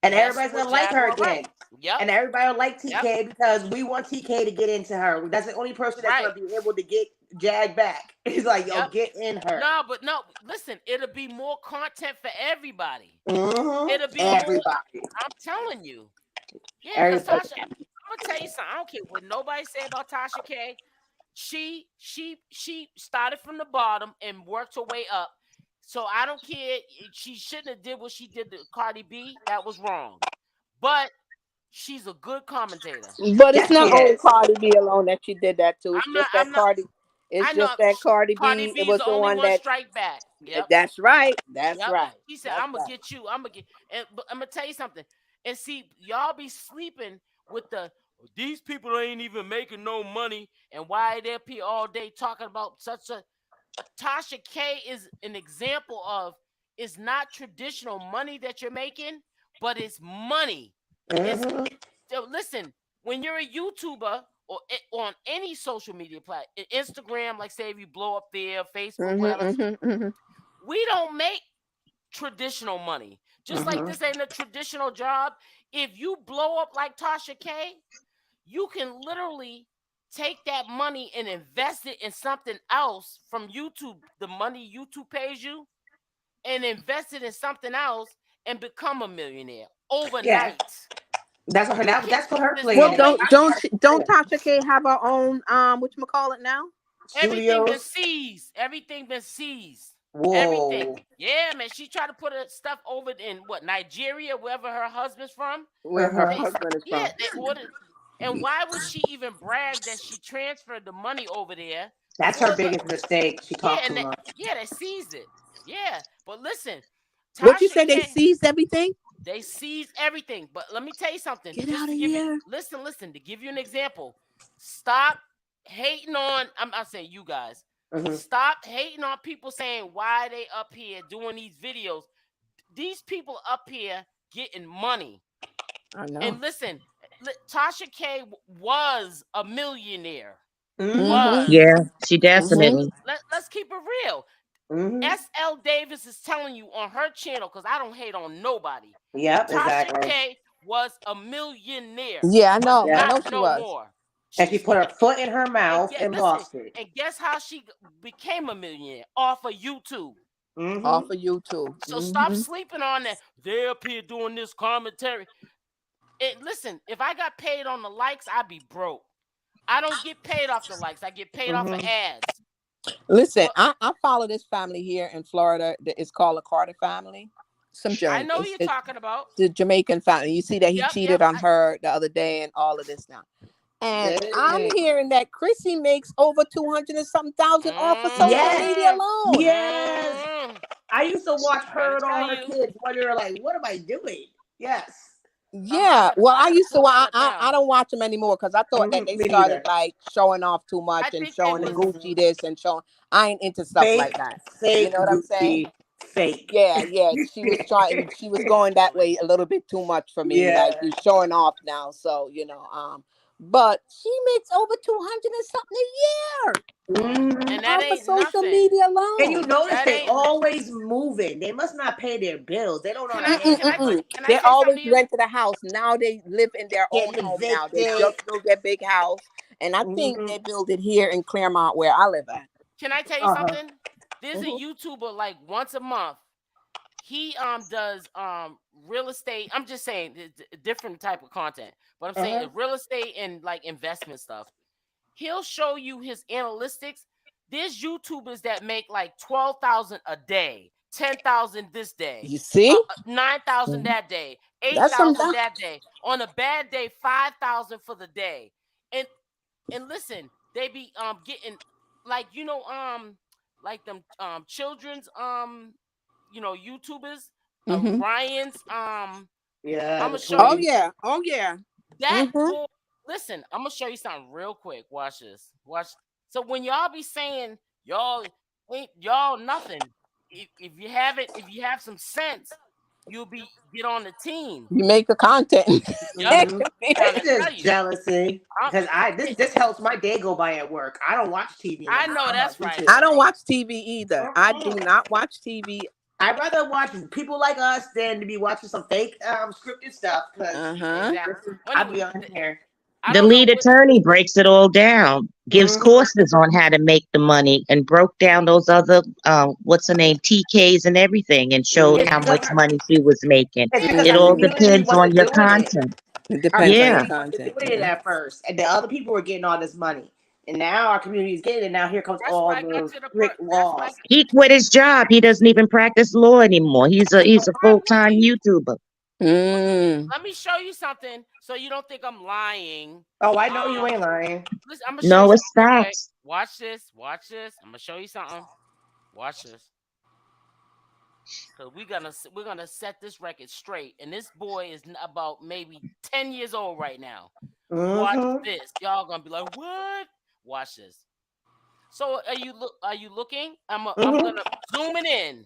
And everybody's gonna like her again. Right. Yep. And everybody will like TK because we want TK to get into her. That's the only person that's gonna be able to get Jag back. He's like, yo, get in her. No, listen, it'll be more content for everybody. Mm-hmm. It'll be everybody. I'm telling you. Yeah, because Tasha, I'm gonna tell you something. I don't care what nobody say about Tasha K. She started from the bottom and worked her way up. So I don't care. She shouldn't have did what she did to Cardi B. That was wrong. But she's a good commentator. But it's not only Cardi B alone that she did that to. It's just that Cardi B. It was the one that strike back. Yep. That's right. That's right. He said, "I'm gonna get you. I'm gonna tell you something." And see, y'all be sleeping with these people ain't even making no money, and why they up here all day talking about such a. Tasha K is an example of it's not traditional money that you're making, but it's money. So listen, when you're a YouTuber or on any social media platform, Instagram, like say if you blow up there, Facebook, whatever, we don't make traditional money. Just like this ain't a traditional job. If you blow up like Tasha K, you can literally take that money and invest it in something else from YouTube, the money YouTube pays you, and invest it in something else and become a millionaire overnight. Yeah. That's what her. That's what her plan. Well, don't Tasha K have her own whatchamacallit now? Everything been seized. Everything been seized. Whoa. Everything. Yeah, man. She tried to put her stuff over in Nigeria, wherever her husband's from. Where her husband is from. Yeah, they ordered. And why would she even brag that she transferred the money over there? That's her biggest mistake. She talked too much. Yeah, they seized it. Yeah, but listen. What you say? They seized everything? They seized everything. But let me tell you something. Get out of here. Listen. To give you an example, stop hating on. I'm saying you guys. Stop hating on people saying why they up here doing these videos. These people up here getting money. I know. And listen, Tasha K was a millionaire. Yeah, she definitely. Let's keep it real. SL Davis is telling you on her channel, because I don't hate on nobody. Yep, Tasha exactly. K was a millionaire. Yeah, I know. I know she was. More. And she put her foot in her mouth and lost it. And guess how she became a millionaire? Off of YouTube. Off of YouTube. So stop sleeping on that. They're up here doing this commentary. And listen, if I got paid on the likes, I'd be broke. I don't get paid off the likes. I get paid off of ads. Listen, I follow this family here in Florida. It's called the Carter family. I know who you're talking about. The Jamaican family. You see that he cheated on her the other day and all of this now. And I'm hearing that Chrissy makes over 200 and something thousand off of social media alone. Yes. I used to watch her and all her kids wonder, like, what am I doing? Yes. Yeah. Well, I used to. I don't watch them anymore because I thought that they started like showing off too much and showing the Gucci this and showing. I ain't into stuff like that. You know what I'm saying? Fake. Yeah. She was trying. She was going that way a little bit too much for me. Yeah. Like you're showing off now. So but she makes over 200 and something a year. And that ain't social media alone. And you notice they always moving. They must not pay their bills. They don't know how to They always rented a house. Now they live in their own home now. They just built their big house. And I think they built it here in Claremont where I live at. Can I tell you something? There's a YouTuber like once a month. He does real estate. I'm just saying it's a different type of content. But I'm saying real estate and like investment stuff. He'll show you his analytics. There's YouTubers that make like 12,000 a day, 10,000 this day. You see? 9,000 that day, 8,000 that day. On a bad day, 5,000 for the day. And listen, they be getting like like them children's YouTubers, Mm-hmm. Ryan's Yeah, I'm the gonna show Oh you twins. yeah. Oh yeah. that Mm-hmm. boy. Listen, I'm gonna show you something real quick. Watch this. Watch. So when y'all be saying y'all ain't y'all nothing, if you have some sense, you'll get on the team. You make the content. Yup. Mm-hmm. Trying to It's tell just you. jealousy I'm, because this helps my day go by at work. I don't watch TV in the I house. know I watch that's right. I YouTube. don't watch TV either. I do Mm-mm. not watch TV. I'd rather watch people like us than to be watching some fake scripted stuff because Uh-huh. Exactly. I'll Anyway, be on here. I The don't know lead what. attorney breaks it all down, gives Mm-hmm. courses on how to make the money, and broke down those other, what's her name, TKs and everything, and showed It's how because much money she was making. It our all community depends on wasn't your doing it. content. It Our depends on your Yeah. community wasn't content. doing it Yeah. at first, and the other people were getting all this money, and now our community is getting it. Now here comes That's why all I got the to the strict That's why. laws. He quit his job. He doesn't even practice law anymore. He's a full-time YouTuber. Mm. Let me show you something so you don't think I'm lying. Oh, I know you ain't lying. Listen, I'm gonna show you No, it's something real quick. facts. Watch this. Watch this. I'm gonna show you something. Watch this. Cause we're gonna set this record straight. And this boy is about maybe 10 years old right now. Watch Mm-hmm. this. Y'all gonna be like, what? Watch this. So are you looking? I'm Mm-hmm. gonna zoom it in.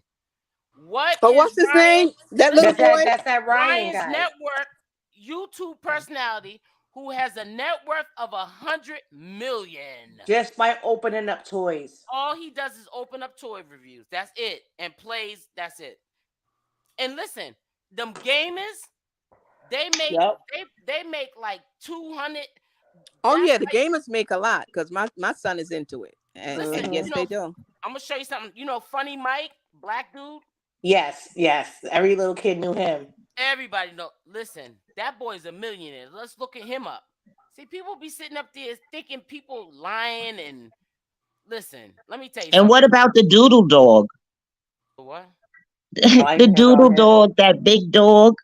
What But is what's his Ryan? name? That little Listen, boy? That's that Ryan Ryan's guy. network YouTube personality who has a net worth of 100 million. Just by opening up toys. All he does is open up toy reviews. That's it. And plays. That's it. And listen, them gamers, they make Yep. they make like 200. Oh That's yeah, the like, gamers make a lot because my son is into it. listen, And yes, they do. I'm gonna show you something. Funny Mike, black dude. Yes, yes. Every little kid knew him. Everybody know. Listen, that boy's a millionaire. Let's look at him up. See, people be sitting up there thinking people lying and listen. Let me tell you And something. what about the doodle dog? What? Oh, I The didn't hear doodle about him. dog, that big dog.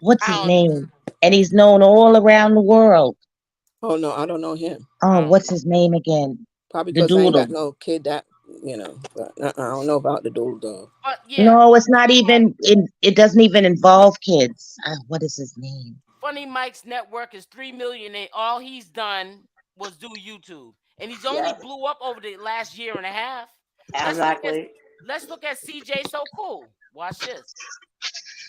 What's I his don't. name? And he's known all around the world. Oh no, I don't know him. Oh, I don't what's know. his name again? Probably The because I ain't doodle. got no kid that But I don't know about the doodle dog. But yeah, No, it's not even. It doesn't even involve kids. What is his name? Funny Mike's network is 3 million, and all he's done was do YouTube, and he's only Yes, blew up over the last year and a half. exactly. Let's look at CJ So Cool. Watch this.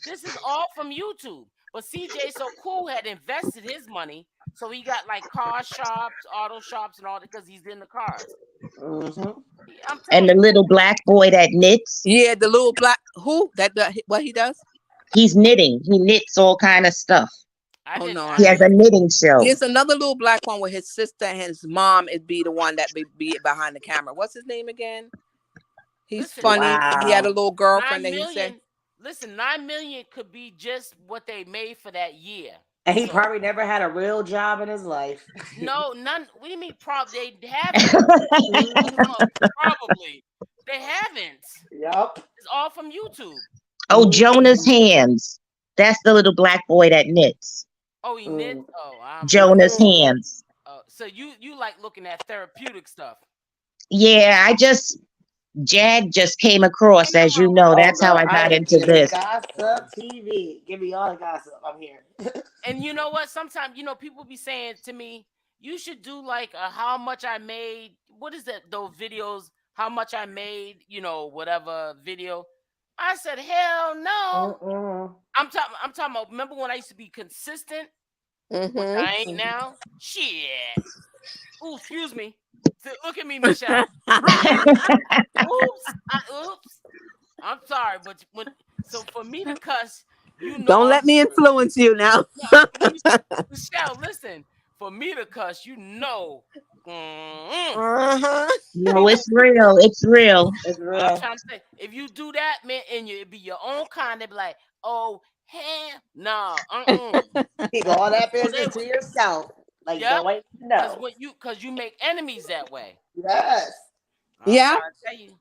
This is all from YouTube. But CJ So Cool had invested his money, so he got like car shops, auto shops, and all that because he's in the cars. Mm-hmm. I'm And telling the you, little black boy that knits. Yeah, the little black what he does? He's knitting. He knits all kind of stuff. Oh no, I He has don't a know. knitting show. There's another little black one with his sister and his mom is be the one that be behind the camera. What's his name again? He's Listen, funny. He had a Wow. little 9 girlfriend that he said. million. Listen, 9 million could be just what they made for that year. And he So probably never had a real job in his life. no, none. What do you mean? They haven't. Mhm. Probably they haven't. Yup. It's all from YouTube. Oh, Mhm. Jonah's hands. That's the little black boy that knits. Oh, he knits. Oh, Jonah's Mhm. hands. so you like looking at therapeutic stuff. Yeah, Jag just came across, as you know. Oh, That's how girl, I I got am into into this. gossip TV. Give me all the gossip. I'm here. And you know what? Sometimes people be saying to me, "You should do like a how much I made." What is that? Those videos, how much I made. Whatever video. I said, "Hell no." Mm-mm. I'm talking about. Remember when I used to be consistent, which Mm-hmm. I ain't now. Shit. Ooh, excuse me. Look at me, Michelle. Oops. I'm sorry, but for me to cuss, Don't let me influence you now. Michelle, listen. For me to cuss, Uh-huh. No, it's real. It's real. It's I'm real. trying to say, if you do that, man, and it be your own kind, they be like, oh, hell no, Keep all that So business to yourself. Like, yeah, don't wait to know. because you make enemies that way. Yes. I'm Yeah. trying to tell you.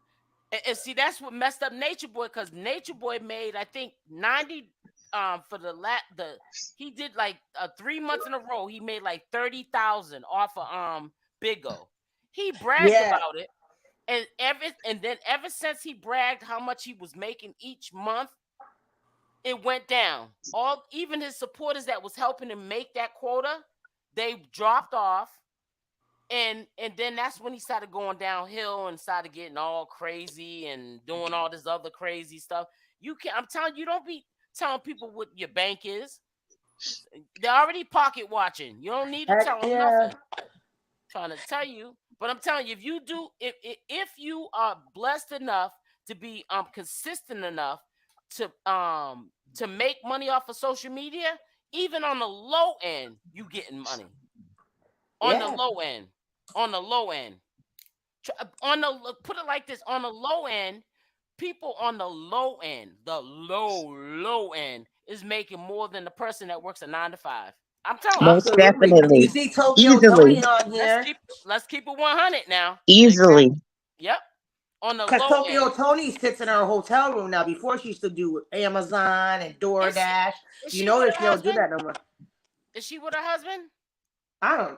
And see, that's what messed up Nature Boy, because Nature Boy made, I think, 90 for he did like 3 months in a row, he made like 30,000 off of Bigo. He bragged Yeah. about it, and then ever since he bragged how much he was making each month, it went down. Even his supporters that was helping him make that quota, they dropped off. And then that's when he started going downhill and started getting all crazy and doing all this other crazy stuff. I'm telling you, don't be telling people what your bank is. They're already pocket watching. You don't need to tell them nothing. Trying to tell you, but I'm telling you, if you are blessed enough to be consistent enough to make money off of social media, even on the low end, you getting money. On the low end. Put it like this, on the low end, people on the low end, low end is making more than the person that works a 9 to 5. I'm telling you. Most definitely. You see Tokoyo Easily. Toni on here. Let's keep it 100 now. Easily. Yep. On the Because low Tokoyo end. Toni sits in her hotel room now. Before she used to do Amazon and DoorDash. You know that she don't do that no more. Is she with her husband? I don't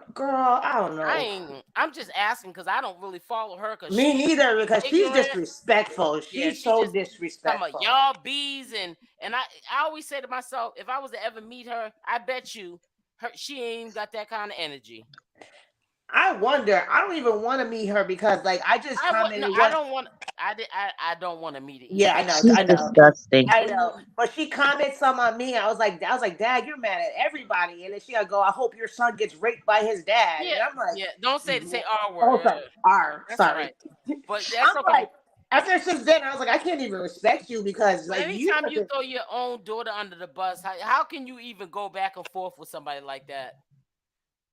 know. I'm just asking because I don't really follow her. Me neither, because she's disrespectful. She's so disrespectful. Talking about y'all bees and I always say to myself, if I was to ever meet her, I bet you she ain't got that kind of energy. I wonder. I don't even want to meet her because, like, I just commented. I don't want. I don't want to meet her. Yeah, I know. She's I know. disgusting. I know. But she commented some on me. I was like, Dad, you're mad at everybody. And then she'll go, I hope your son gets raped by his dad. Yeah, and I'm like, don't say R word. Oh, R. That's Sorry. right. But that's I'm okay. like, after since then, I was like, I can't even respect you because, like, anytime you throw your own daughter under the bus, how can you even go back and forth with somebody like that?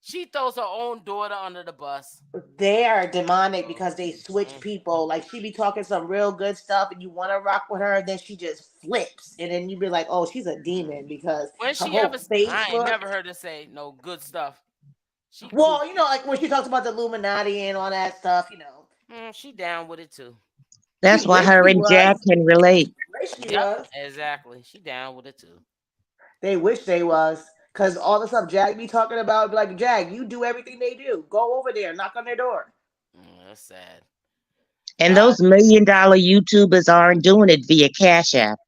She throws her own daughter under the bus. They are demonic because they switch people. Like, she be talking some real good stuff and you want to rock with her, and then she just flips. And then you be like, oh, she's a demon because when she I ain't never heard her say no good stuff. Well, you know, like when she talks about the Illuminati and all that stuff, you know. She down with it too. That's why her and Jack can relate. Yep, exactly. She down with it too. They wish they was. Because all the stuff Jack be talking about, be like, Jack, you do everything they do. Go over there, knock on their door. That's sad. And those $1 million YouTubers aren't doing it via Cash App.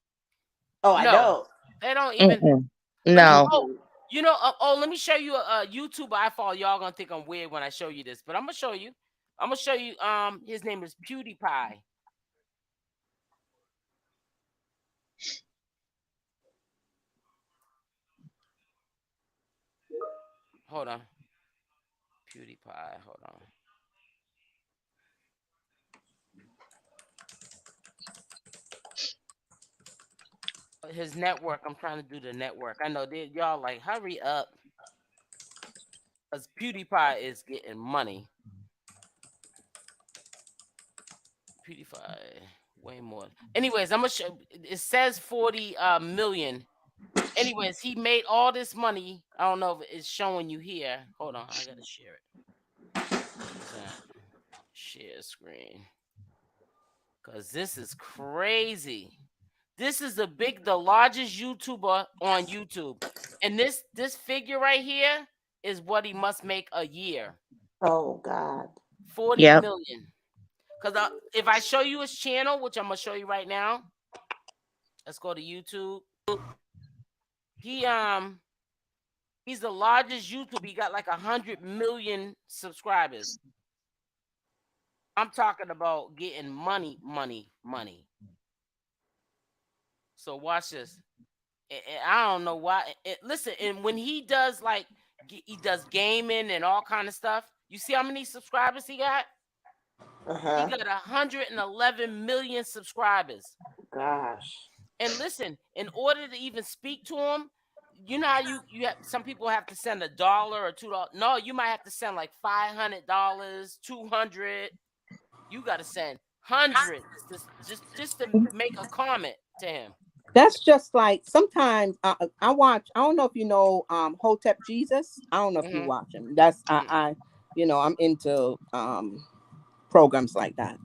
Oh, I know. They don't even. No. You know, let me show you a YouTuber I follow. Y'all gonna think I'm weird when I show you this, but I'm gonna show you. His name is PewDiePie. Hold on. PewDiePie, hold on. His network, I'm trying to do the network. I know y'all like, hurry up. Because PewDiePie is getting money. PewDiePie, way more. Anyways, I'm going to show, it says 40 million. Anyways, he made all this money. I don't know if it's showing you here. Hold on, I got to share it. Share screen. Because this is crazy. This is the largest YouTuber on YouTube. And this figure right here is what he must make a year. Oh, God. 40 million. Because if I show you his channel, which I'm going to show you right now. Let's go to YouTube. He's the largest YouTuber. He got like 100 million subscribers. I'm talking about getting money. So watch this. And I don't know why. Listen, and when he does he does gaming and all kind of stuff. You see how many subscribers he got? He got 111 million subscribers. Gosh. And listen, in order to even speak to him, you know how you have some people have to send $1 or $2. No, you might have to send like $500, $200. You got to send hundreds just to make a comment to him. That's just like sometimes I watch. I don't know if you know 𝗪𝗪𝗔𝗧. I don't know if you watch him. That's I I'm into programs like that.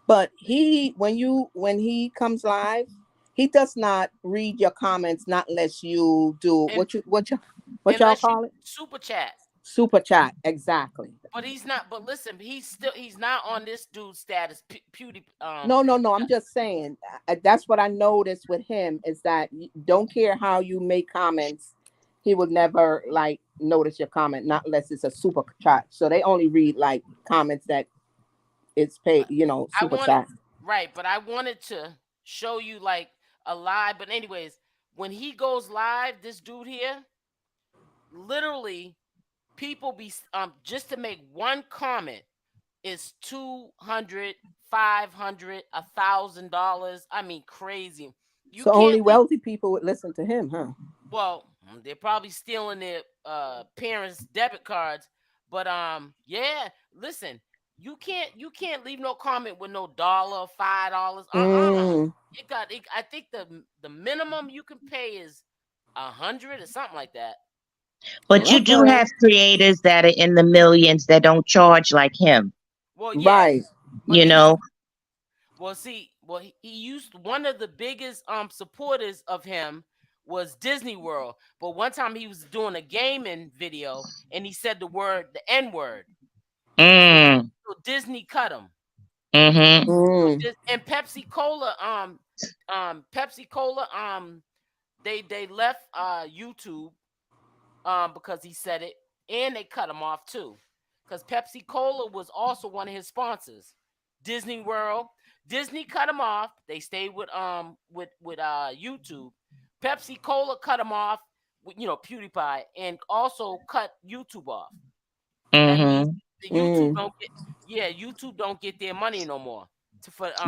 But when he comes live, he does not read your comments, not unless you do what y'all call it? Super chat. Super chat, exactly. But he's not. But listen, he's not on this dude's status. Pewdie. No. I'm just saying that's what I noticed with him is that don't care how you make comments, he would never like notice your comment, not unless it's a super chat. So they only read like comments that it's paid, super chat. Right, but I wanted to show you like a live. But anyways, when he goes live, this dude here, literally, people be just to make one comment is $200, $500, $1,000. I mean, crazy. So only wealthy people would listen to him, huh? Well, they're probably stealing their parents' debit cards. But yeah, listen, you can't leave no comment with no $1, $5. I think the minimum you can pay is $100 or something like that. But you do have creators that are in the millions that don't charge like him. Well, yeah, right. Well, see, he used one of the biggest supporters of him was Disney World. But one time he was doing a gaming video and he said the N-word. So Disney cut him. And Pepsi Cola, they left YouTube because he said it, and they cut him off too. Because Pepsi Cola was also one of his sponsors. Disney World. Disney cut him off. They stayed with YouTube. Pepsi Cola cut him off with PewDiePie, and also cut YouTube off. That means YouTube don't get their money no more.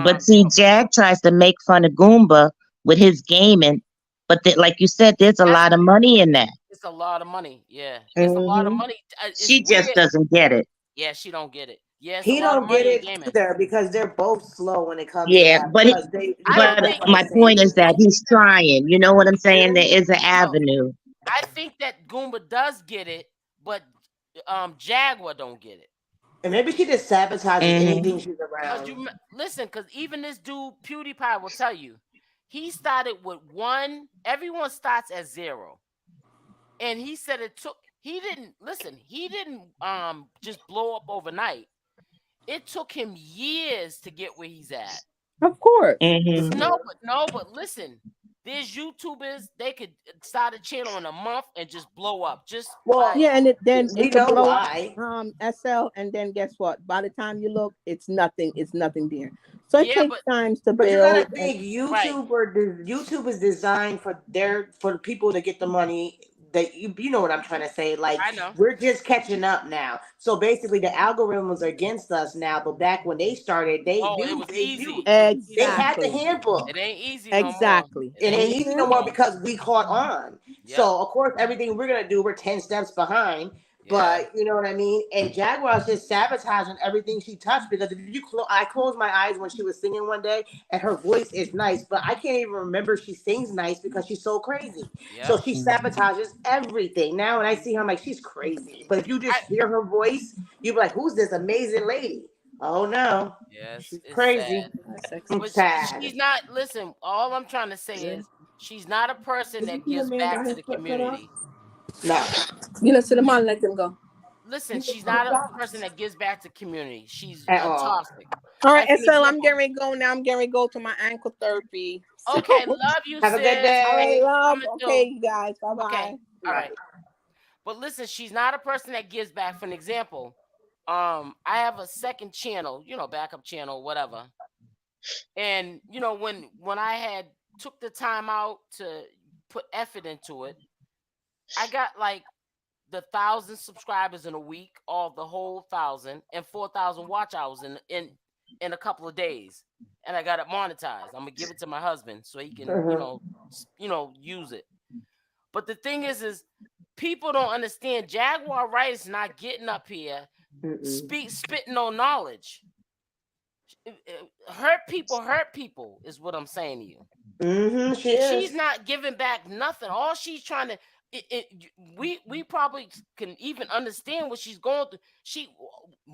But see, Jag tries to make fun of Goomba with his gaming, but like you said, there's a lot of money in that. It's a lot of money. Yeah, it's a lot of money. She just doesn't get it. Yeah, she don't get it. Yeah, he don't get it either because they're both slow when it comes. Yeah, to that. But my point is that he's trying. You know what I'm saying? There is an avenue. I think that Goomba does get it, but Jaguar don't get it. And maybe she just sabotages anything she's around. Listen, because even this dude PewDiePie will tell you, he started with 1. Everyone starts at 0, and he said it took. He didn't just blow up overnight. It took him years to get where he's at. Of course. But listen, there's YouTubers, they could start a channel in a month and just blow up. And then we know why. SL, and then guess what? By the time you look, it's nothing. It's nothing there. So it takes time to build. But you gotta think, YouTube is designed for people to get the money. That you know what I'm trying to say. Like, I know. We're just catching up now. So basically, the algorithms are against us now. But back when they started, it was easy. Exactly. They had the handbook. It ain't easy. Exactly. It ain't easy no more because we caught on. Yep. So of course, everything we're gonna do, we're 10 steps behind. But you know what I mean? And Jaguar's just sabotaging everything she touched because if I closed my eyes when she was singing one day, and her voice is nice, but I can't even remember she sings nice because she's so crazy. Yep. So she sabotages everything. Now when I see her, I'm like, she's crazy. But if you just hear her voice, you'd be like, who's this amazing lady? Oh no. Yes, she's crazy. Sad. She's not, listen, all I'm trying to say is she's not a person that gives back to the community. No. Sit them on, let them go. Listen, she's not a person that gives back to community. She's toxic. All right, SL, I'm getting ready to go now. I'm getting ready to go to my ankle therapy. Okay, love you, Have a good day. Okay, you guys. Bye-bye. Okay. All right. But listen, she's not a person that gives back. For an example, I have a second channel, backup channel, whatever. And, when I had took the time out to put effort into it, I got like the 1,000 subscribers in a week, the whole 1,000, and 4,000 watch hours in a couple of days, and I got it monetized. I'm gonna give it to my husband so he can, use it. But the thing is people don't understand. Jaguar Wright is not getting up here, spitting no knowledge. Hurt people is what I'm saying to you. She's not giving back nothing. All she's trying to. We probably can even understand what she's going through.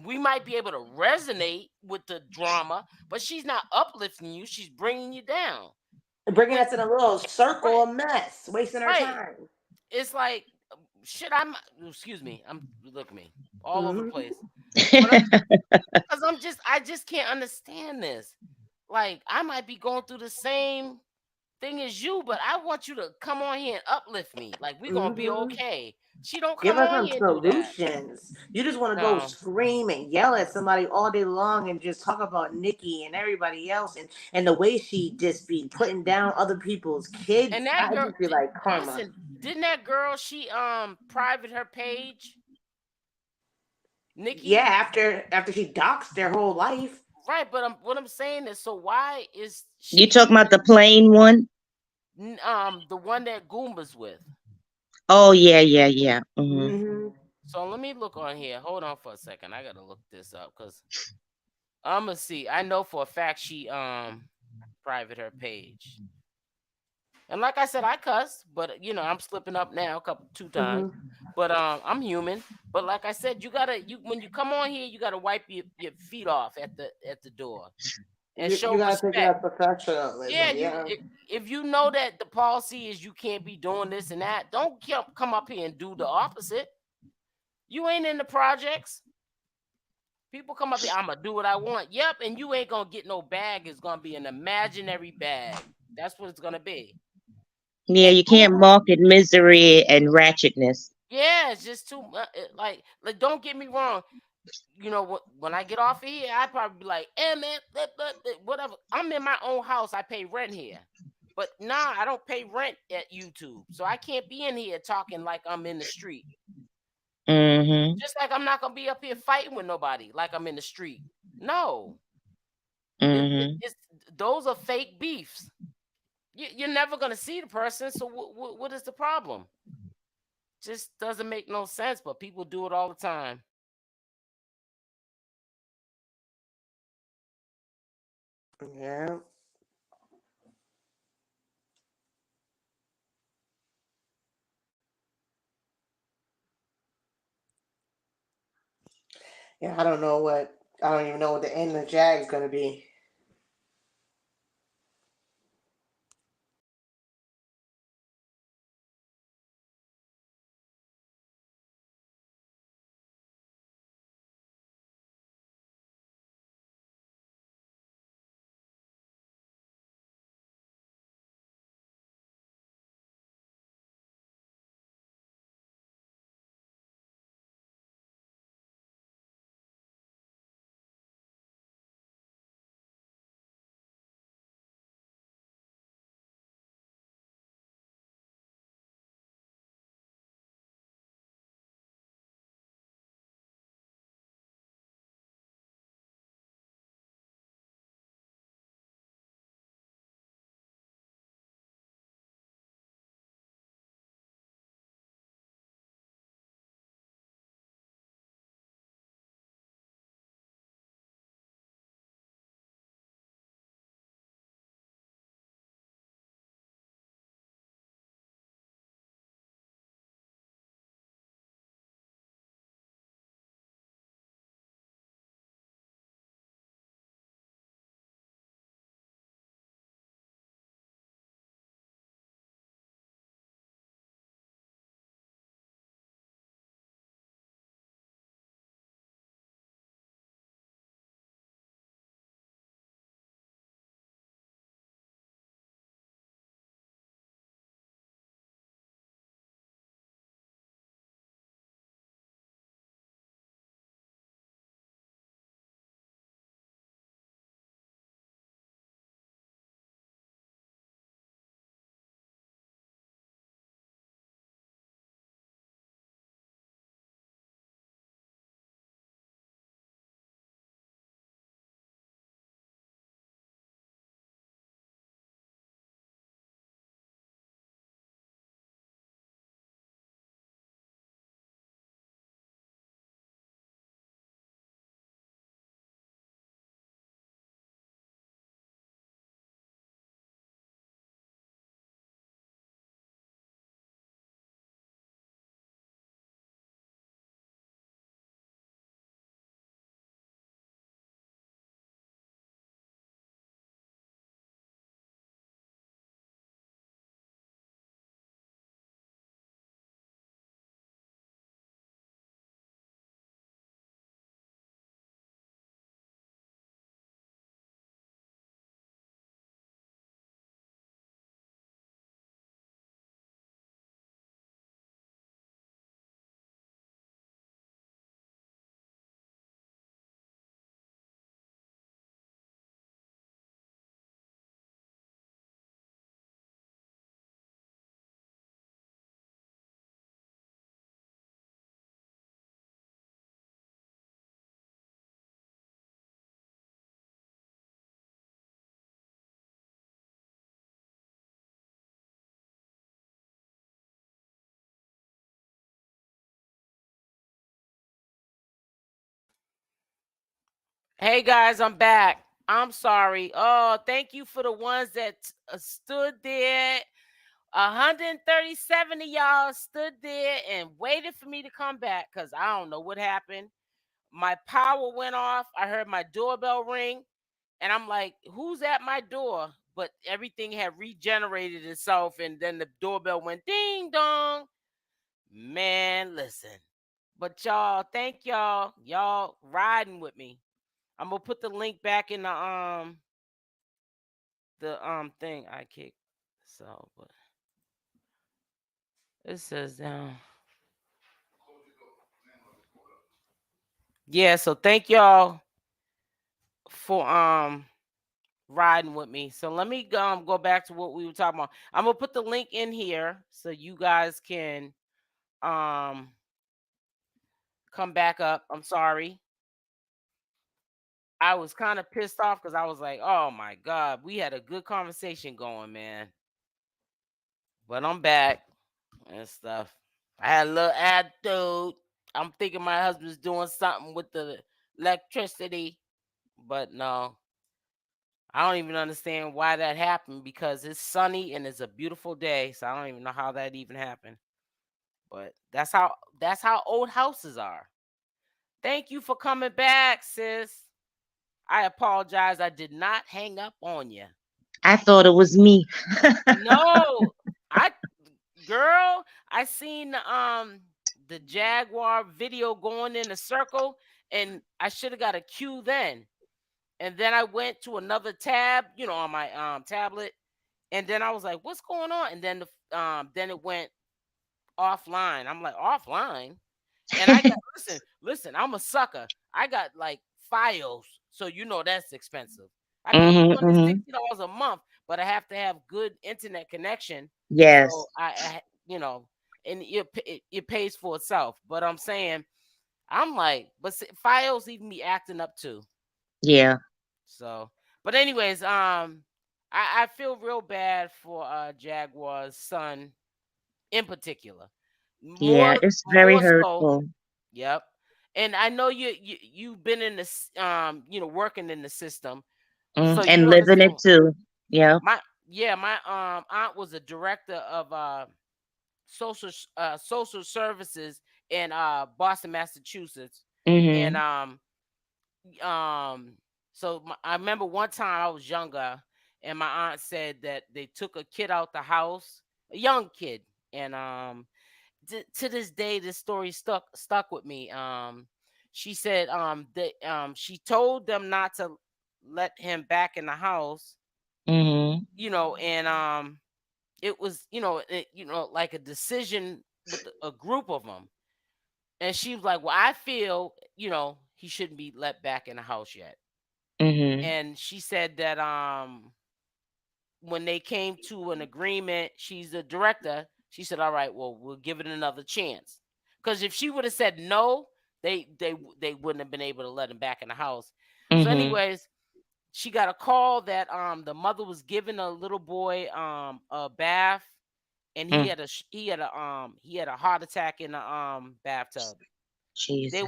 We might be able to resonate with the drama, but she's not uplifting you. She's bringing you down, bringing us in a little circle of mess, wasting our time. It's like shit, I'm excuse me. Look at me all over the Mhm. place. Because I just can't understand this. Like, I might be going through the same thing as you, but I want you to come on here and uplift me. Like, we're gonna be Mhm. okay. She don't Give come us on some here and do that. solutions. You just want to go No. scream and yell at somebody all day long and just talk about Nikki and everybody else and the way she just be putting down other people's And kids. that I girl, just feel like karma. listen, didn't that girl she private her page? Yeah, Nikki? after she doxed their whole life. Right, but what I'm saying is, so why is You she talking about the plain one? the one that Goomba's with? Oh yeah, yeah, yeah. Hmm. Mm-hmm. So let me look on here. Hold on for a second. I gotta look this up because I'm gonna see. I know for a fact she private her page. And like I said, I cuss, but I'm slipping up now two times. Mm-hmm. But I'm human. But like I said, you when you come on here, you gotta wipe your feet off at the door and You show gotta take it respect. as professionalism. Yeah, Yeah. if you know that the policy is you can't be doing this and that, don't come up here and do the opposite. You ain't in the projects. People come up here, I'm gonna do what I want. Yep, and you ain't gonna get no bag. It's gonna be an imaginary bag. That's what it's gonna be. Yeah, And you can't market misery and ratchetness. yeah, it's just too much. Like, don't get me wrong. When I get off of here, I probably be like, "Hey man, whatever." I'm in my own house. I pay rent here, but nah, I don't pay rent at YouTube, so I can't be in here talking like I'm in the street. Mm-hmm. Just like I'm not gonna be up here fighting with nobody like I'm in the street. No, Mm-hmm. it's those are fake beefs. You're never gonna see the person, so what is the problem? Just doesn't make no sense, but people do it all the time. Yeah. Yeah, I don't even know what the end of the Jag's gonna be. Hey guys, I'm back. I'm sorry. Oh, thank you for the ones that stood there. 137 of y'all stood there and waited for me to come back because I don't know what happened. My power went off. I heard my doorbell ring, and I'm like, who's at my door? But everything had regenerated itself, and then the doorbell went ding dong. Man, listen. But y'all, thank y'all. Y'all riding with me. I'm gonna put the link back in the thing I kicked. So, but it says down. Yeah, so thank y'all for riding with me. So let me go back to what we were talking about. I'm gonna put the link in here so you guys can come back up. I'm sorry. I was kind of pissed off because I was like, oh my God, we had a good conversation going, man. But I'm back and stuff. I had a little attitude. I'm thinking my husband's doing something with the electricity, but no. I don't even understand why that happened because it's sunny and it's a beautiful day, so I don't even know how that even happened. But that's how old houses are. Thank you for coming back, sis. I apologize. I did not hang up on you. I thought it was me. No, girl, I seen the Jaguar video going in a circle, and I should have got a cue then. And then I went to another tab, on my tablet, and then I was like, "What's going on?" And then then it went offline. I'm like, "Offline?" And I got listen. I'm a sucker. I got like files, so that's expensive. I pay $260 a month, but I have to have good internet connection. Yes. So and it pays for itself. But I'm saying, I'm like, but files even be acting up too. Yeah. So, but anyways, I feel real bad for Jaguar's son in particular. Yeah, it's very More so. hurtful. Yep. And I know you've been in this working in the system. So And you living it understand. too. Yeah. My aunt was a director of social services in Boston, Massachusetts. And so I remember one time I was younger, and my aunt said that they took a kid out the house, a young kid, and to this day this story stuck with me. She said she told them not to let him back in the house, and it was like a decision with a group of them. And she was like, well, I feel he shouldn't be let back in the house yet. And she said that when they came to an agreement, she's the director, she said, all right, well, we'll give it another chance. Because if she would have said no, they wouldn't have been able to let him back in the house. So anyways, she got a call that the mother was giving a little boy a bath, and he had a heart attack in the bathtub. Jesus. There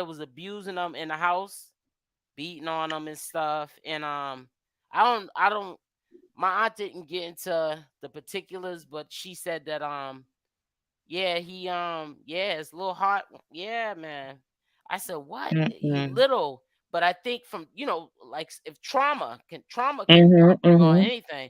was abusing him in the house, beating on him and stuff. And I don't my aunt didn't get into the particulars, but she said that it's a little hot. Yeah, man. I said, what? He little, but I think from like if trauma can bring on anything.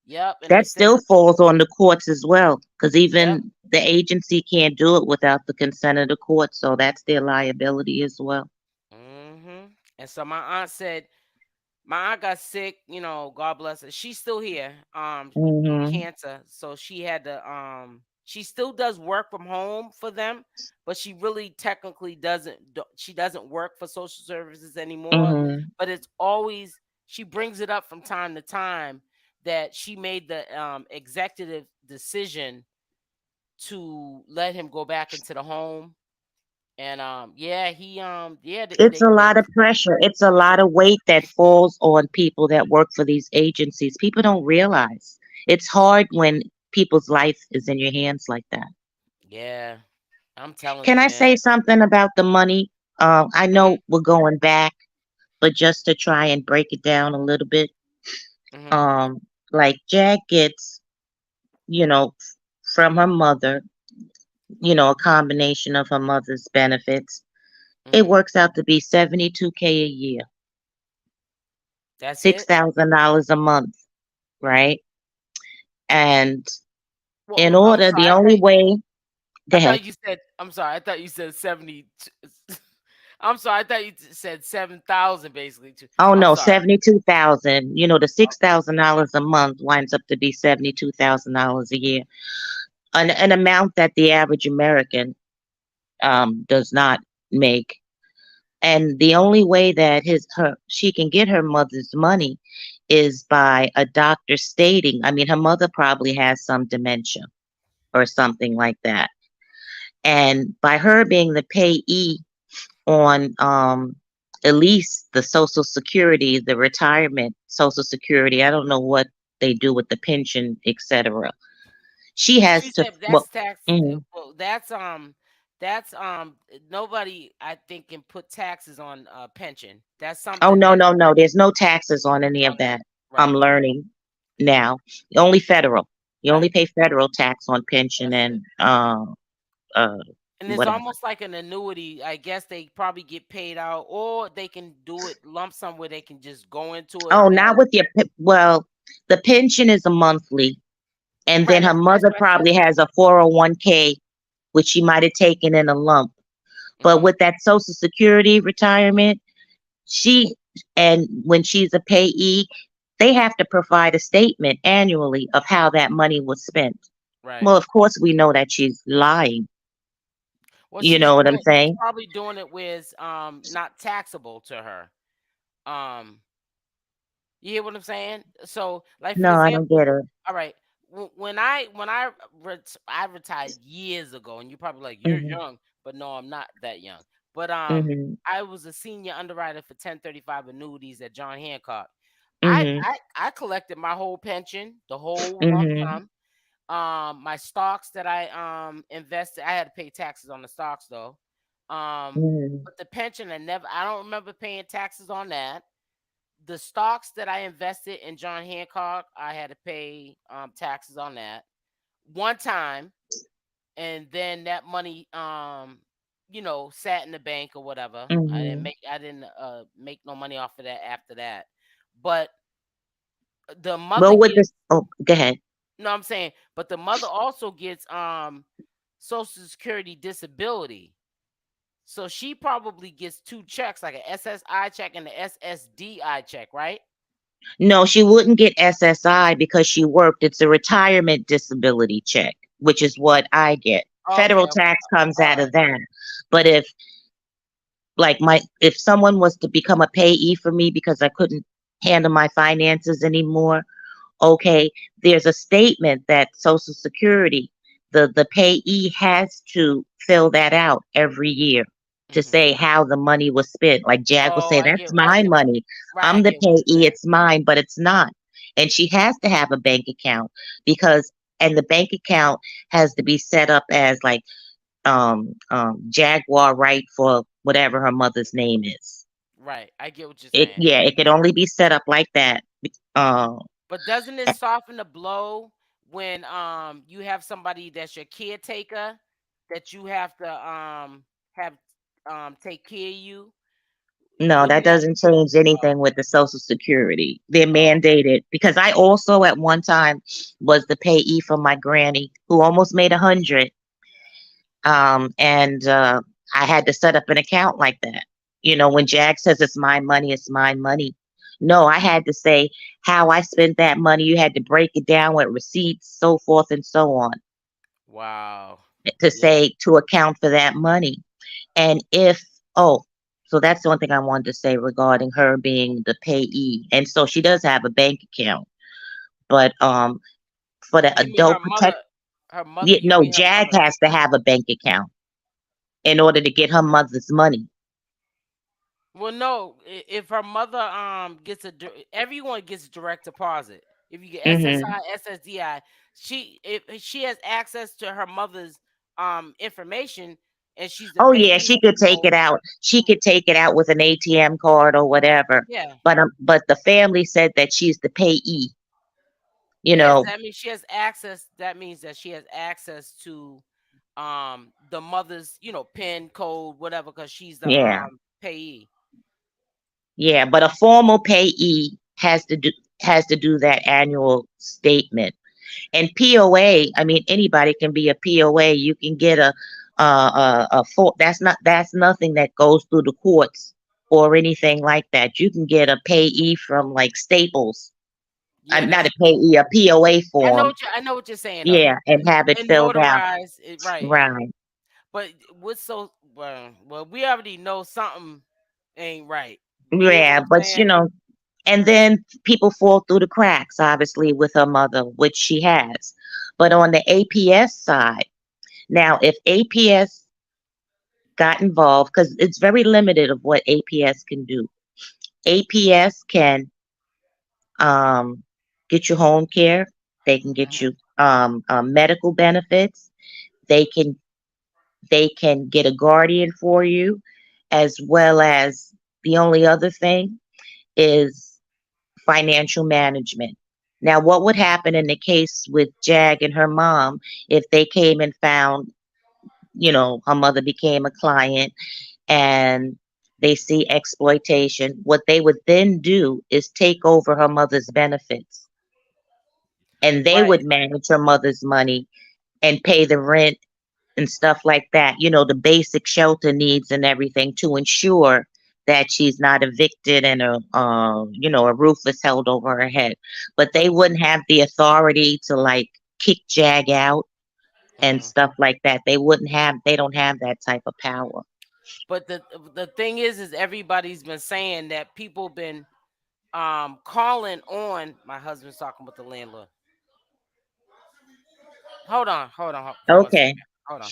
Yep. And that still falls on the courts as well, because even the agency can't do it without the consent of the court, so that's their liability as well. And so my aunt got sick, God bless her. She's still here, cancer. So she had to, she still does work from home for them, but she really technically doesn't work for social services anymore. But it's always, she brings it up from time to time that she made the executive decision to let him go back into the home. And it's a lot of pressure. It's a lot of weight that falls on people that work for these agencies. People don't realize it's hard when people's life is in your hands like that. Yeah, I'm telling you. Can I say something about the money? I know we're going back, but just to try and break it down a little bit. Mhm. Like Jag gets, you know, from her mother, you know, a combination of her mother's benefits. It Mhm. works out to be $72K a year, That's it. $6,000 a month, right? And in Well, I'm order, sorry. the only way, go I ahead. thought you said. I'm sorry. I thought you said 70. I'm sorry. I thought you said 7,000 basically. Too. Oh I'm no, sorry. 72,000. You know, the Okay. $6,000 a month winds up to be $72,000 a year, an amount that the average American does not make. And the only way that she can get her mother's money is by a doctor stating, I mean, her mother probably has some dementia or something like that. And by her being the payee on at least the Social Security, the retirement Social Security, I don't know what they do with the pension, etc. She has She to, said well, that's tax. mhm. Well, that's nobody I think can put taxes on pension. That's Oh something no, that. no, no. There's no taxes on any of Okay. that. I'm Right. learning now. Only federal. You only Right. pay federal tax on pension That's it. and uh And it's whatever. almost like an annuity. I guess they probably get paid out, or they can do it lump sum where they can just go into it Oh, as. not with your well, the pension is a monthly, and Right. then her That's mother what I said. probably has a 401k, which she might have taken in a lump. But Mhm. with that Social Security retirement, she and when she's a payee, they have to provide a statement annually of how that money was spent. Right. Well, of course, we know that she's lying. Well, You know what I'm she's saying? probably doing it with not taxable to her. Um, you hear what I'm saying? So, like for No, I don't example, get her. all right, I retired years ago, and you're probably like you're Hmm. young, but no, I'm not that young. But Hmm. I was a senior underwriter for 1035 annuities at John Hancock. Hmm. I collected my whole pension, the whole lump Hmm. sum. My stocks that I invested, I had to pay taxes on the stocks though. Hmm. But the pension, I don't remember paying taxes on that. The stocks that I invested in John Hancock, I had to pay taxes on that one time, and then that money sat in the bank or whatever. Hmm. I didn't make no money off of that after that. But the mother Well, with gets this, oh, go ahead. no, I'm saying, but the mother also gets Social Security disability. So she probably gets two checks, like an SSI check and the SSDI check, right? No, she wouldn't get SSI because she worked. It's a retirement disability check, which is what I get. Okay, Federal okay. tax comes All out right. of that. But if someone was to become a payee for me because I couldn't handle my finances anymore, okay, there's a statement that Social Security, the payee has to fill that out every year to Hmm. say how the money was spent. Like Jag will Oh, say, that's I my get what money. right, I I'm the get what you're payee, saying. it's mine, but it's not. And she has to have a bank account and the bank account has to be set up as like Jaguar Wright for whatever her mother's name is. Right, I get what you're It saying. yeah, it could only be set up like that. Uh, But doesn't it soften the blow when you have somebody that's your caretaker that you have to have take care of you? No, that Wouldn't that doesn't change anything with the Social Security. They're oh mandated because I also at one time was the payee for my granny who almost made 100. And I had to set up an account like that. You know, when Jag says it's my money, it's my money. No, I had to say how I spent that money. You had to break it down with receipts, so forth and so on, wow. to Yeah. say to account for that money. And so that's the one thing I wanted to say regarding her being the payee. And so she does have a bank account, but for the You mean adult protect, her mother, yeah, you no, mean her Jag mother. has to have a bank account in order to get her mother's money. Well, no, if her mother gets everyone gets direct deposit. If you get Hmm. SSI, SSDI, if she has access to her mother's information, and she's the Oh yeah, payee. she could take So it out. She could take it out with an ATM card or whatever. yeah, But the family said that she's the payee. You yes, know, that means she has access. That means that she has access to the mother's, pin code, whatever, because she's the yeah, payee. yeah. But a formal payee has to do that annual statement. And POA, I mean, anybody can be a POA. You can get that's nothing that goes through the courts or anything like that. You can get a payee from like Staples. Yeah, Not that's a payee, a POA form. I know what you're saying though. Yeah, and have it And filled out. notarize it, right? Right. But what's so well, we already know something ain't right. You hear what Yeah, I'm but saying? and then people fall through the cracks, obviously, with her mother, which she has. But on the APS side, now if APS got involved, because it's very limited of what APS can do. APS can get you home care. They can get you medical benefits. They can get a guardian for you, as well as the only other thing is financial management. Now, what would happen in the case with Jag and her mom if they came and found, her mother became a client and they see exploitation? What they would then do is take over her mother's benefits, and they Right. would manage her mother's money and pay the rent and stuff like that, the basic shelter needs and everything to ensure that she's not evicted and a roof is held over her head. But they wouldn't have the authority to like kick Jag out and stuff like that. They don't have that type of power. But the thing is everybody's been saying that people been calling on. My husband's talking with the landlord. Hold on for 1 second. Okay. Hold on.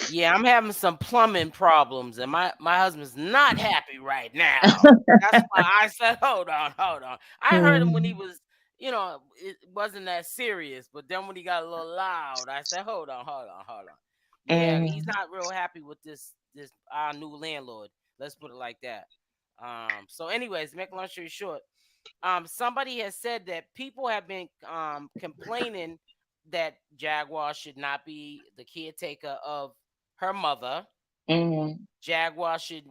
Yeah, I'm having some plumbing problems, and my husband's not happy right now. That's why I said, hold on. I heard him when he was, it wasn't that serious, but then when he got a little loud, I said, hold on. Yeah, he's not real happy with this our new landlord. Let's put it like that. So anyways, make a long story short, somebody has said that people have been complaining that Jaguar should not be the caretaker of her mother. Jaguar should,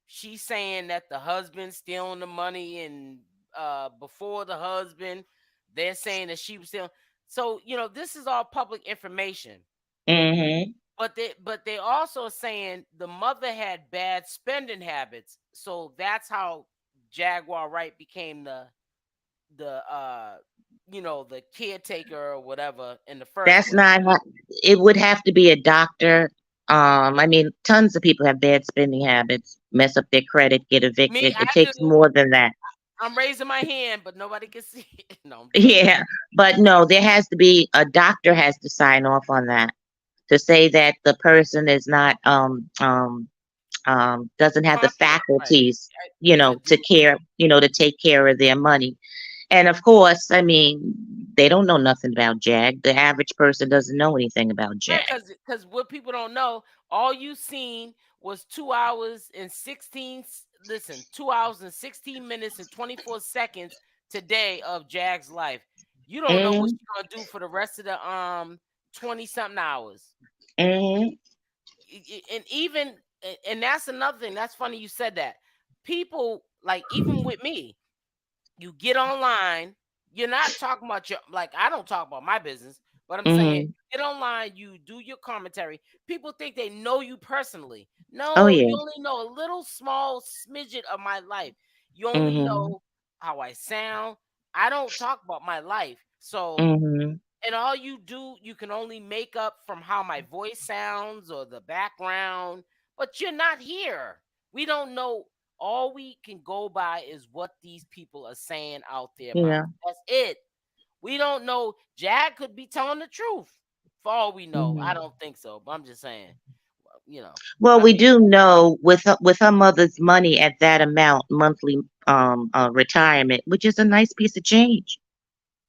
she's saying that the husband stealing the money, and before the husband, they're saying that she was stealing. So, this is all public information. But they also saying the mother had bad spending habits. So that's how Jaguar Wright became the caretaker or whatever in the first That's place. not it would have to be a doctor. I mean, tons of people have bad spending habits, mess up their credit, get evicted. I It do. takes more than that. I'm raising my hand, but nobody can see it. No, Yeah, but no, there has to be a doctor has to sign off on that to say that the person is not doesn't have the competent, right? faculties, To to do. to take care of their money. And of course, I mean, they don't know nothing about Jag. The average person doesn't know anything about Jag. Right, because what people don't know, all you seen was 2 hours and 16 minutes and 24 seconds today of Jag's life. You don't know what Mm-hmm. she's gonna do for the rest of the 20 something hours. Mm-hmm. And even and that's another thing. That's funny you said that. People, like, even with me, you get online, you're not talking about like, I don't talk about my business, but I'm saying Mm-hmm. get online, you do your commentary. People think they know you personally. Oh No, yeah. you only know a little small smidget of my life. You only Mm-hmm. know how I sound. I don't talk about my life. So, Mm-hmm. and all you do, you can only make up from how my voice sounds or the background, but you're not here. We don't know all we can go by is what these people are saying out their Yeah. mouth. That's it. We don't know. Jag could be telling the truth. For all we know, I don't think so. But I'm just saying, you know. Well, I we mean, do know with her mother's money at that amount monthly retirement, which is a nice piece of change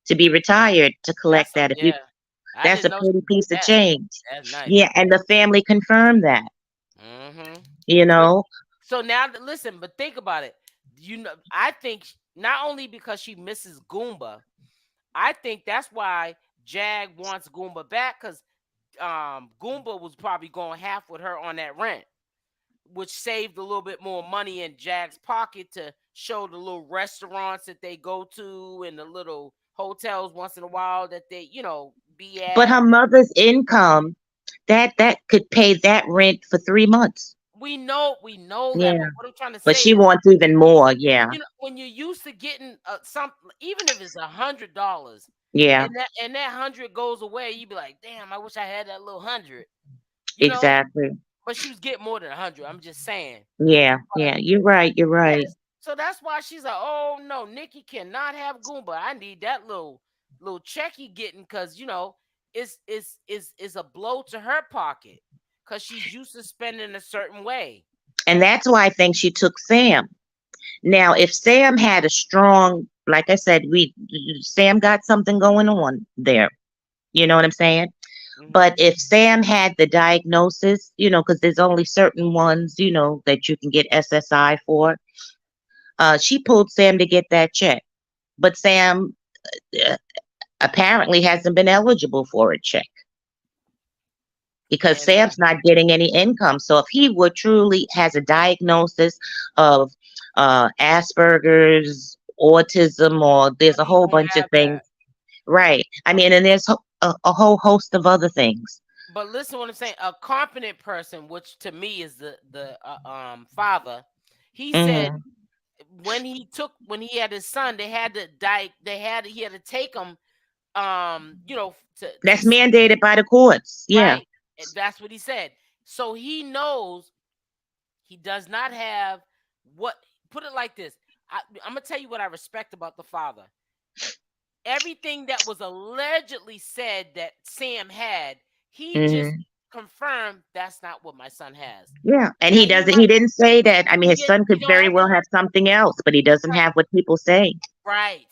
to be retired to collect that. If you, I that's a didn't know she pretty did piece of that. change. That's nice. Yeah, and the family confirmed that. Mm-hmm. You know. So now, listen, but think about it. You know, I think not only because she misses Goomba, I think that's why Jag wants Goomba back because Goomba was probably going half with her on that rent, which saved a little bit more money in Jag's pocket to show the little restaurants that they go to and the little hotels once in a while that they, be But at. her mother's income, that could pay that rent for 3 months. We know that, Yeah. but what I'm trying to But say she is, wants even more. Yeah. when you're used to getting some, even if it's $100, Yeah. and that 100 goes away, you be like, damn, I wish I had that little 100, Exactly. But she was getting more than 100. I'm just saying. Yeah. Yeah. You're right. You're right. Yes. So that's why she's like, oh no, Nikki cannot have Goomba. I need that little check he getting because it's a blow to her pocket because she's used to spending a certain way. And that's why I think she took Sam. Now, if Sam had a strong, like I said, Sam got something going on there. You know what I'm saying? But if Sam had the diagnosis, because there's only certain ones, that you can get SSI for, she pulled Sam to get that check. But Sam apparently hasn't been eligible for a check because Sam's not getting any income. So if he would truly has a diagnosis of Asperger's, autism, or there's a whole bunch of things. Right. I mean, and there's a whole host of other things. But listen to what I'm saying. A competent person, which to me is the father, he said when he had his son, he had to take him, that's mandated by the courts. Yeah. Right. And that's what he said. So he knows he does not have put it like this. I'm gonna tell you what I respect about the father. Everything that was allegedly said that Sam had, he just confirmed that's not what my son has. Yeah, and he didn't say that. I mean, his son could very well have something else, but he doesn't have what people say. Right.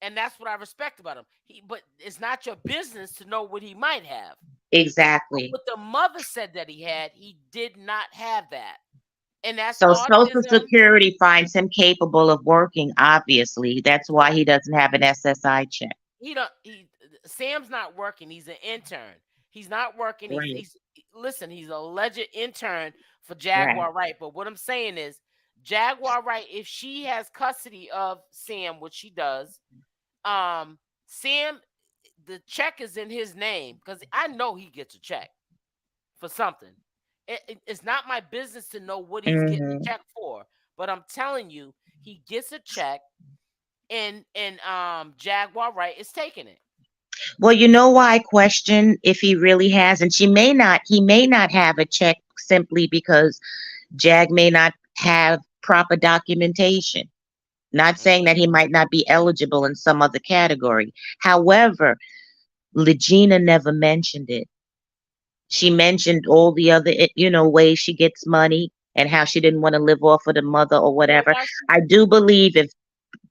And that's what I respect about him. But it's not your business to know what he might have. Exactly. But the mother said that he did not have that. And that's so autism. Social Security finds him capable of working, obviously. That's why he doesn't have an SSI check. Sam's not working. He's an intern. He's not working. Right. He's an alleged intern for Jaguar Wright. But what I'm saying is, Jaguar Wright, if she has custody of Sam, which she does, Sam, the check is in his name because I know he gets a check for something. It's not my business to know what he's getting a check for, but I'm telling you, he gets a check, and Jaguar Wright is taking it. Well, you know why I question if he really has, and he may not have a check simply because Jag may not have proper documentation. Not saying that he might not be eligible in some other category. However, Legina never mentioned it. She mentioned all the other, ways she gets money and how she didn't want to live off of the mother or whatever. I do believe if,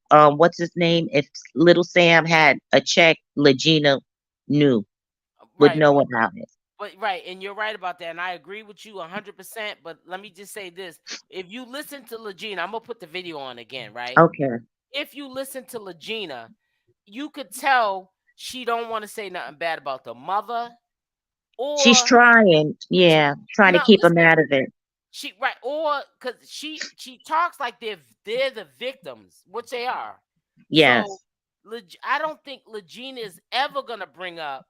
what's his name? If little Sam had a check, Legina would know about it. But right, and you're right about that, and I agree with you 100%. But let me just say this: if you listen to Legina, I'm gonna put the video on again, right? Okay. If you listen to Legina, you could tell she don't want to say nothing bad about the mother. Or she's trying to keep him out of it. Or because she talks like they're the victims, which they are. Yes. So I don't think Legina is ever gonna bring up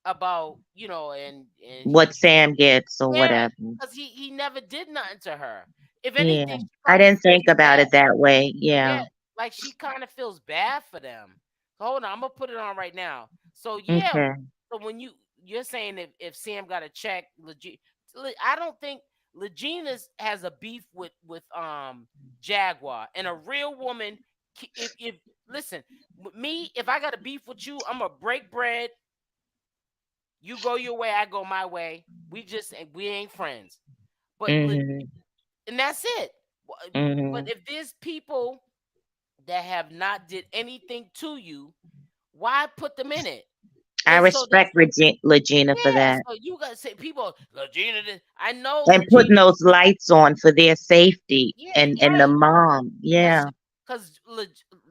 about and what Sam gets or whatever, because he never did nothing to her. If anything, I didn't think about it that way. Yeah, like she kind of feels bad for them. So hold on, I'm gonna put it on right now. So okay. So when you're saying if Sam got a check, legit, I don't think Legina has a beef with Jaguar, and a real woman. If listen, me, if I got a beef with you, I'm gonna break bread. You go your way, I go my way. We ain't friends. But Mm-hmm. and that's it. Mm-hmm. But if there's people that have not did anything to you, why put them in it? I And so respect Legina for yeah, that. so you gotta say people, Legina. I know And Legina. putting those lights on for their safety Yeah, and the right. mom. Yeah. Because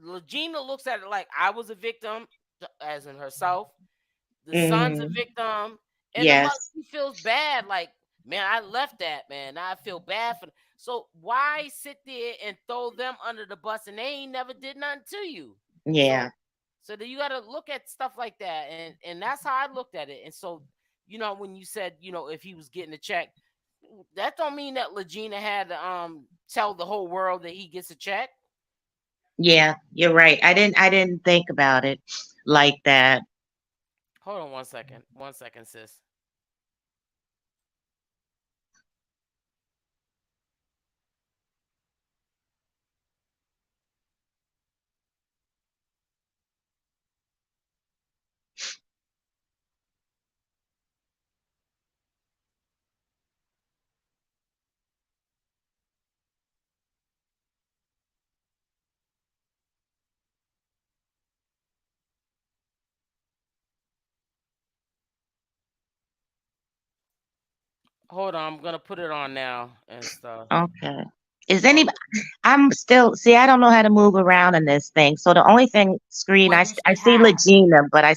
Legina looks at it like I was a victim, as in herself. The son's a Mm-hmm. victim, and the mother, Yes. she feels bad. Like, man, I left that man. I feel bad for them. So why sit there and throw them under the bus and they ain't never did nothing to you? Yeah. So that you got to look at stuff like that, and that's how I looked at it. And so, when you said, if he was getting a check, that don't mean that Legina had to tell the whole world that he gets a check. Yeah, you're right. I didn't think about it like that. Hold on 1 second. 1 second, sis. Hold on, I'm gonna put it on now and stuff. Okay. Is anybody? I'm still see. I don't know how to move around in this thing. So the only thing screen Well, I you I should see have. Legina, but I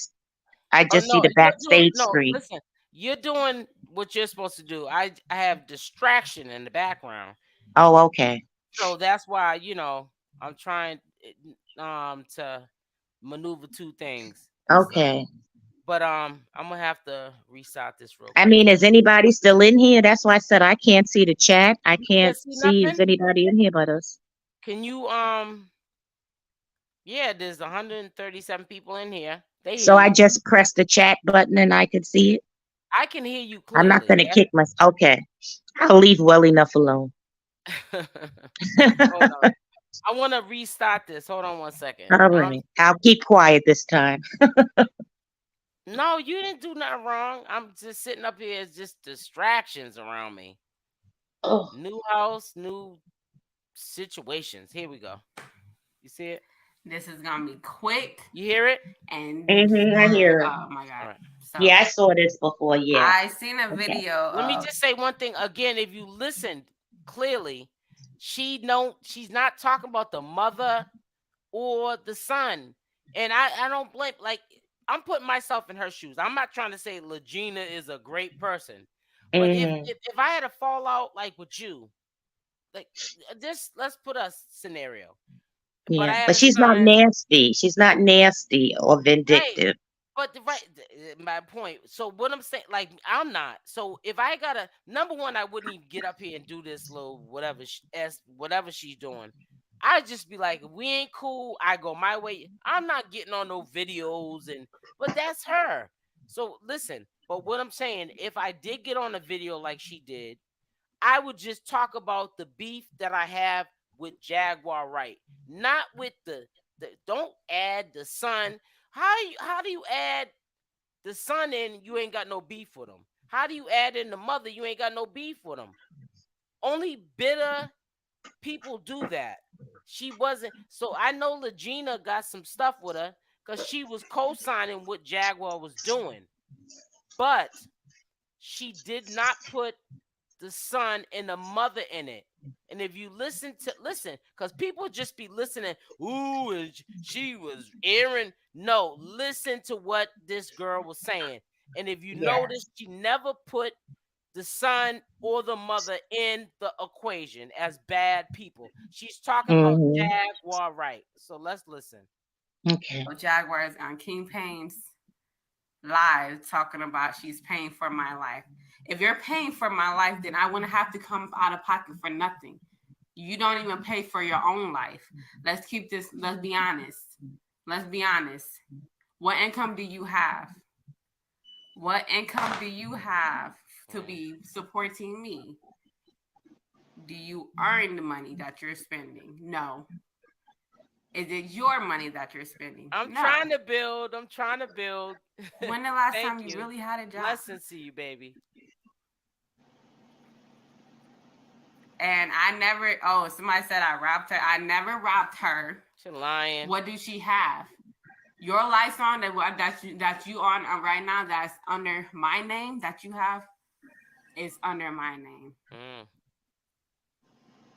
Oh just see no, the you're doing backstage no. screen. Listen, you're doing what you're supposed to do. I have distraction in the background, Oh, okay. so that's why I'm trying to maneuver two things and stuff. Okay. But I'm gonna have to restart this real I quick. mean, is anybody still in here? That's why I said I can't see the chat. I You can't can't see see is nothing. anybody in here but us. Can you Yeah, there's 137 people in here. They hear So I you. just press the chat button and I could see it. I can hear you I'm not clearly. gonna kick my. Okay. I'll leave well enough alone. Hold on. I want to restart this. Hold on 1 second. All right. I'll keep quiet this time. No, you didn't do nothing wrong. I'm just sitting up here. It's just distractions around me. Oh. New house, new situations. Here we go. You see it? This is gonna be quick. You hear it? And I hear it. oh my god. Right. So Yeah, I saw this before. Yeah. I seen a Okay. video. Let me just say one thing again. If you listened clearly, she's not talking about the mother or the son. And I don't blame, like, I'm putting myself in her shoes. I'm not trying to say Legina is a great person. But if I had a fallout like with you, like this, let's put a scenario. But Yeah, I had but a she's not son. nasty. She's not nasty or vindictive. But my point. So what I'm saying, like, I'm not. So if I gotta, number one, I wouldn't even get up here and do this little whatever whatever she's doing. I'd just be like, if we ain't cool, I go my way. I'm not getting on no videos but that's her. So listen, but what I'm saying, if I did get on a video like she did, I would just talk about the beef that I have with Jaguar Wright, not with the don't add the son. How do you add the son in? You ain't got no beef with him. How do you add in the mother? You ain't got no beef with him. Only bitter people do that. She wasn't. So I know Legina got some stuff with her because she was co-signing what Jaguar was doing, but she did not put the son and the mother in it. And if you listen, because people just be listening, ooh, and she was airing. No, listen to what this girl was saying. And if you notice, she never put the son or the mother in the equation as bad people. She's talking about Jaguar Wright. So let's listen. Okay. Jaguar is on King Payne's live talking about she's paying for my life. If you're paying for my life, then I wouldn't have to come out of pocket for nothing. You don't even pay for your own life. Let's be honest. Let's be honest. What income do you have? What income do you have to be supporting me? Do you earn the money that you're spending? No. Is it your money that you're spending? I'm No. trying to build. I'm trying to build. When the last Thank time you really had a job? Blessings to you, baby. And I never, somebody said I robbed her. I never robbed her. She's lying. What do she have? Your lights on that you on right now that's under my name that you have is under my name.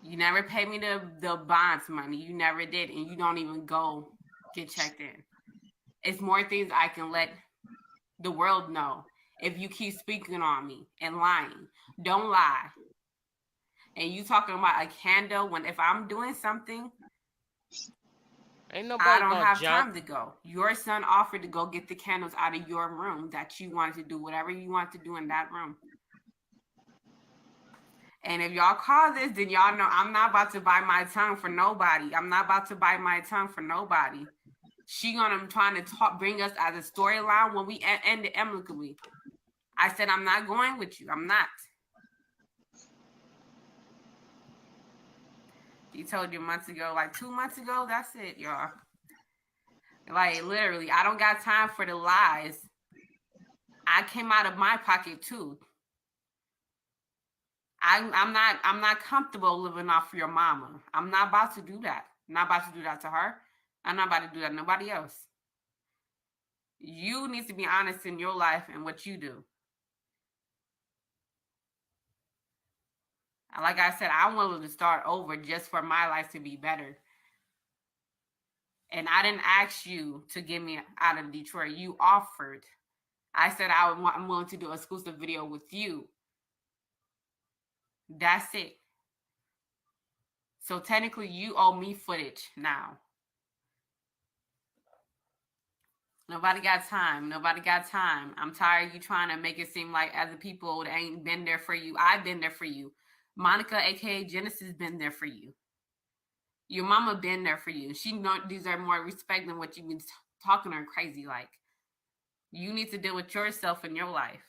You never paid me the bonds money. You never did, and you don't even go get checked in. It's more things I can let the world know if you keep speaking on me and lying. Don't lie. And you talking about a candle when if I'm doing something, ain't nobody I don't have jump. time to go. Your son offered to go get the candles out of your room that you wanted to do whatever you want to do in that room. And if y'all call this, then y'all know I'm not about to bite my tongue for nobody. I'm not about to bite my tongue for nobody. She trying to bring us as a storyline when we end it amicably. I said I'm not going with you. I'm not. He told you months ago, like 2 months ago. That's it, y'all. Like literally, I don't got time for the lies. I came out of my pocket too. I'm not comfortable living off your mama. I'm not about to do that. I'm not about to do that to her. I'm not about to do that to nobody else. You need to be honest in your life and what you do. Like I said, I'm willing to start over just for my life to be better. And I didn't ask you to get me out of Detroit. You offered. I said I'm willing to do an exclusive video with you. That's it. So technically, you owe me footage now. Nobody got time. Nobody got time. I'm tired of you trying to make it seem like other people ain't been there for you. I've been there for you. Monica, aka Genesis, been there for you. Your mama been there for you. She don't deserve more respect than what you've been talking to her crazy like. You need to deal with yourself in your life.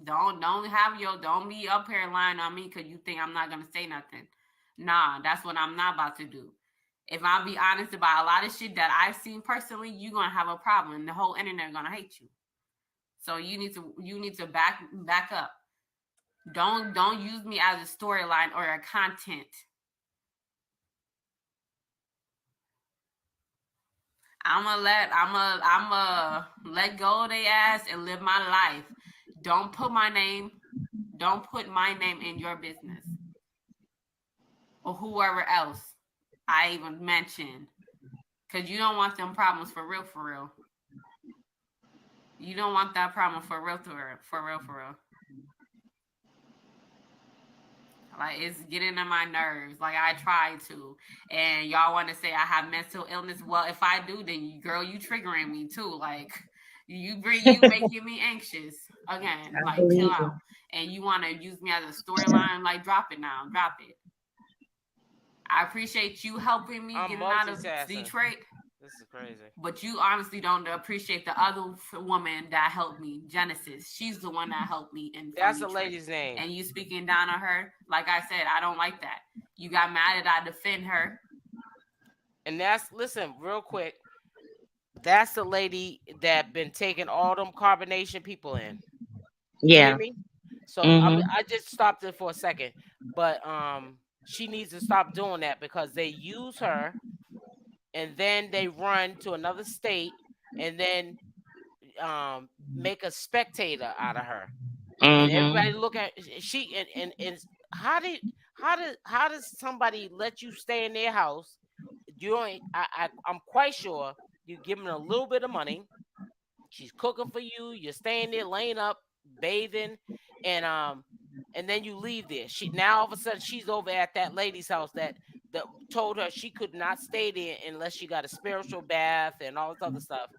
Don't be up here lying on me because you think I'm not gonna say nothing. Nah, that's what I'm not about to do. If I be honest about a lot of shit that I've seen personally, you're gonna have a problem. The whole internet gonna hate you. So you need to back up. Don't use me as a storyline or a content. I'ma let go of their ass and live my life. Don't put my name in your business. Or whoever else I even mentioned. Because you don't want them problems for real. You don't want that problem for real. Like, it's getting on my nerves. Like, I try to. And y'all want to say I have mental illness. Well, if I do, then, girl, you triggering me, too. Like, you making me anxious. Again, like, chill out. And you want to use me as a storyline? Like, drop it now. Drop it. I appreciate you helping me getting out of Detroit. This is crazy. But you honestly don't appreciate the other woman that helped me, Genesis. She's the one that helped me. That's the lady's name. And you speaking down on her, like I said, I don't like that. You got mad that I defend her. And listen, real quick. That's the lady that been taking all them carbonation people in. Yeah. You hear me? So I just stopped it for a second. But she needs to stop doing that because they use her and then they run to another state and then make a spectator out of her. And everybody look at and how does somebody let you stay in their house? I'm quite sure you give them a little bit of money. She's cooking for you. You're staying there, laying up, bathing, and then you leave there. Now all of a sudden she's over at that lady's house that told her she could not stay there unless she got a spiritual bath and all this other stuff.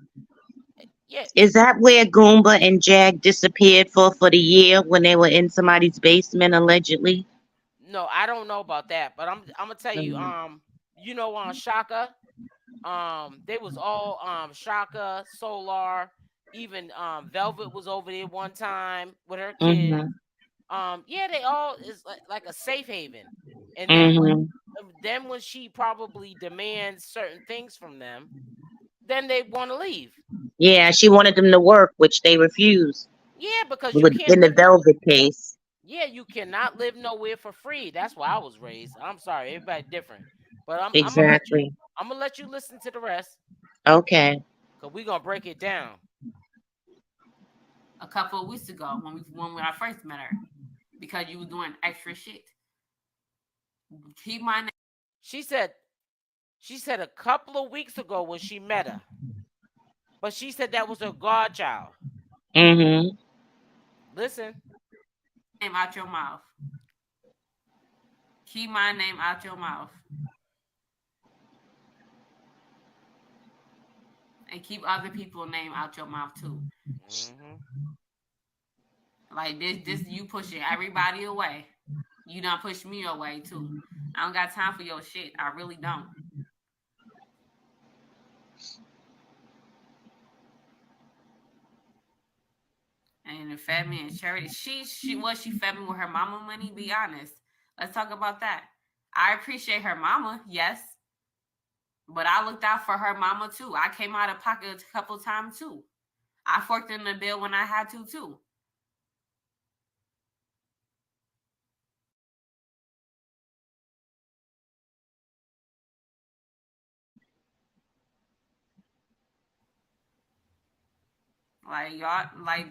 Yeah. Is that where Goomba and Jag disappeared for the year when they were in somebody's basement allegedly? No, I don't know about that, but I'm gonna tell you, you know, Shaka, they was all Shaka, Solar, even Velvet was over there one time with her kid. Mhm. Yeah, they all is like a safe haven. And Mhm. then when she probably demands certain things from them, then they want to leave. Yeah, she wanted them to work, which they refused. Yeah, because you With can't in the live no. Velvet case. Yeah, you cannot live nowhere for free. That's why I was raised. I'm sorry, everybody different. But I'm gonna let you. Exactly. I'm gonna let you listen to the rest, Okay. cause we gonna break it down. A couple of weeks ago when I first met her, because you was doing extra shit. Keep my name. She said a couple of weeks ago when she met her, but she said that was her godchild. Mhm. Listen, Name out your mouth. Keep my name out your mouth. And keep other people's name out your mouth too. Like this you pushing everybody away. You done push me away too. I don't got time for your shit. I really don't. And the fed me in charity. She fed me with her mama money. Be honest. Let's talk about that. I appreciate her mama, yes. But I looked out for her mama too. I came out of pocket a couple times too. I forked in the bill when I had to too. Like y'all, like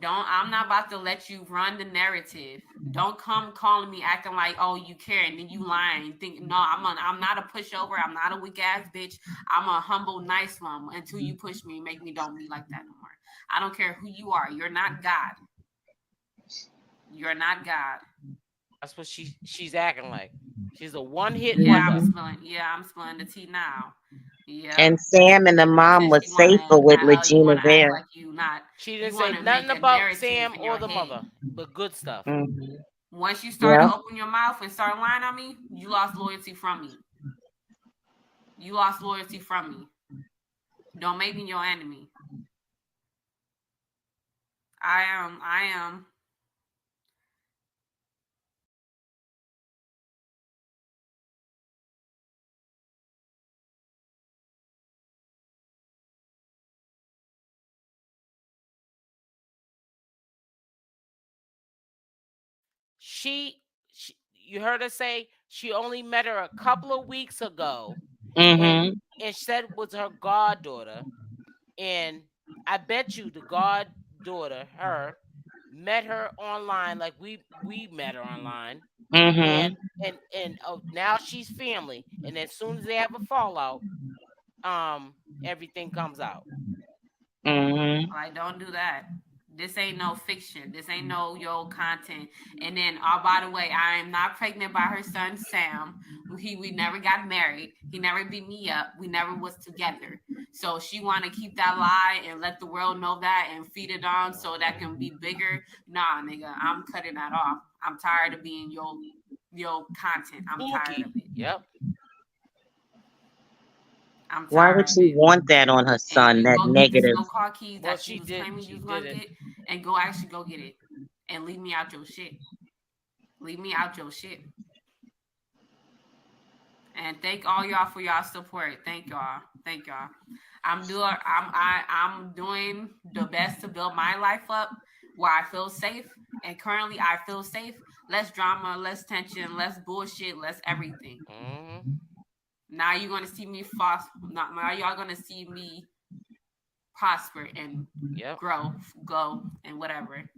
I'm not about to let you run the narrative. Don't come calling me acting like, oh, you care, and then you lying. Think no, I'm not a pushover. I'm not a weak ass bitch. I'm a humble, nice one until you push me and make me don't be like that no more. I don't care who you are. You're not God. You're not God. that's what she's acting like. She's a one-hit Yeah, wonder. I'm spilling the tea now. Yeah. And Sam and the mom was safer with You Legina wanna act there. like you not. She You didn't say wanna make nothing a about narrative Sam in or your the head. mother, but good stuff. Mhm. Once you start Yeah. to open your mouth and start lying on me, you lost loyalty from me. You lost loyalty from me. Don't make me your enemy. I am. She you heard her say she only met her a couple of weeks ago, Mhm. and said it was her goddaughter. And I bet you the goddaughter, her, met her online like we met her online. And Mhm. now she's family. And as soon as they have a fallout, everything comes out. Mhm. Like, don't do that. This ain't no fiction. This ain't no yo content. And then, oh, by the way, I am not pregnant by her son Sam. We never got married. He never beat me up. We never was together. So she want to keep that lie and let the world know that and feed it on so that can be bigger. Nah, nigga, I'm cutting that off. I'm tired of being your content. I'm tired of it. Yep. I'm Why would tired of she it. want that on her And son? you That go get the negative. so-called keys Well, that you she was did. claiming She you was did gonna it. get, and go actually go get it, and leave me out your shit. Leave me out your shit. And thank all y'all for y'all support. Thank y'all. Thank y'all. I'm doing the best to build my life up where I feel safe. And currently I feel safe. Less drama, less tension, less bullshit, less everything. Now you're gonna see me now y'all gonna see me prosper and grow, go, and whatever.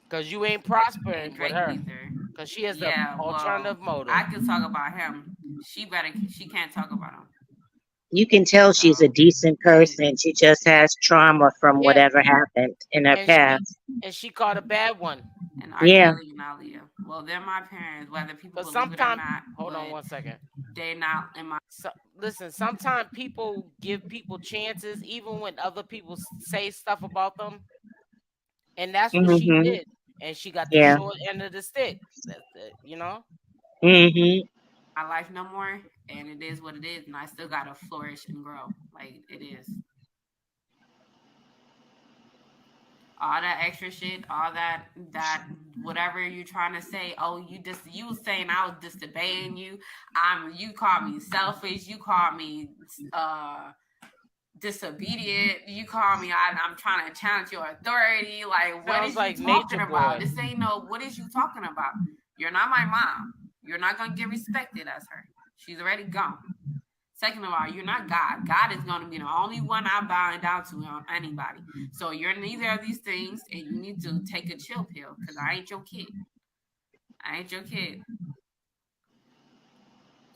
Because you ain't prospering And with Drake her. neither. Because she has the Yeah, alternative well, motive. I could talk about him. She can't talk about him. You can tell she's a decent person. She just has trauma from Yeah. whatever happened in her past. She caught a bad one. And Yeah. Kelly and Aaliyah. Well, they're my parents, whether people But believe it or sometimes, not. hold on one second. They're not in my. Listen, sometimes people give people chances, even when other people say stuff about them. And that's what she Mhm. did. And she got the Yeah. short end of the stick. You know? Mhm. My life no more, and it is what it is, and I still gotta flourish and grow. Like it is. all that extra shit, all that whatever you're trying to say. Oh, you saying I was disobeying you. You called me selfish. You called me disobedient. You call me. I'm trying to challenge your authority. Like, what is you talking about? This ain't no. What is you talking about? You're not my mom. You're not gonna get respected as her. She's already gone. Second of all, you're not God. God is going to be the only one I'm bowing down to on anybody. So you're neither of these things, and you need to take a chill pill because I ain't your kid. I ain't your kid.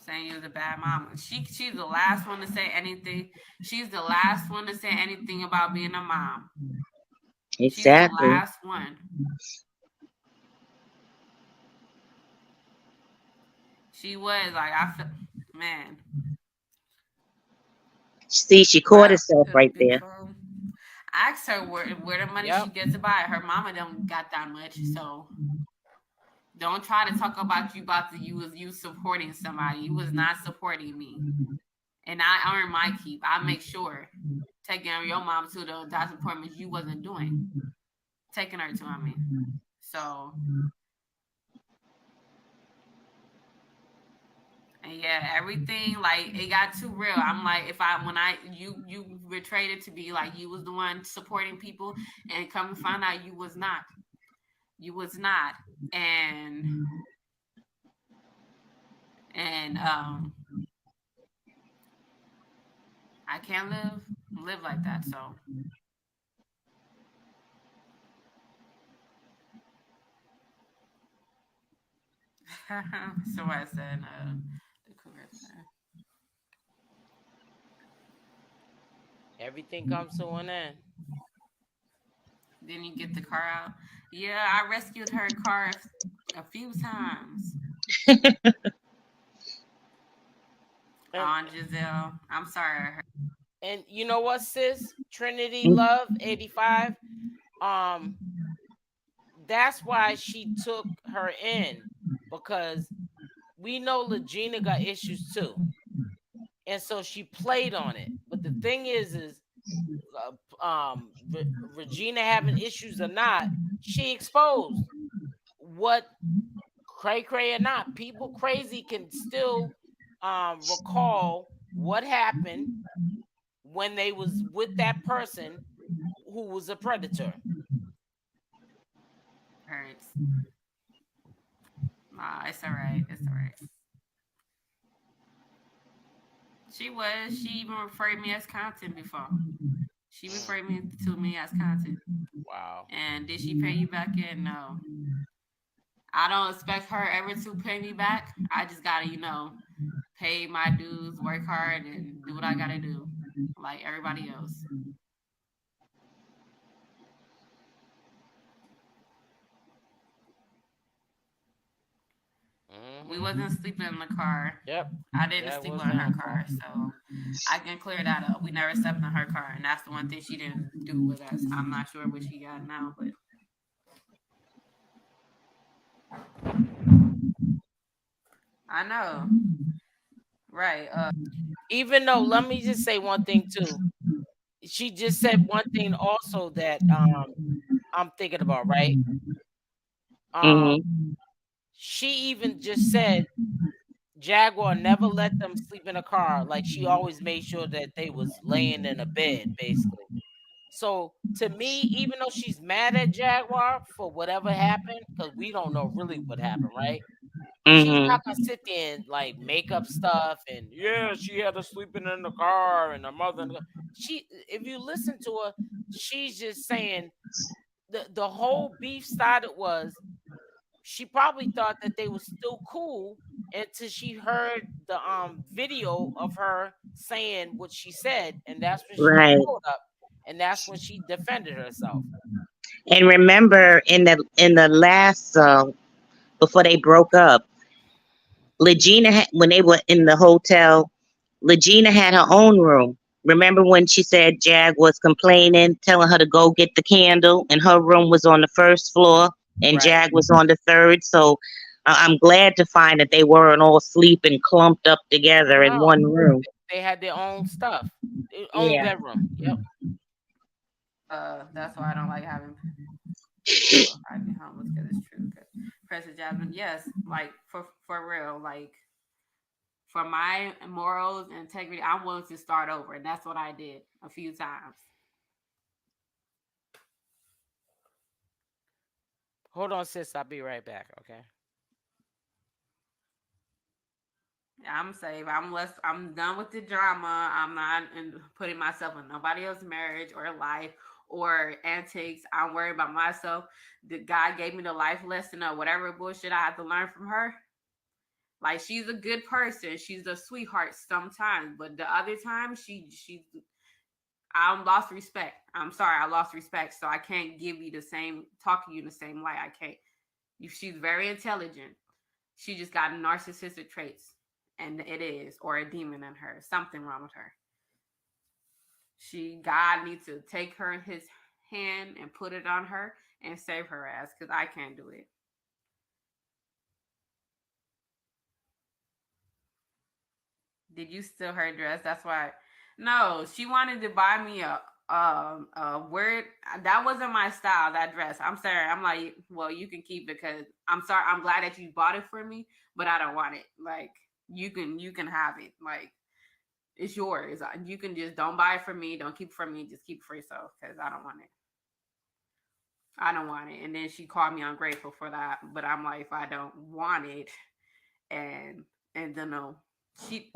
Saying you're the bad mama. She's the last one to say anything. She's the last one to say anything about being a mom. Exactly. She's the last one. She was like, I feel, man. See, she caught herself right there. I asked her where the money she gets to buy. Her mama don't got that much, so don't try to talk about you supporting somebody. You was not supporting me, and I earned my keep. I make sure taking your mom to the doctor's appointments you wasn't doing, taking her to. I mean, so. And yeah, everything like it got too real. I'm like, you betrayed it to be like you was the one supporting people, and come to find out you was not. You was not, and I can't live like that. So. So I said, the cougar said. Everything comes to an end. Then you get the car out. Yeah, I rescued her car a few times. On Giselle. I'm sorry. And you know what, sis? Trinity Love 85. That's why she took her in, because we know Legina got issues too, and so she played on it. But the thing is Regina having issues or not, she exposed what cray or not. People crazy can still recall what happened when they was with that person who was a predator. Hurts. Nah, it's all right. It's all right. She even referred me as content before. She referred to me as content. Wow. And did she pay you back yet? No. I don't expect her ever to pay me back. I just gotta, pay my dues, work hard, and do what I gotta do, like everybody else. We wasn't sleeping in the car. Yep. I didn't sleep in her car, so I can clear that up. We never slept in her car, and that's the one thing she didn't do with us. I'm not sure what she got now, but I know. Right. Even though, let me just say one thing too. She just said one thing also that I'm thinking about, right? She even just said Jaguar never let them sleep in a car. Like, she always made sure that they was laying in a bed, basically. So to me, even though she's mad at Jaguar for whatever happened, because we don't know really what happened, right? She's not gonna sit there and like make up stuff and she had her sleeping in the car and her mother. If you listen to her, she's just saying the whole beef started was she probably thought that they were still cool until she heard the video of her saying what she said, and that's when she pulled up, and that's when she defended herself. And remember, in the last before they broke up, Legina when they were in the hotel, Legina had her own room. Remember when she said Jag was complaining, telling her to go get the candle, and her room was on the first floor and Jag was on the third. So I'm glad to find that they weren't all sleeping clumped up together in one room. They had their own stuff, their own bedroom. Yep. That's why I don't like having I'd be homeless because it's true. President Jasmine, yes, like for real, like for my morals and integrity, I'm willing to start over, and that's what I did a few times. Hold on, sis. I'll be right back. Okay. I'm safe. I'm done with the drama. I'm not putting myself in nobody else's marriage or life or antics. I'm worried about myself. The God gave me the life lesson or whatever bullshit I had to learn from her. Like, she's a good person. She's a sweetheart sometimes, but the other time I lost respect. I'm sorry, I lost respect. So I can't give you talk to you in the same light. I can't. She's very intelligent. She just got narcissistic traits. And it is, or a demon in her. Something wrong with her. God needs to take her in his hand and put it on her and save her ass, because I can't do it. Did you steal her dress? That's why. No, she wanted to buy me a weird. That wasn't my style. That dress. I'm sorry. I'm like, well, you can keep it because I'm sorry. I'm glad that you bought it for me, but I don't want it. Like, you can have it. Like, it's yours. You can just don't buy it for me. Don't keep it for me. Just keep it for yourself because I don't want it. I don't want it. And then she called me ungrateful for that. But I'm like, if I don't want it, and then no, she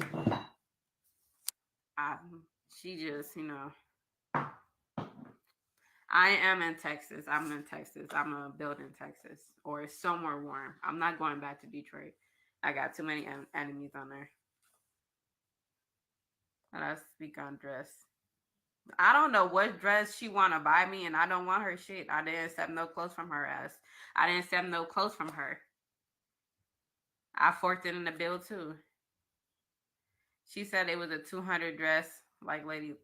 just, I am in Texas. I'm in Texas. I'm gonna build in Texas or somewhere warm. I'm not going back to Detroit. I got too many enemies on there. And I speak on dress. I don't know what dress she want to buy me, and I don't want her shit. I didn't accept no clothes from her ass. I didn't accept no clothes from her. I forked it in the bill too. She said it was a $200 dress, like, lady.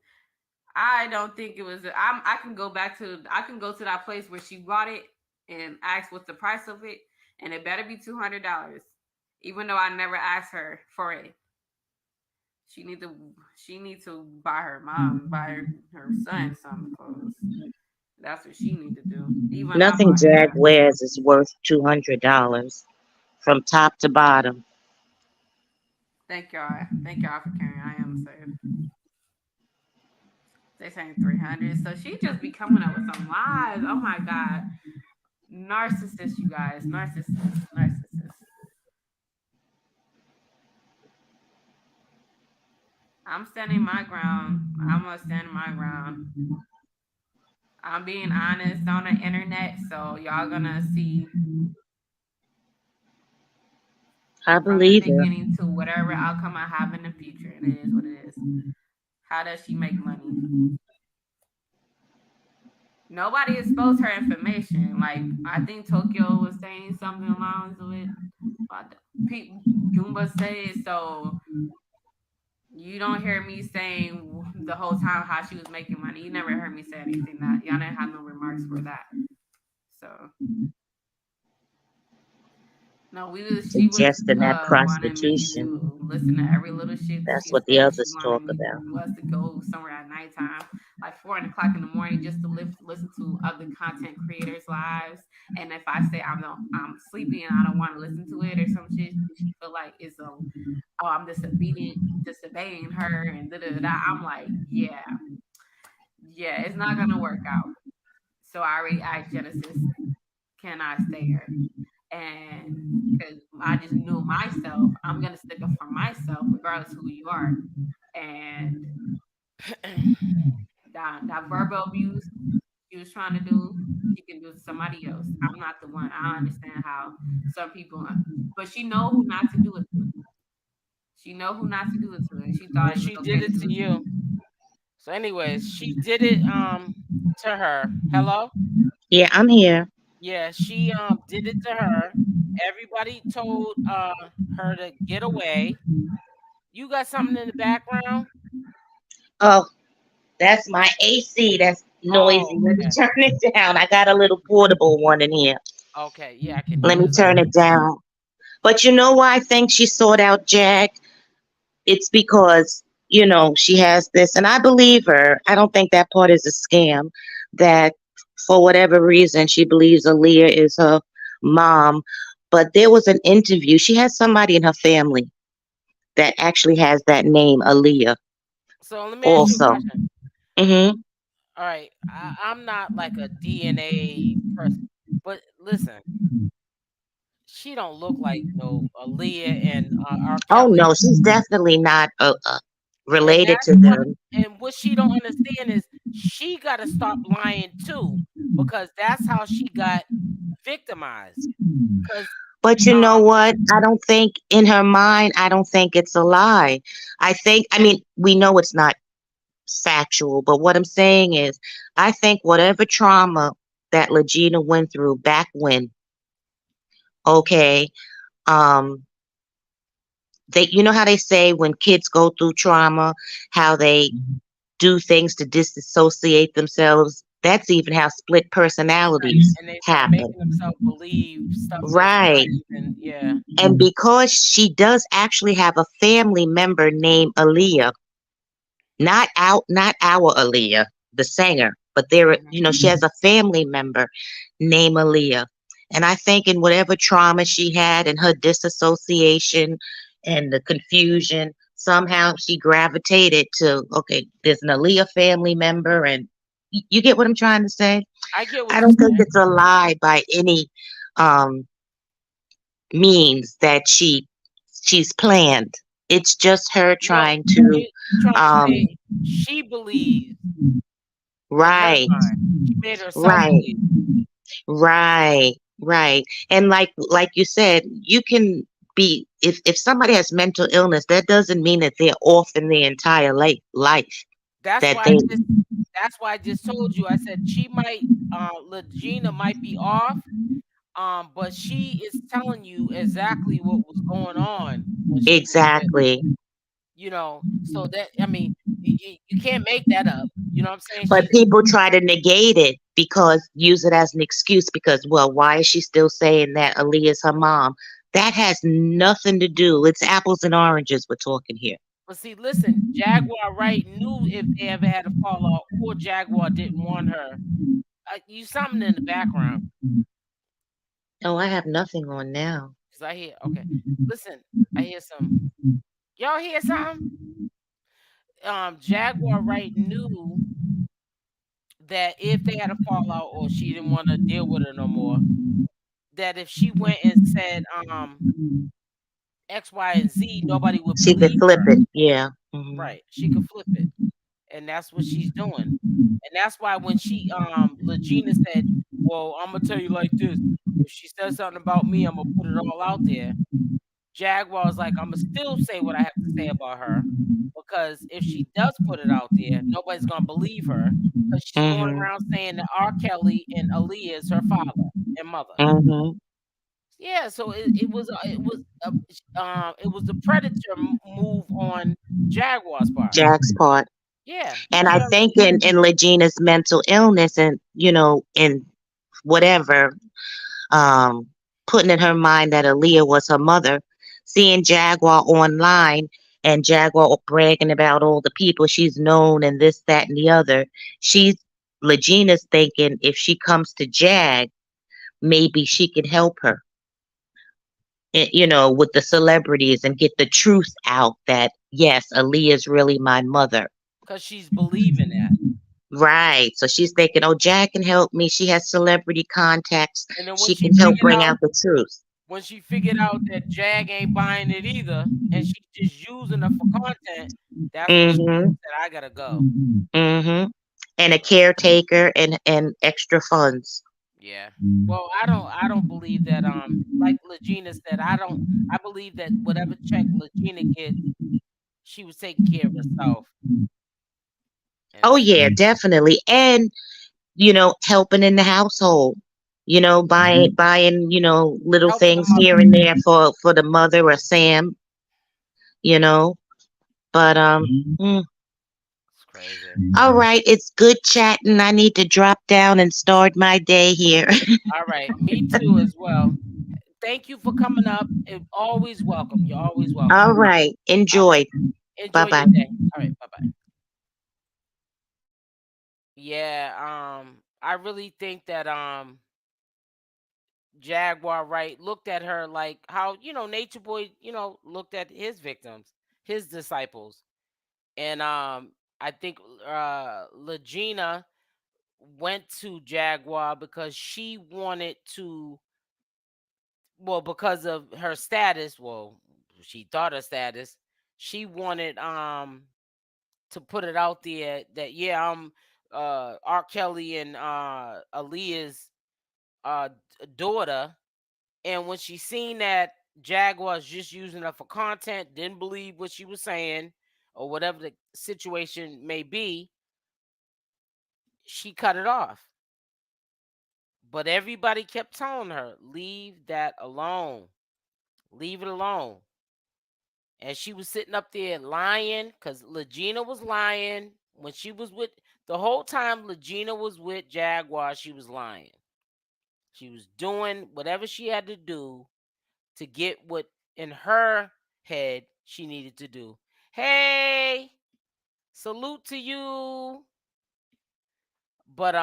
I don't think it was. I can go to that place where she bought it and ask what's the price of it, and it better be $200, even though I never asked her for it. She need to buy her mom, buy her son some clothes. That's what she need to do. Even Nothing Jag wears is worth $200 from top to bottom. Thank y'all for caring. I am safe. They saying 300. So she just be coming up with some lies. Oh my God. Narcissist, you guys. Narcissist. I'm standing my ground. I'm gonna stand my ground. I'm being honest on the internet, so y'all gonna see. I believe from the it. beginning to whatever outcome I have in the future. And it is what it is. How does she make money? Nobody exposed her information. Like, I think Tokoyo was saying something along with Goomba said, so you don't hear me saying the whole time how she was making money. You never heard me say anything that y'all didn't have no remarks for that. So no, she was suggesting that wanting me prostitution. to listen to every little shit that That's she what the said. others talk about. Was to go somewhere at nighttime, like 4:00 in the morning, just to listen to other content creators' lives. And if I say I'm sleepy and I don't want to listen to it or some shit, she feel like it's I'm disobeying her and da. I'm like, yeah, it's not gonna work out. So I already asked Genesis, can I stay here? And because I just knew myself, I'm gonna stick up for myself regardless who you are. And that verbal abuse she was trying to do, she can do it to somebody else. I'm not the one. I understand how some people, but she know who not to do it to. She know who not to do it to, and she thought Well, it was she okay did it to you. So, anyways, she did it to her. Hello? Yeah, I'm here. Yeah, she did it to her. Everybody told her to get away. You got something in the background? Oh, that's my AC. That's noisy. Oh, Let me okay. turn it down. I got a little portable one in here. Okay, yeah, I can Let hear me it. turn it down. But you know why I think she sought out Jag? It's because, she has this, and I believe her. I don't think that part is a scam, that for whatever reason, she believes Aaliyah is her mom. But there was an interview. She has somebody in her family that actually has that name, Aaliyah, So let me ask you a also. question. Mm-hmm. All right, I'm not like a DNA person, but listen, she don't look like no Aaliyah and R. Oh, Kelly. no, she's definitely not And related that's to what them. and what she don't understand is she got to stop lying too, because that's how she got victimized. Because But you know what? I don't think in her mind, I don't think it's a lie. I mean, we know it's not factual, but what I'm saying is, I think whatever trauma that Legina went through back when, okay, um, you know how they say when kids go through trauma, how they do things to disassociate themselves. That's even how split right, personalities and they start happen. making themselves believe stuff that's not Right. even. Yeah. And because she does actually have a family member named Aaliyah, not our Aaliyah, the singer, but she has a family member named Aaliyah. And I think in whatever trauma she had and her disassociation and the confusion, somehow she gravitated to, okay, there's an Aaliyah family member, and you get what I'm trying to say? I get I what you're don't think saying. it's a lie by any um means that she's planned. It's just her No, trying to you're trying to um say she believes in her right, mind. She made herself right, believe. right. And like you said, you can be if somebody has mental illness, that doesn't mean that they're off in their entire life. That's That why I they just that's why I just told you. I said she might Legina might be off, but she is telling you exactly what was going on when she was with, exactly. so that, I mean, you can't make that up. You know what I'm saying? But people try to negate it because use it as an excuse because, well, why is she still saying that Aaliyah's her mom? That has nothing to do. It's apples and oranges we're talking here. But see, listen, Jaguar Wright knew if they ever had a fallout or Jaguar didn't want her. You something in the background. Oh, I have nothing on now. Cause I hear, okay. Listen, I hear some. Y'all hear something? Jaguar Wright knew that if they had a fallout or she didn't want to deal with her no more, that if she went and said X, Y, and Z, nobody would She could believe flip her. it. Yeah. Right. She could flip it. And that's what she's doing. And that's why when she Legina said, well, I'm gonna tell you like this. If she says something about me, I'm gonna put it all out there. Jaguar's like, I'm gonna still say what I have to say about her, because if she does put it out there, nobody's gonna believe her, because she's going Mm-hmm. around saying that R. Kelly and Aaliyah is her father and mother. Mm-hmm. Yeah, so it was the predator move on Jaguar's part. Jack's part. Yeah, And she I already, think in Legina's mental illness and, in whatever, putting in her mind that Aaliyah was her mother, seeing Jaguar online and Jaguar bragging about all the people she's known and this, that, and the other, Legina's thinking if she comes to Jag, maybe she could help her, with the celebrities and get the truth out that, yes, Aaliyah's really my mother. because she's believing that. Right. So she's thinking, oh, Jag can help me. She has celebrity contacts. And then She can help bring out the truth. when she figured out that Jag ain't buying it either, and she's just using her for content, that's when she Mm-hmm. said, I gotta go. Mm-hmm. And a caretaker and extra funds. Yeah. Well, I don't believe that. Like Legina said, I believe that whatever check Legina gets, she was taking care of herself. And Oh yeah, definitely. And helping in the household. Buying, little helping the things mother. here and there for the mother or Sam, you know. But It's crazy. all right, it's good chatting. I need to drop down and start my day here. All right, me too as well. Thank you for coming up. Always welcome. You're always welcome. All right, All right. enjoy. Enjoy Bye-bye. your day. All right, bye bye. Yeah, I really think that Jaguar Wright looked at her like how, Nature Boy, looked at his victims, his disciples. And I think Legina went to Jaguar because she wanted to, because of her status, she thought her status, she wanted to put it out there that, yeah, I'm R. Kelly and Aaliyah's daughter. And when she seen that Jaguar's just using her for content, didn't believe what she was saying, or whatever the situation may be, she cut it off. But everybody kept telling her, leave that alone. Leave it alone. And she was sitting up there lying, because Legina was lying. When she was with, the whole time Legina was with Jaguar, she was lying. She was doing whatever she had to do to get what in her head she needed to do. Hey, salute to you. But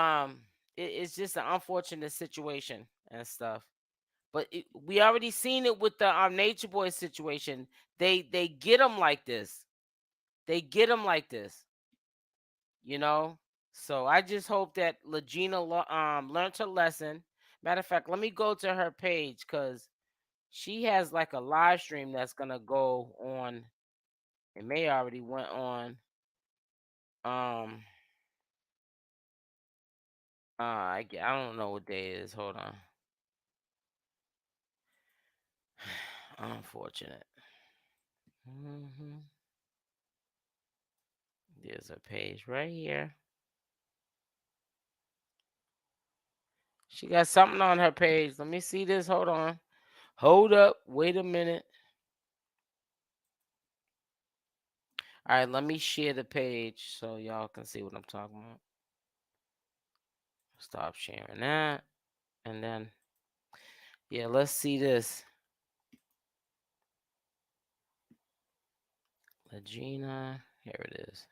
it's just an unfortunate situation and stuff. But we already seen it with the Nature Boy situation. They get them like this. They get them like this. So I just hope that Legina learned her lesson. Matter of fact, let me go to her page, because she has like a live stream that's gonna go on. It may already went on. I don't know what day it is. Hold on. Unfortunate. There's a page right here. She got something on her page. Let me see this. Hold on. Hold up. Wait a minute. All right, let me share the page so y'all can see what I'm talking about. Stop sharing that. And then, yeah, let's see this. Legina. Here it is.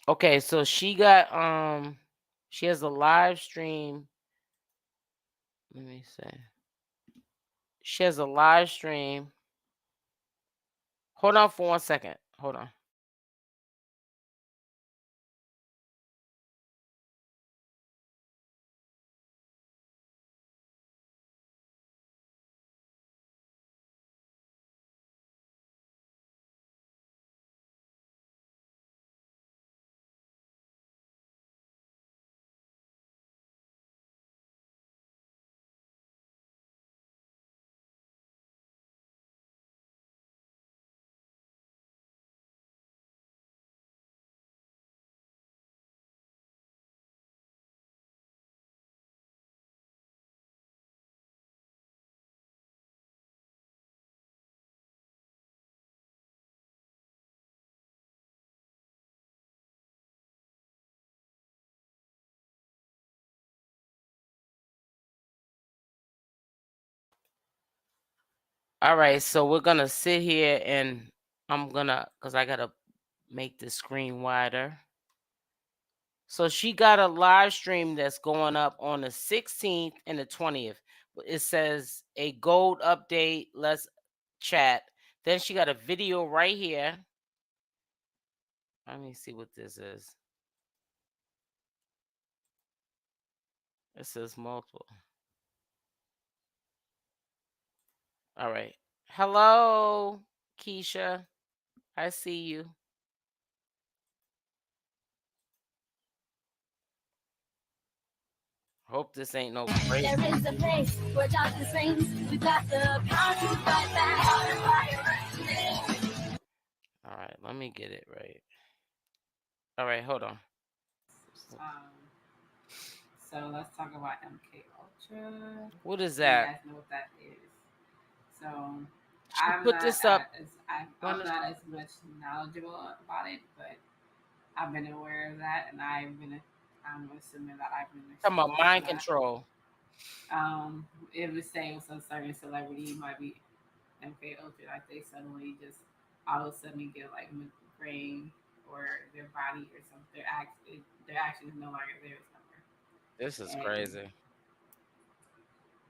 Okay, so she got she has a live stream. Let me see. She has a live stream. Hold on for 1 second. Hold on. All right, so we're gonna sit here and because I gotta make the screen wider. So she got a live stream that's going up on the 16th and the 20th. It says a gold update. Let's chat. Then she got a video right here. Let me see what this is. It says multiple. All right. Hello, Keisha. I see you. Hope this ain't no crazy. There is a place where justice reigns. We've got the power to fight back. All right, let me get it right. All right, hold on. So let's talk about MK Ultra. What is that? You guys know what that is. So I'm not as much knowledgeable about it, but I've been aware of that, and I'm assuming that I've been talking about mind control. It was saying some certain celebrity might be MK Ultra, like they suddenly just all of a sudden get like migraine or their body or something. Their action is no longer theirs no more. This is And crazy.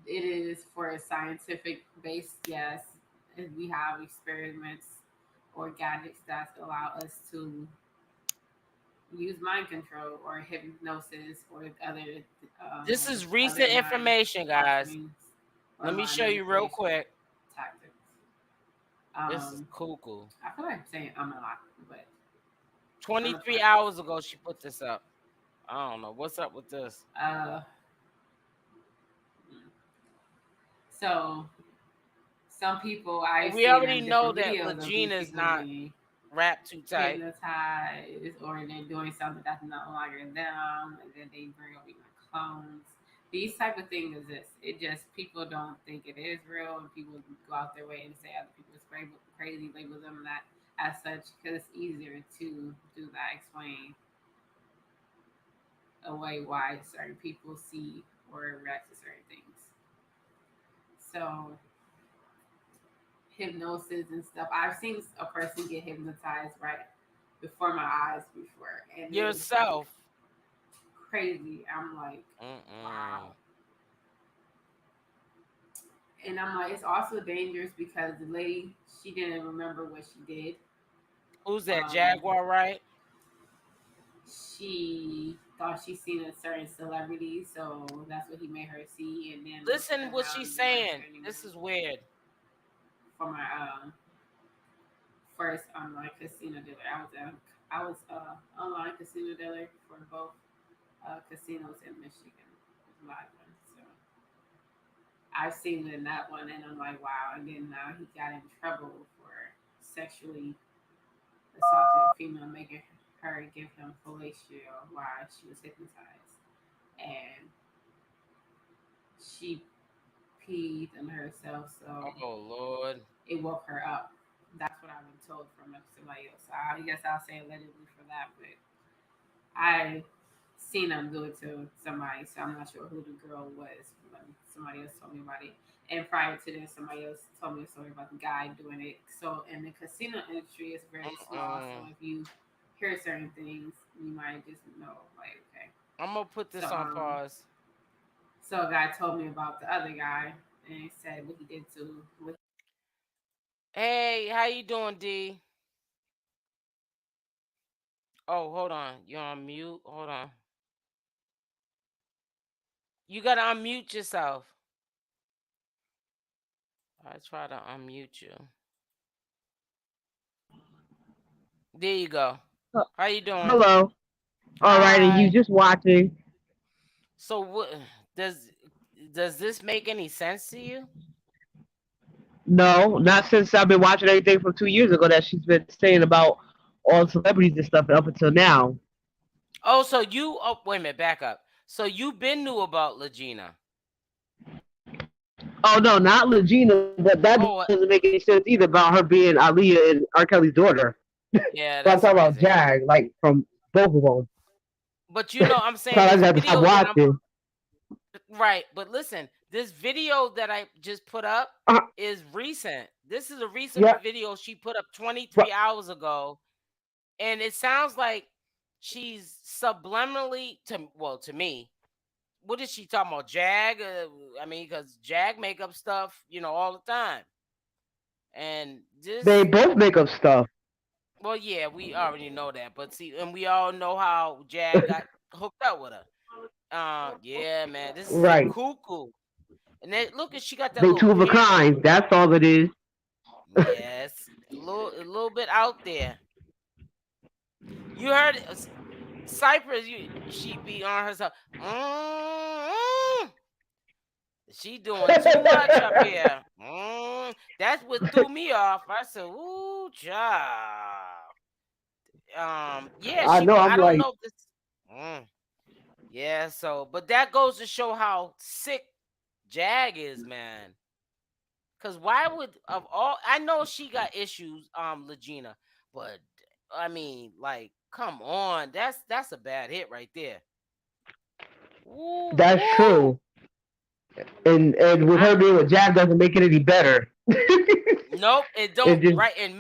it is for a scientific base, yes. And we have experiments or gadgets that allow us to use mind control or hypnosis or This is other recent mind information, guys. offerings or Let me mind show you real manipulation quick. tactics. This is cool. I feel like I'm saying I'm a lot, but 23 hours ago, she put this up. I don't know what's up with this. So some people I've We seen already in know different that videos of these Legina's people not being wrapped too tight. hypnotized or they're doing something that's no longer them, and then they bring up even clones. These type of things exist. It just people don't think it is real, and people go out their way and say other people are crazy, label them that as such because it's easier to do that. Explain away why certain people see or react to certain things. So hypnosis and stuff. I've seen a person get hypnotized right before my eyes before, and yourself. Crazy. I'm like, wow. And I'm like, it's also dangerous because the lady, she didn't remember what she did. Who's that? Jaguar Wright? She thought she seen a certain celebrity, so that's what he made her see. And then listen what she's saying. This is weird. For my first online casino dealer, I was online casino dealer for both casinos in Michigan. It was live one, so I've seen it in that one, and I'm like, wow. And then now he got in trouble for sexually assaulting a female, making her give him fellatio while she was hypnotized, and she peed on herself, so oh Lord, it woke her up. That's what I've been told from somebody else. So I guess I'll say allegedly for that, but I seen them do it to somebody, so I'm not sure who the girl was. But somebody else told me about it, and prior to this, somebody else told me a story about the guy doing it. So in the casino industry, it's very small. So if you hear certain things, you might just know, like, okay. I'm gonna put this on pause. So a guy told me about the other guy, and he said what he did to. Hey, how you doing, D? Oh, hold on. You're on mute. Hold on. You gotta unmute yourself. I try to unmute you. There you go. How you doing? Hello. All right, and you just watching. So what does this make any sense to you? No, not since I've been watching everything from 2 years ago that she's been saying about all celebrities and stuff up until now. Oh, so you wait a minute, back up. So you been knew about Legina. Oh no, not Legina, but that doesn't make any sense either about her being Aaliyah and R. Kelly's daughter. Yeah, that's I'm talking about Jag, like from both of them. But you know, I'm saying I this got to video stop watching. Right, but listen, this video that I just put up is recent. This is a recent video she put up 23 hours ago, and it sounds like she's subliminally to me. What is she talking about? Jag? I mean, because Jag make up stuff, all the time, and they both make up stuff. Well, yeah, we already know that, but see, and we all know how Jag got hooked up with her. Yeah, man, this is cuckoo. And then look, she got that. They two of a kind. That's all it is. Yes, a little bit out there. You heard it, Cypress. She be on herself. She doing too much up here. That's what threw me off. I said, "Ooh, job." Yeah, I know. I don't know if this. Yeah, so, but that goes to show how sick Jag is, man. Because why would of all? I know she got issues, Legina, but I mean, like, come on, that's a bad hit right there. That's true. And with her being with Jag doesn't make it any better. Nope, it don't. Right, and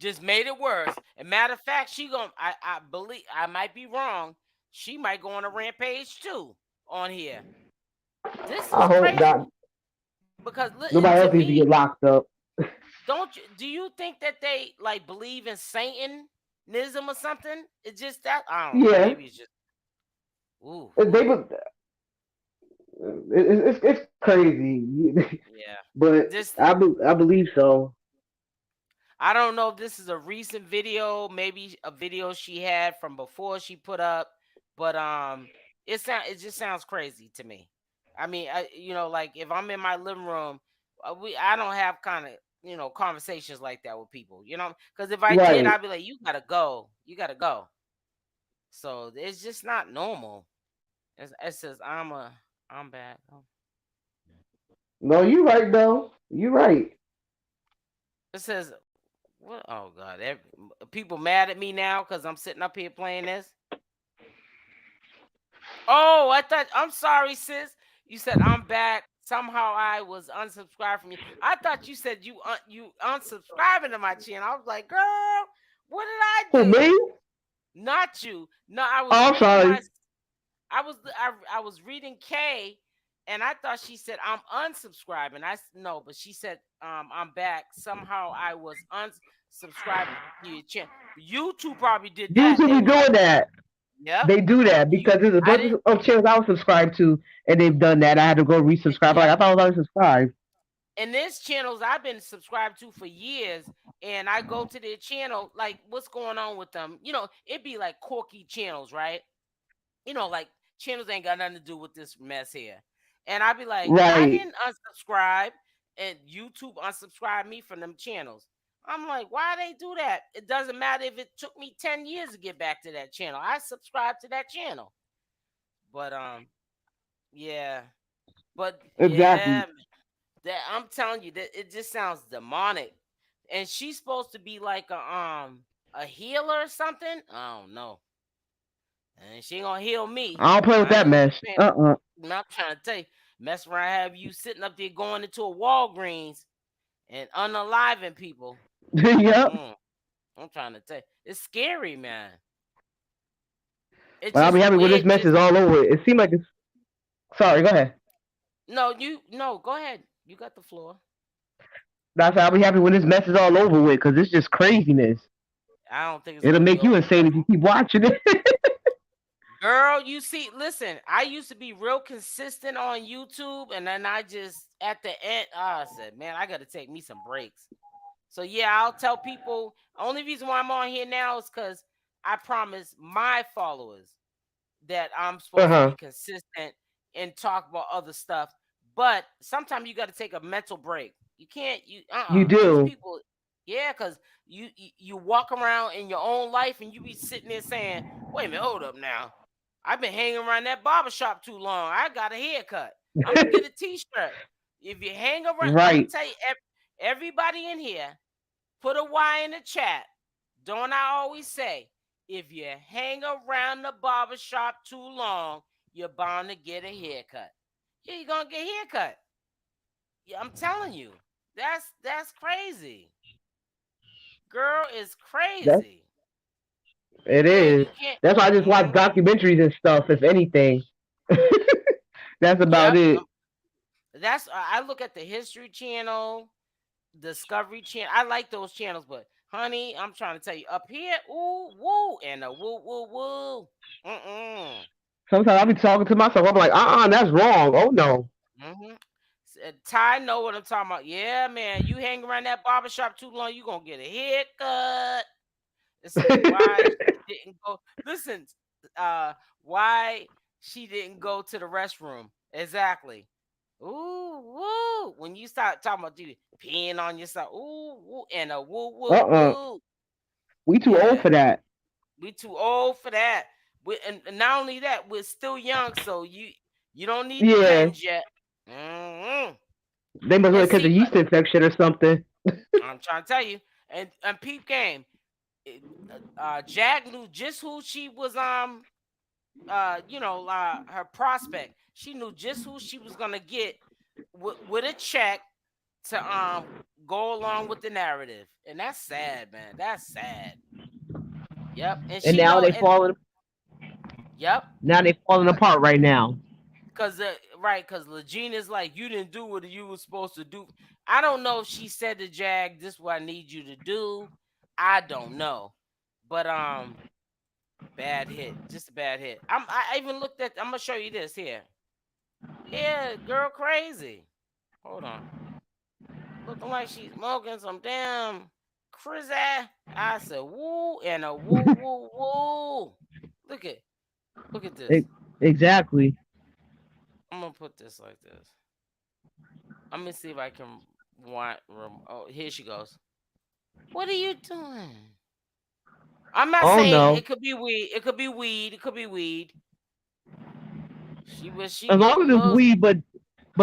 just made it worse. And matter of fact, I believe, I might be wrong, she might go on a rampage too on here. This is I hope crazy not. because Nobody to else needs to me, get locked up. do you think that they like believe in Satanism or something? It's just that I don't know. Yeah, Maybe it's just they would. It's crazy, yeah. but This I believe so. I don't know if this is a recent video, maybe a video she had from before she put up, but it just sounds crazy to me. I mean, like if I'm in my living room, I don't have kind of conversations like that with people, because if I did, Right. I'd be like, you gotta go. So it's just not normal. It says I'm bad. Oh. No, you right though. You right. It says what? Oh God, people mad at me now because I'm sitting up here playing this. Oh, I'm sorry, sis. You said I'm back. Somehow I was unsubscribed from you. I thought you said you unsubscribing to my channel. I was like, girl, what did I Who, do? me? Not you. No, I was Oh, I'm reading sorry. I was reading K, and I thought she said I'm unsubscribing. No, but she said I'm back. Somehow I was unsubscribed to your channel. YouTube probably did that. YouTube They be was like, doing that. yep. They do that because there's a bunch of channels I was subscribed to, and they've done that. I had to go resubscribe. Like I thought I was unsubscribed. And there's channels I've been subscribed to for years, and I go to their channel, like, what's going on with them? It'd be like quirky channels, right? Like channels ain't got nothing to do with this mess here. And I'd be like, I Right. didn't unsubscribe, and YouTube unsubscribed me from them channels. I'm like, why they do that? It doesn't matter if it took me 10 years to get back to that channel. I subscribe to that channel. But yeah. But Exactly. yeah, that I'm telling you that it just sounds demonic. And she's supposed to be like a healer or something. I don't know. And she ain't gonna heal me. I don't play with that mess. I'm not trying to tell you, mess around, have you sitting up there going into a Walgreens and unaliving people. Yep. I'm trying to tell you, it's scary, man. It's But I'll be happy when this mess is all over. It seemed like it's. Sorry, go ahead. No, go ahead. You got the floor. That's I'll be happy when this mess is all over with because it's just craziness. I don't think it'll make you insane if you keep watching it. Girl, you see, listen, I used to be real consistent on YouTube, and then I just, at the end, I said, man, I got to take me some breaks. So, yeah, I'll tell people, only reason why I'm on here now is because I promise my followers that I'm supposed to be consistent and talk about other stuff. But sometimes you got to take a mental break. You can't, You do. These people, yeah, because you walk around in your own life and you be sitting there saying, wait a minute, hold up now. I've been hanging around that barbershop too long. I got a haircut. I'm going to get a t-shirt. If you hang around, right. I'm going to tell you, everybody in here, put a Y in the chat. Don't I always say, if you hang around the barbershop too long, you're bound to get a haircut. Yeah, you're going to get a haircut. Yeah, I'm telling you. That's crazy. Girl is crazy. It is. That's why I just watch documentaries and stuff, if anything. That's about it. I look at the History Channel, Discovery Channel. I like those channels, but honey, I'm trying to tell you, up here, ooh, woo, and a woo, woo, woo. Sometimes I'll be talking to myself. I'm like, that's wrong. Oh no. Ty know what I'm talking about. Yeah, man, you hang around that barbershop too long, you gonna get a haircut. It says why she didn't go. Listen, why she didn't go to the restroom. Exactly. Ooh, woo. When you start talking about you peeing on yourself, ooh, woo, and a woo, woo, woo. We too old for that. We too old for that. And not only that, we're still young, so you don't need the pens yet. They must have catch a yeast infection or something. I'm trying to tell you. And peep game. Jag knew just who she was her prospect. She knew just who she was gonna get with a check to go along with the narrative, and that's sad, man. That's sad. Yep, and And she now know, they and falling. yep, Now they falling apart right now. because Legina's like, you didn't do what you were supposed to do. I don't know if she said to Jag, "This is what I need you to do." I don't know, but bad hit, just a bad hit. I even looked at. I'm gonna show you this here. Yeah, girl, crazy. Hold on, looking like she's smoking some damn crazy. I said, woo and a woo woo woo. Look at this. Exactly. I'm gonna put this like this. Let me see if I can want. Oh, here she goes. What are you doing? I'm not Oh saying no. it could be weed. It could be weed. It could be weed. She As long as it's weed, but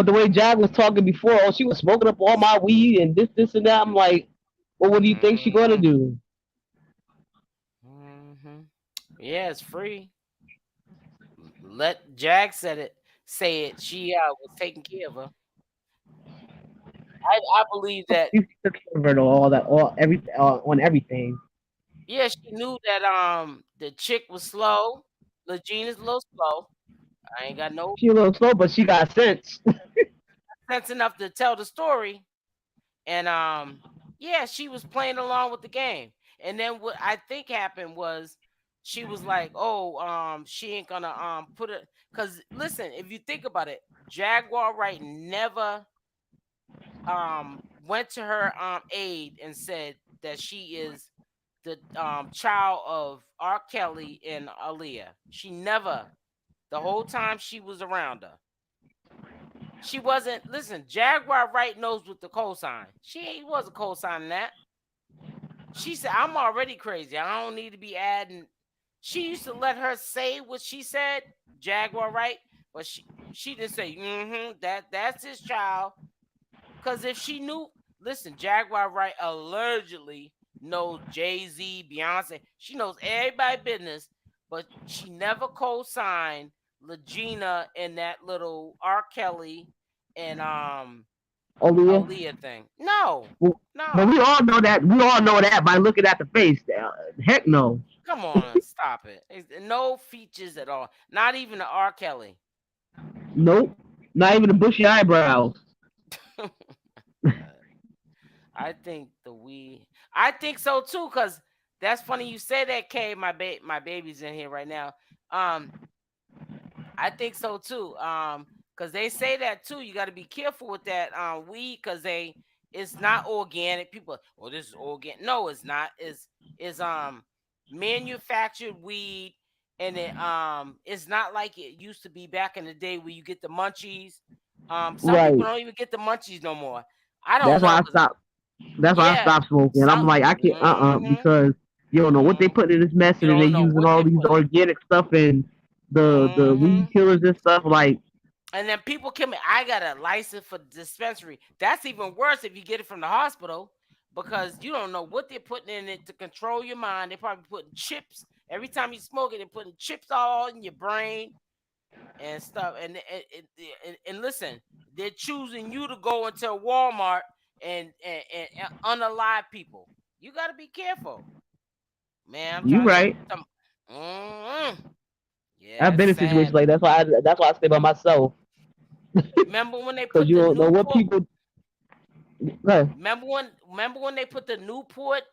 the way Jag was talking before, oh, she was smoking up all my weed and this and that. I'm like, well, what do you think she gonna do? Yeah, it's free. Let Jag say it. She was taking care of her. I believe that. She took care of her on everything. Yeah, she knew that the chick was slow. Legina's a little slow. I ain't got no. She a little slow, but she got sense. Sense enough to tell the story. And yeah, she was playing along with the game. And then what I think happened was she was like, oh, she ain't gonna put it, because listen, if you think about it, Jaguar Wright never went to her aide and said that she is the child of R. Kelly and Aaliyah. She never, the whole time she was around her. She wasn't. Listen, Jaguar Wright knows what the cosign. He wasn't cosigning that. She said, "I'm already crazy. I don't need to be adding." She used to let her say what she said, Jaguar Wright, but she didn't say, that's his child. Because if she knew, listen, Jaguar Wright allegedly knows Jay-Z, Beyonce. She knows everybody's business, but she never co-signed Legina and that little R. Kelly and Aaliyah thing. No. But we all know that. We all know that by looking at the face. Heck no. Come on, stop it. No features at all. Not even the R. Kelly. Nope. Not even the bushy eyebrows. I think I think so too, because that's funny you say that, Kay. My baby's in here right now. I think so too. Because they say that too. You got to be careful with that weed, because it's not organic. People, well, this is organic. No, it's not. It's manufactured weed, and it's not like it used to be back in the day where you get the munchies. Some people don't even get the munchies no more. I don't know. Why I stopped. That's why I stopped smoking. I'm like, I can't because you don't know what they put in this mess, and they're using all these organic stuff and the weed killers and stuff like. And then people come in, I got a license for dispensary. That's even worse if you get it from the hospital, because you don't know what they're putting in it to control your mind. They're probably putting chips. Every time you smoke it, they're putting chips all in your brain and stuff. And listen, they're choosing you to go into Walmart and unalive people. You got to be careful, man. You right. Yeah, I've been in situations like that. That's why I stay by myself. Remember when they put you don't know what people. Remember when they put the Newport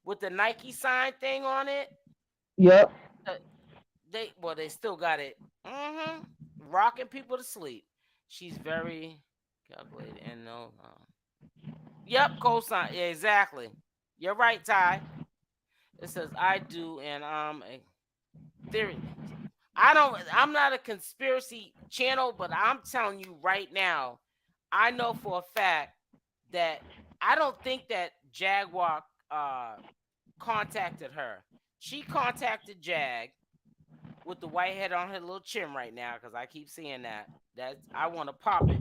with the Nike sign thing on it? Yep. They still got it. Rocking people to sleep. She's very calculated and no. Yep, cosign. Yeah, exactly. You're right, Ty. It says I do, and a theory. I'm not a conspiracy channel, but I'm telling you right now, I know for a fact that I don't think that Jaguar contacted her. She contacted Jag with the white head on her little chin right now, because I keep seeing that. I want to pop it.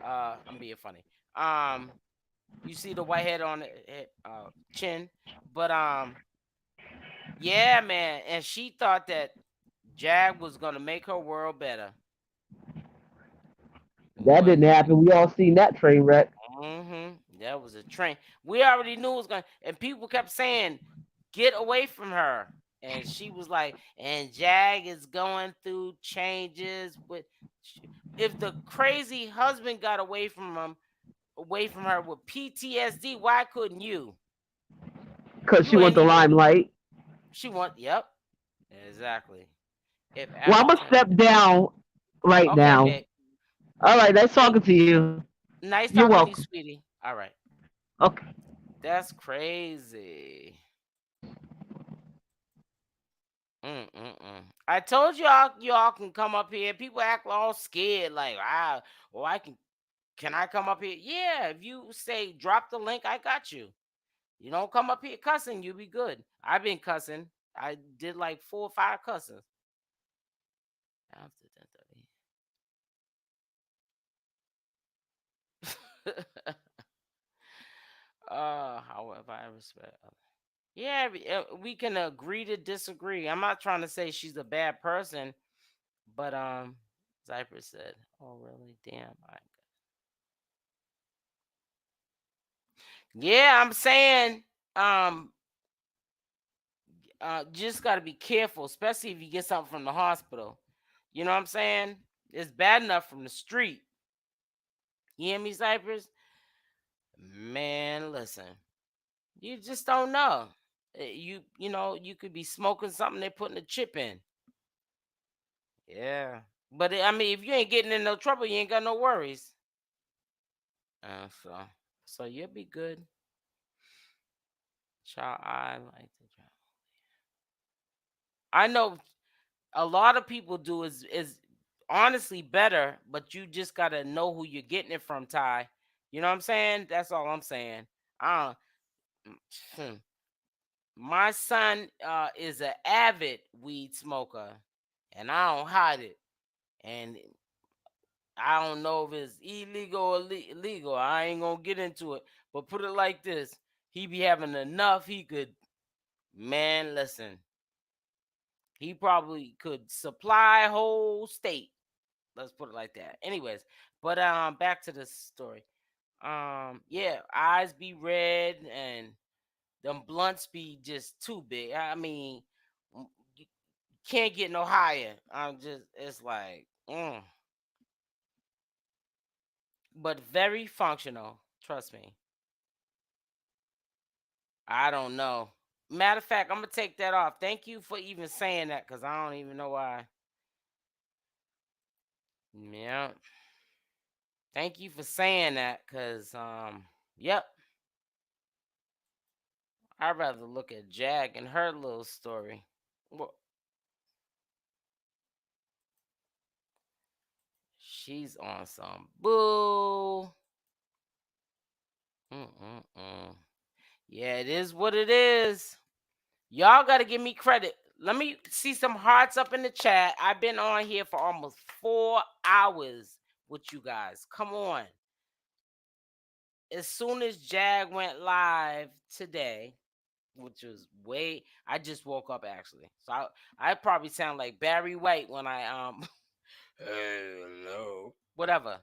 I'm being funny. You see the white head on the chin, but yeah, man, and she thought that Jag was gonna make her world better. That didn't happen. We all seen that train wreck. That was a train. We already knew it was going to, and people kept saying, get away from her. And she was like, and Jag is going through changes. But if the crazy husband got away from her with PTSD, why couldn't you? Because she want the limelight. Yep. Exactly. Well, I'm going to step down right now. Babe. All right, nice talking to you. Nice You're talking welcome. to you, sweetie. All right. Okay. That's crazy. I told y'all can come up here. People act all scared, like, can I come up here? Yeah, if you say drop the link, I got you. You don't come up here cussing, you be good. I've been cussing. I did like 4 or 5 cussing. After 10:30. However, I respect. Yeah, we can agree to disagree. I'm not trying to say she's a bad person, but Zyper said, "Oh, really? Damn, yeah, I'm saying, just got to be careful, especially if you get something from the hospital. You know what I'm saying? It's bad enough from the street. You hear me, Cypress? Man, listen. You just don't know. You know, you could be smoking something they're putting a chip in. Yeah. But I mean, if you ain't getting in no trouble, you ain't got no worries. So you'll be good. Child, I like to travel. I know a lot of people do is honestly better, but you just gotta know who you're getting it from, Ty. You know what I'm saying? That's all I'm saying. My son is an avid weed smoker, and I don't hide it. And I don't know if it's illegal or legal. I ain't gonna get into it. But put it like this: he be having enough. He could, man. Listen, he probably could supply whole state. Let's put it like that. Anyways, but back to the story. Yeah, eyes be red and them blunts be just too big. I mean, you can't get no higher. It's like, but very functional. Trust me. I don't know. Matter of fact, I'm gonna take that off. Thank you for even saying that, because I don't even know why. Yeah. Thank you for saying that, because yep. I'd rather look at Jag and her little story. Well, she's on some bull. Yeah, it is what it is. Y'all got to give me credit. Let me see some hearts up in the chat. I've been on here for almost 4 hours with you guys. Come on. As soon as Jag went live today, which was I just woke up actually. So I probably sound like Barry White when I hello. Whatever.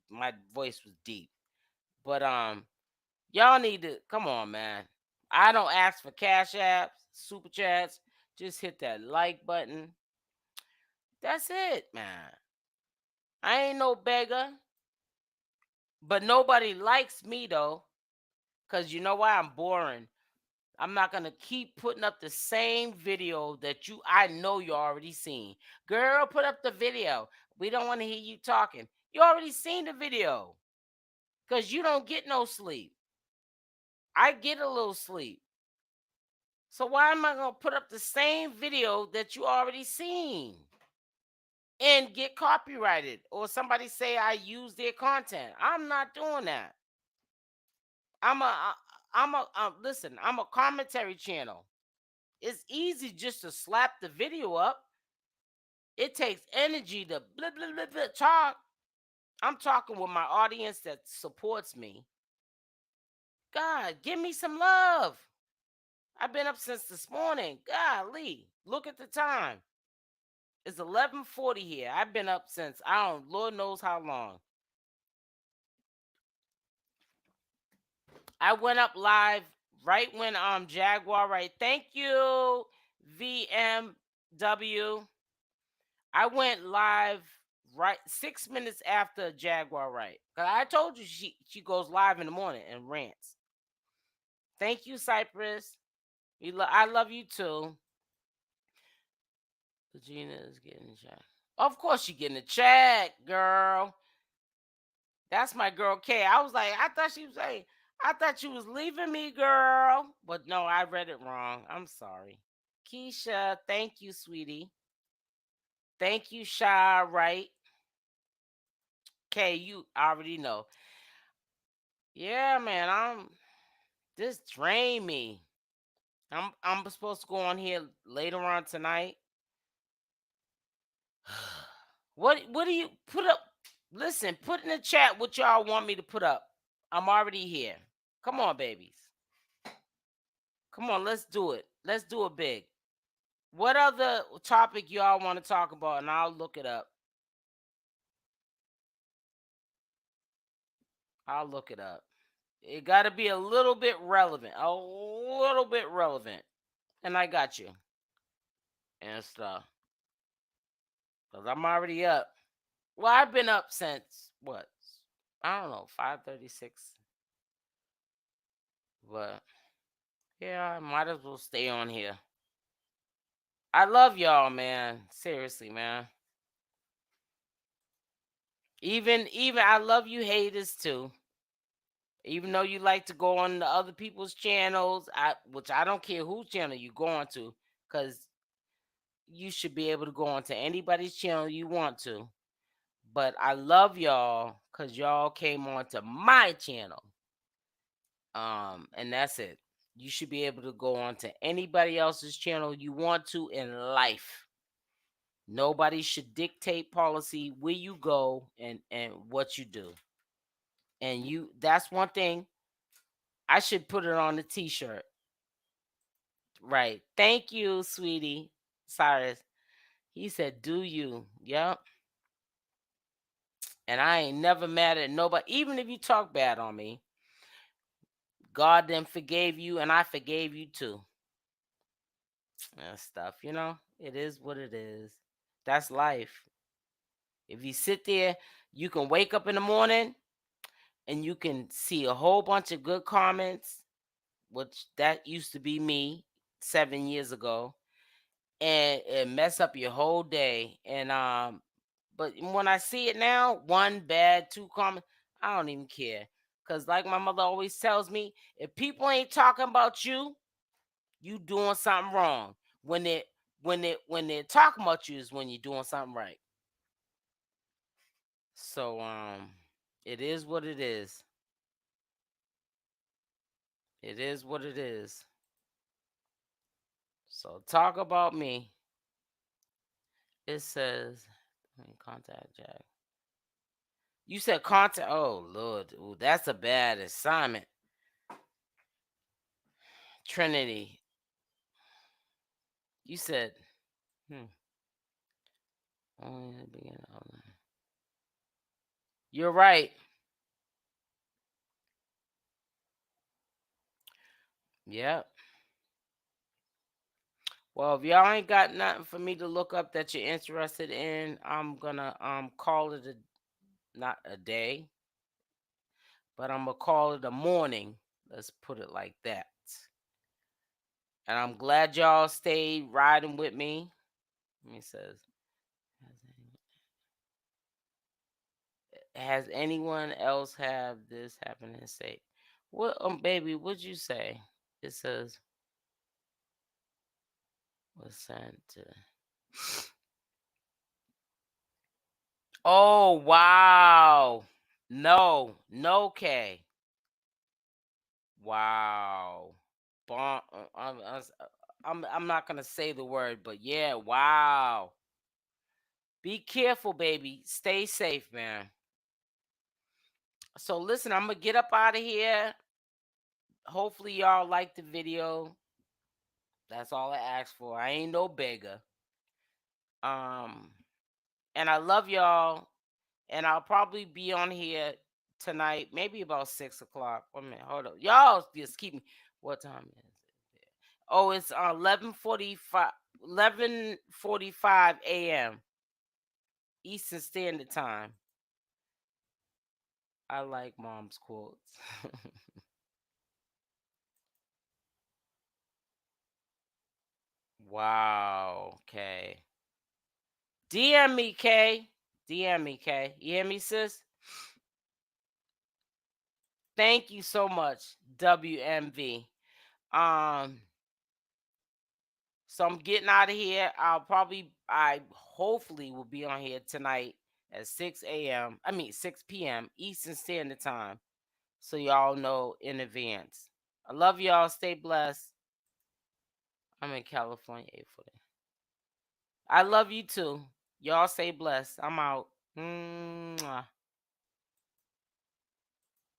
My voice was deep. But y'all need to come on, man. I don't ask for cash apps, super chats. Just hit that like button. That's it, man. I ain't no beggar. But nobody likes me though. Cause you know why? I'm boring. I'm not gonna keep putting up the same video that I know you already seen. Girl, put up the video. We don't want to hear you talking. You already seen the video. Cause you don't get no sleep. I get a little sleep. So why am I gonna put up the same video that you already seen and get copyrighted or somebody say I use their content? I'm not doing that. Listen, I'm a commentary channel. It's easy just to slap the video up. It takes energy to blah, blah, blah, blah, talk. I'm talking with my audience that supports me. God, give me some love. I've been up since this morning. Golly, look at the time. It's 11:40 here. I've been up since, Lord knows how long. I went up live right when Jaguar Wright. Thank you, VMW. I went live right 6 minutes after Jaguar Wright. Cause I told you she goes live in the morning and rants. Thank you, Cypress. I love you too. Legina is getting a check. Of course she getting a check, girl. That's my girl K. I was like, I thought she was saying, I thought you was leaving me, girl. But no, I read it wrong. I'm sorry. Keisha, thank you, sweetie. Thank you, Shy Wright. K, you already know. Yeah, man, this drained me. I'm supposed to go on here later on tonight. What do you put up? Listen, put in the chat what y'all want me to put up. I'm already here. Come on, babies. Come on, let's do it. Let's do it big. What other topic y'all want to talk about? And I'll look it up. I'll look it up. It got to be a little bit relevant. A little bit relevant. And I got you. And stuff. Because I'm already up. Well, I've been up since, what? I don't know, 5:36. But, yeah, I might as well stay on here. I love y'all, man. Seriously, man. Even I love you haters, too. Even though you like to go on the other people's channels, which I don't care whose channel you go on to, because you should be able to go on to anybody's channel you want to. But I love y'all because y'all came on to my channel. And that's it. You should be able to go on to anybody else's channel you want to in life. Nobody should dictate policy where you go and what you do. And that's one thing. I should put it on the t-shirt. Right. Thank you, sweetie. Cyrus. He said, do you? Yep. And I ain't never mad at nobody. Even if you talk bad on me, God then forgave you and I forgave you too. And stuff, it is what it is. That's life. If you sit there, you can wake up in the morning and you can see a whole bunch of good comments, which that used to be me 7 years ago, and it mess up your whole day. And but when I see it now, one bad, two comments, I don't even care. Cause like my mother always tells me, if people ain't talking about you, you doing something wrong. When they're talking about you is when you're doing something right. So it is what it is. It is what it is. So talk about me. It says, contact Jack. You said contact. Oh Lord, ooh, that's a bad assignment. Trinity. You said, only the beginning of the... You're right. Yep. Well, if y'all ain't got nothing for me to look up that you're interested in, I'm gonna call it not a day, but I'm gonna call it a morning. Let's put it like that. And I'm glad y'all stayed riding with me. He says, has anyone else have this happen in state? What, baby, what'd you say? It says, was sent to... Oh, wow. No, K. Wow. I'm not going to say the word, but yeah, wow. Be careful, baby. Stay safe, man. So listen, I'm going to get up out of here. Hopefully y'all like the video. That's all I ask for. I ain't no beggar. And I love y'all. And I'll probably be on here tonight, maybe about 6 o'clock. Wait a minute, hold on. Y'all just keep me. What time is it? Oh, it's 11:45 a.m. Eastern Standard Time. I like mom's quotes. Wow. Okay. DM me, K. DM me, K. You hear me, sis? Thank you so much, WMV. So I'm getting out of here. I hopefully will be on here tonight at 6 a.m. 6 p.m. Eastern Standard Time. So y'all know in advance. I love y'all. Stay blessed. I'm in California. I love you too. Y'all stay blessed. I'm out.